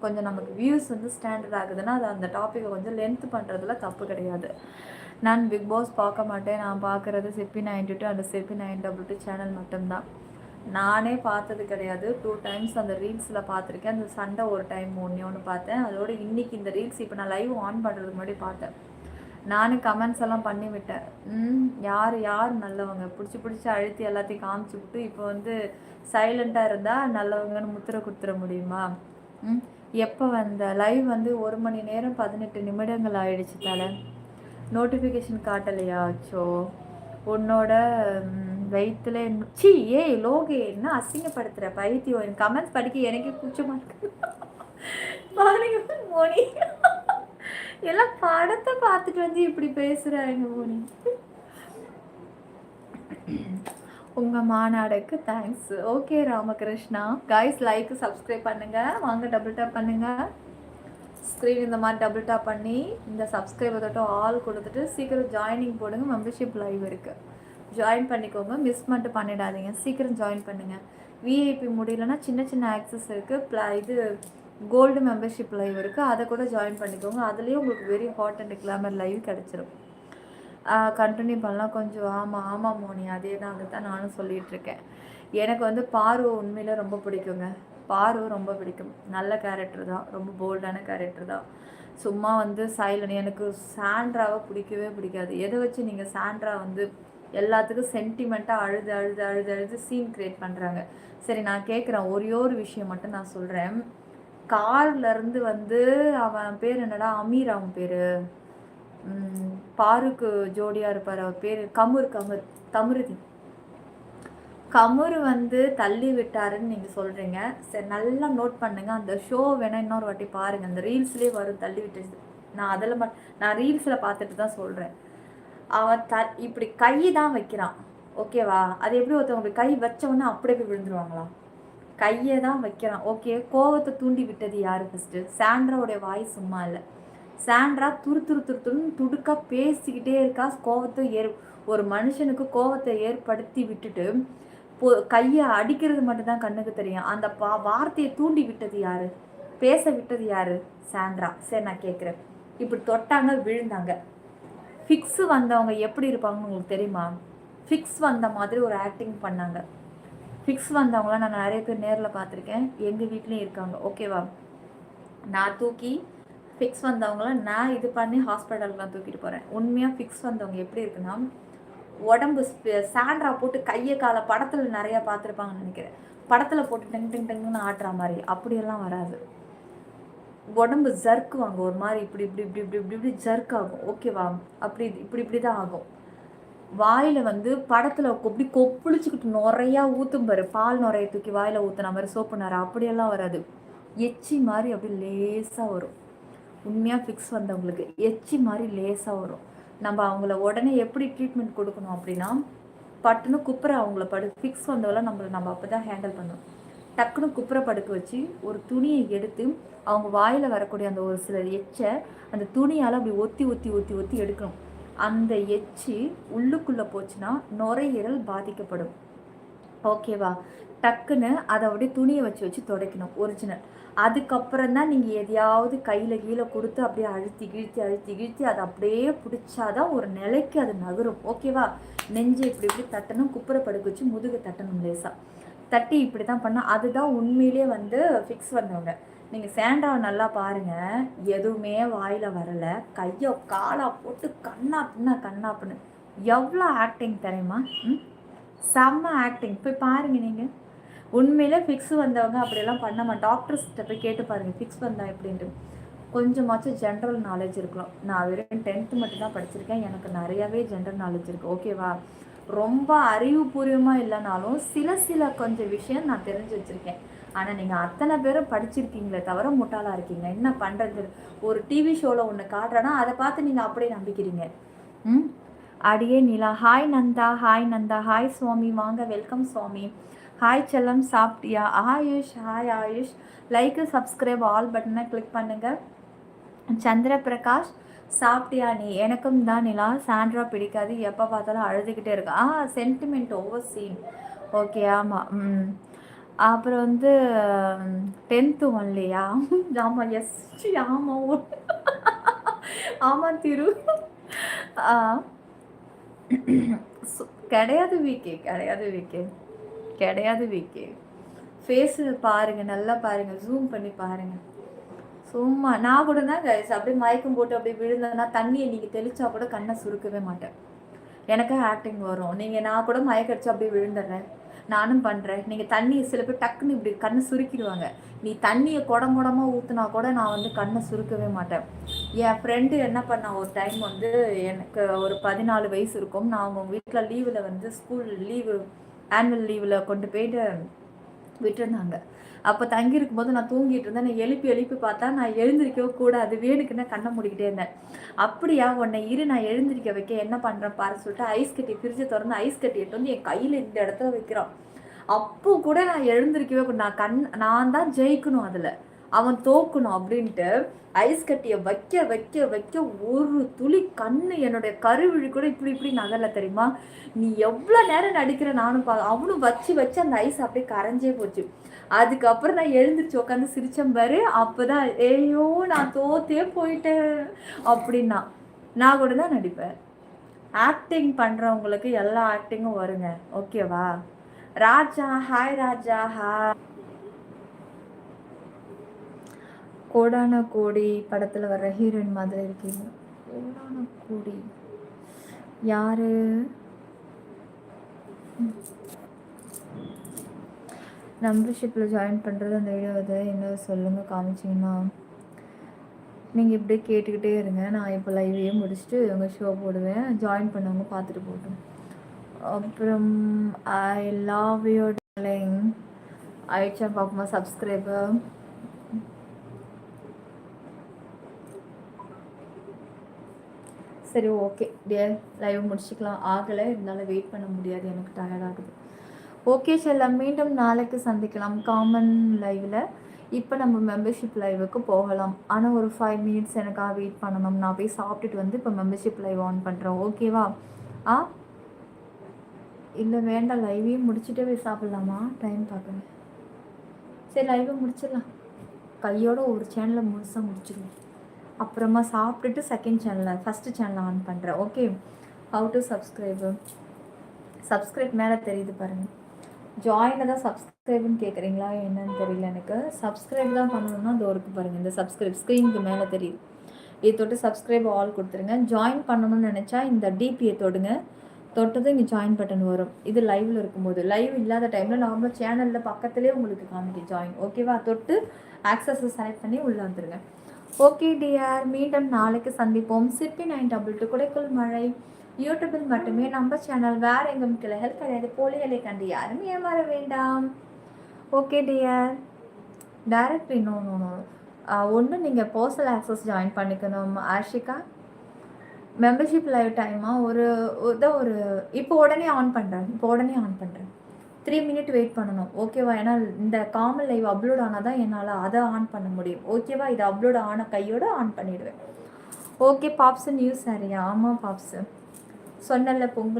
கொஞ்சம் நமக்கு வியூஸ் வந்து ஸ்டாண்டர்ட் ஆகுதுன்னா அது அந்த டாப்பிக்கை கொஞ்சம் லென்த் பண்ணுறதுல தப்பு கிடையாது. நான் பிக் பாஸ் பார்க்க மாட்டேன். நான் பார்க்குறது சிப்பி 92 அந்த சிப்பி 922 சேனல் மட்டும்தான். நானே பார்த்தது கிடையாது. 2 டைம்ஸ் அந்த ரீல்ஸில் பார்த்துருக்கேன். அந்த சண்டை ஒரு டைம் ஒன்று பார்த்தேன். அதோடு இன்றைக்கி இந்த ரீல்ஸ் இப்போ நான் லைவ் ஆன் பண்ணுறதுக்கு முன்னாடி பார்த்தேன். நானும் கமெண்ட்ஸ் எல்லாம் பண்ணிவிட்டேன். யார் நல்லவங்க பிடிச்சி அழுத்தி எல்லாத்தையும் காமிச்சு விட்டு இப்போ வந்து சைலண்ட்டாக இருந்தால் நல்லவங்கன்னு முத்திரை கொடுத்துட முடியுமா? எப்போ வந்த லைவ் வந்து 1 மணி நேரம் 18 நிமிடங்கள் ஆயிடுச்சு. தலை நோட்டிஃபிகேஷன் காட்டலையா? அச்சோ, உன்னோட வயிற்றுல லோகே என்ன அசிங்கப்படுத்துகிற பைத்தியம். என் கமெண்ட்ஸ் படிக்க எனக்கே கூச்சமாக இருக்கு. மோனி எல்லாம் படத்தை பார்த்துட்டு வந்து இப்படி பேசுகிறாங்க மோனி. உங்கள் மாநாடுக்கு thanks. Okay Ramakrishna. Guys like subscribe பண்ணுங்கள். வாங்க டபுள் டேப் பண்ணுங்கள். ஸ்க்ரீன் இந்த மாதிரி டபுள் டேப் பண்ணி இந்த சப்ஸ்கிரைபர் தொட்டும் ஆல் கொடுத்துட்டு சீக்கிரம் ஜாயினிங் போடுங்க. மெம்பர்ஷிப் லைவ் இருக்குது, ஜாயின் பண்ணிக்கோங்க. மிஸ் மட்டும் பண்ணிடாதீங்க. சீக்கிரம் ஜாயின் பண்ணுங்கள். விஐபி முடியலன்னா சின்ன ஆக்சஸ் இருக்குது. இது கோல்டு மெம்பர்ஷிப் லைவ் இருக்குது, அதை கூட ஜாயின் பண்ணிக்கோங்க. அதுலேயும் உங்களுக்கு very hot and glamour live கிடச்சிரும். கண்டினியூ பண்ணலாம் கொஞ்சம். ஆமாம் மோனி, அதே தான் நானும் சொல்லிகிட்ருக்கேன். எனக்கு வந்து பார்வை உண்மையில் ரொம்ப பிடிக்குங்க. பாரு ரொம்ப பிடிக்கும். நல்ல கேரக்டர் தான், ரொம்ப போல்டான கேரக்டர் தான். சும்மா வந்து சைலண்ட். எனக்கு சாண்ட்ராவை பிடிக்கவே பிடிக்காது. எதை வச்சு நீங்கள் சாண்ட்ரா வந்து எல்லாத்துக்கும் சென்டிமெண்ட்டாக அழுது அழுது அழுது அழுது சீன் க்ரியேட் பண்ணுறாங்க. சரி, நான் கேட்குறேன், ஒரே ஒரு விஷயம் மட்டும் நான் சொல்கிறேன். கார்லேருந்து வந்து அவன் பேர் என்னடா, அமீர், அவன் பேர் பாருக்கு ஜோடியாக இருப்பார், அவர் பேர் கமுருதீன். கமுரு வந்து தள்ளி விட்டாருன்னு நீங்கள் சொல்கிறீங்க. சரி, நல்லா நோட் பண்ணுங்க. அந்த ஷோ வேணால் இன்னொரு வாட்டி பாருங்கள். அந்த ரீல்ஸ்லேயே வரும் தள்ளி விட்டு. நான் அதில் நான் ரீல்ஸில் பார்த்துட்டு தான் சொல்கிறேன். அவன் இப்படி கை தான் வைக்கிறான், ஓகேவா? அது எப்படி ஒருத்தவங்க கை வச்சவொன்னே அப்படியே போய் விழுந்துருவாங்களா? கையை தான் வைக்கிறான், ஓகே. கோவத்தை தூண்டி விட்டது யார் ஃபஸ்ட்டு? சாண்ட்ராவுடைய வாய் சும்மா இல்லை. சாண்ட்ரா துருன்னு துடுக்கா பேசிக்கிட்டே இருக்கா. ஒரு மனுஷனுக்கு கோவத்தை ஏற்படுத்தி விட்டுட்டு கையை அடிக்கிறது மட்டும்தான் கண்ணுக்கு தெரியும். அந்த வார்த்தையை தூண்டி விட்டது யாரு? பேச விட்டது யாரு? சாண்ட்ரா. சரி, நான் கேட்குறேன், இப்படி தொட்டாங்க, விழுந்தாங்க. ஃபிக்ஸ் வந்தவங்க எப்படி இருப்பாங்கன்னு உங்களுக்கு தெரியுமா? ஃபிக்ஸ் வந்த மாதிரி ஒரு ஆக்டிங் பண்ணாங்க. ஃபிக்ஸ் வந்தவங்களாம் நான் நிறைய பேர் நேரில் பார்த்துருக்கேன், எங்கள் வீட்லேயும் இருக்காங்க, ஓகேவா? நான் தூக்கி ஃபிக்ஸ் வந்தவங்களாம் நான் இது பண்ணி ஹாஸ்பிட்டலுக்குலாம் தூக்கிட்டு போகிறேன். உண்மையாக ஃபிக்ஸ் வந்தவங்க எப்படி இருக்குன்னா, உடம்பு சாண்ட்ரா போட்டு கையை காலை படத்தில் நிறையா பார்த்துருப்பாங்கன்னு நினைக்கிறேன். படத்தில் போட்டு டெங் டெங் டெங்குன்னு ஆட்டுற மாதிரி அப்படியெல்லாம் வராது. உடம்பு ஜர்க்குவாங்க ஒரு மாதிரி, இப்படி இப்படி இப்படி இப்படி இப்படி இப்படி ஜர்க் ஆகும், ஓகேவா? அப்படி இப்படி தான் ஆகும். வாயில் வந்து படத்தில் அப்படி கொப்புளிச்சுக்கிட்டு நுறையா ஊற்றும் பாரு, பால் நுறைய தூக்கி வாயில் ஊற்றுன மாதிரி சோப்பு நுரை, அப்படியெல்லாம் வராது. எச்சி மாதிரி அப்படி லேசாக வரும். உண்மையாக ஃபிக்ஸ் வந்தவங்களுக்கு எச்சி மாதிரி லேசாக வரும். நம்ம அவங்கள உடனே எப்படி ட்ரீட்மெண்ட் கொடுக்கணும் அப்படின்னா, பட்டுன்னு குப்புற அவங்கள ஃபிக்ஸ் வந்தவெல்லாம் நம்ம அப்போ தான் ஹேண்டில் பண்ணணும். டக்குன்னு குப்புற படுக்க வச்சு ஒரு துணியை எடுத்து அவங்க வாயில் வரக்கூடிய அந்த ஒரு சில எச்சை அந்த துணியால் அப்படி ஒத்தி ஒத்தி ஒத்தி ஒத்தி எடுக்கணும். அந்த எச்சி உள்ளுக்குள்ளே போச்சுன்னா நுரையீரல் பாதிக்கப்படும், ஓகேவா? டக்குன்னு அதை அப்படியே துணியை வச்சு துடைக்கணும், ஒரிஜினல். அதுக்கப்புறம் தான் நீங்கள் எதையாவது கையில் கீழே கொடுத்து அப்படியே அழுத்தி கிழ்த்தி அதை அப்படியே பிடிச்சாதான் ஒரு நிலைக்கு அது நகரும், ஓகேவா? நெஞ்சு இப்படி தட்டணும், குப்புற படுக்க வச்சு முதுகு தட்டணும், லேசாக தட்டி இப்படி தான் பண்ணால் அதுதான் உண்மையிலே வந்து ஃபிக்ஸ் வந்தவங்க. நீங்கள் சாண்ட்ராவை நல்லா பாருங்கள், எதுவுமே வாயில் வரலை, கையை காலாக போட்டு கண்ணாப்புன்னு எவ்வளோ ஆக்டிங் தெரியுமா? செம்ம ஆக்டிங். போய் பாருங்கள் நீங்கள். உண்மையிலே ஃபிக்ஸ் வந்தவங்க அப்படியெல்லாம் பண்ணாமல் டாக்டர்ஸ்கிட்ட போய் கேட்டு பாருங்கள், ஃபிக்ஸ் வந்தா எப்படின்ட்டு. கொஞ்சமாச்சும் ஜென்ரல் நாலேஜ் இருக்கலாம். நான் வெறும் 10th மட்டும் தான் படிச்சிருக்கேன், எனக்கு நிறையாவே ஜென்ரல் நாலேஜ் இருக்குது, ஓகேவா? ரொம்ப அறிவுபூர்வமாக இல்லைனாலும் சில கொஞ்சம் விஷயம் நான் தெரிஞ்சு வச்சுருக்கேன். ஆனால் நீங்கள் அத்தனை பேரும் படிச்சிருக்கீங்களே தவிர முட்டாளாக இருக்கீங்க. என்ன பண்ணுறது? ஒரு டிவி ஷோவில் ஒன்று காட்டுறேன்னா அதை பார்த்து நீங்கள் அப்படியே நம்பிக்கிறீங்க. அடியே நிலா, ஹாய் நந்தா, ஹாய் சுவாமி, வாங்க, வெல்கம் சுவாமி. ஹாய் செல்லம், சாப்பிட்டியா? AYUSH, hi AYUSH. Like, subscribe, all பட்டனை கிளிக் பண்ணுங்கள். சந்திரபிரகாஷ், சாப்பிட்டியா நீ? எனக்கும் தான் நிலா, சாண்ட்ரா பிடிக்காது, எப்போ பார்த்தாலும் அழுதுகிட்டே இருக்கா. Sentiment over scene, okay. ஆமாம். அப்புறம் வந்து 10th ஒன்லையா? ஆமாம், எஸ், ஆமாம் ஆமாம் திரு. கிடையாது வீக்கே. ஃபேஸு பாருங்கள், நல்லா பாருங்கள், ஜூம் பண்ணி பாருங்கள். சும்மா நான் கூட தான் கைஸ் அப்படியே மயக்கம் போட்டு அப்படியே விழுந்தேன்னா தண்ணியை நீங்கள் தெளிச்சா கூட கண்ணை சுருக்கவே மாட்டேன். எனக்கு ஆக்டிங் வரும். நான் கூட மயக்கடிச்சு அப்படியே விழுந்துடுறேன், நானும் பண்ணுறேன். நீங்கள் தண்ணியை சில பேர் டக்குன்னு இப்படி கண்ணை சுருக்கிடுவாங்க. நீ தண்ணியை குடமாக ஊற்றுனா கூட நான் வந்து கண்ணை சுருக்கவே மாட்டேன். என் ஃப்ரெண்டு என்ன பண்ணா, ஒரு டைம் வந்து எனக்கு ஒரு 14 வயசு இருக்கும். நான் அவங்க வீட்டில் லீவில் வந்து ஸ்கூல் லீவு, ஆனுவல் லீவில் கொண்டு போயிட்டு விட்டுருந்தாங்க. அப்போ தங்கியிருக்கும் போது நான் தூங்கிட்டு இருந்தேன். நான் எழுப்பி பார்த்தா நான் எழுந்திரிக்கவே கூடாது, வேணுக்குன்னு கண்ணை மூடிக்கிட்டே இருந்தேன். அப்படியா, உன்னை நான் எழுந்திரிக்க வைக்க என்ன பண்ணுறேன் பாரு சொல்லிட்டு ஐஸ் கட்டி ஃப்ரிட்ஜை திறந்து ஐஸ் கட்டி எடுத்து வந்து என் கையில் இந்த இடத்துல வைக்கிறான். அப்போ கூட நான் எழுந்திரிக்கவே நான் தான் ஜெயிக்கணும், அதில் அவன் தோக்கணும் அப்படின்ட்டு ஐஸ் கட்டியை வைக்க ஒரு துளி கண்ணு என்னுடைய கருவிழி கூட இப்படி நகரல தெரியுமா? நீ எவ்வளோ நேரம் நடிக்கிற நானும் அவனும் வச்சு அந்த ஐஸ் அப்படியே கரைஞ்சே போச்சு. அதுக்கப்புறம் நான் எழுந்திரிச்சு உட்காந்து சிரிச்சேன் பாரு. அப்போதான் ஐயோ நான் தோத்தே போயிட்டேன் அப்படின்னா. நான் கூட தான் நடிப்பேன். ஆக்டிங் பண்ணுறவங்களுக்கு எல்லா ஆக்டிங்கும் வருங்க, ஓகேவா? ராஜா, ஹாய் ராஜா, ஹாய். கோடான கோடி படத்தில் வர்ற ஹீரோயின் மாதிரி இருக்கீங்க. கோடான கோடி யாரு? மெம்பர்ஷிப்பில் ஜாயின் பண்ணுறது அந்த வீடியோ அதை என்ன சொல்லுங்கள் காமிச்சிங்கன்னா. நீங்கள் இப்படியே கேட்டுக்கிட்டே இருங்க. நான் இப்போ லைவையே முடிச்சுட்டு உங்கள் ஷோ போடுவேன். ஜாயின் பண்ணவங்க பார்த்துட்டு போட்டோம். அப்புறம் ஐ லவ் யூ டார்லிங். ஆயிடுச்சா பார்க்குமா சப்ஸ்கிரைபர்? சரி ஓகே டியர், லைவ் முடிச்சுக்கலாம். ஆகலை இருந்தாலும் வெயிட் பண்ண முடியாது, எனக்கு டயர்ட் ஆகுது. ஓகே செல்லம், மீண்டும் நாளைக்கு சந்திக்கலாம் காமன் லைவில். இப்போ நம்ம மெம்பர்ஷிப் லைவுக்கு போகலாம். ஆனால் ஒரு 5 மினிட்ஸ் எனக்காக வெயிட் பண்ணணும். நான் போய் சாப்பிட்டுட்டு வந்து இப்போ மெம்பர்ஷிப் லைவ் ஆன் பண்ணுறேன். ஓகேவா? இல்லை வேண்டாம், லைவையும் முடிச்சுட்டே போய் சாப்பிட்லாமா? டைம் பார்க்குறேன். சரி லைவை முடிச்சிடலாம். கையோட ஒரு சேனலை முழுசாக முடிச்சிடுவோம். அப்புறமா சாப்பிட்டுட்டு செகண்ட் சேனலில் ஃபஸ்ட்டு சேனலை ஆன் பண்ணுறேன். ஓகே. ஹவு டு சப்ஸ்கிரைப் மேலே தெரியுது பாருங்கள். ஜாயினை தான் சப்ஸ்கிரைப்னு கேட்குறீங்களா என்னன்னு தெரியல எனக்கு. சப்ஸ்கிரைப் தான் பண்ணணும்னா அது ஒருக்கு பாருங்கள், இந்த சப்ஸ்கிரைப் ஸ்க்ரீனுக்கு மேலே தெரியுது. இது தொட்டு சப்ஸ்கிரைப் ஆல் கொடுத்துருங்க. ஜாயின் பண்ணணும்னு நினச்சா இந்த டிபியை தொடுங்க. தொட்டது இங்கே ஜாயின் பட்டன் வரும். இது லைவில் இருக்கும்போது, லைவ் இல்லாத டைமில் நார்மலாக சேனலில் பக்கத்துலேயே உங்களுக்கு காமிக்கும் ஜாயின். ஓகேவா? தொட்டு ஆக்சஸை செலக்ட் பண்ணி உள்ளே வந்துடுங்க. ஓகே டியர், மீண்டும் நாளைக்கு சந்திப்போம். சிற்பி 922 குடைக்குள் மழை யூடியூபில் மட்டுமே நம்ம சேனல், வேறு எங்கும் கிளைகள் கிடையாது. போலிகளை கண்டு யாரும் ஏமாற வேண்டாம். Okay dear. Directly no. ஒன்று நீங்கள் பர்சனல் ஆக்சஸ் ஜாயின் பண்ணிக்கணும். ஆஷிகா மெம்பர்ஷிப் லைவ் டைமாக ஒரு இப்போ உடனே ஆன் பண்ணுறேன். 3 மினிட் வெயிட் பண்ணணும். ஓகேவா? ஏன்னா இந்த காமன் லைவ் அப்லோட் ஆனால் தான் என்னால் அதை ஆன் பண்ண முடியும். ஓகேவா? இது அப்லோட் ஆன கையோடு ஆன் பண்ணிவிடுவேன். ஓகே பாப்ஸு, நியூஸ் சரியா? ஆமாம் பாப்ஸு, சொன்னல பொங்கல்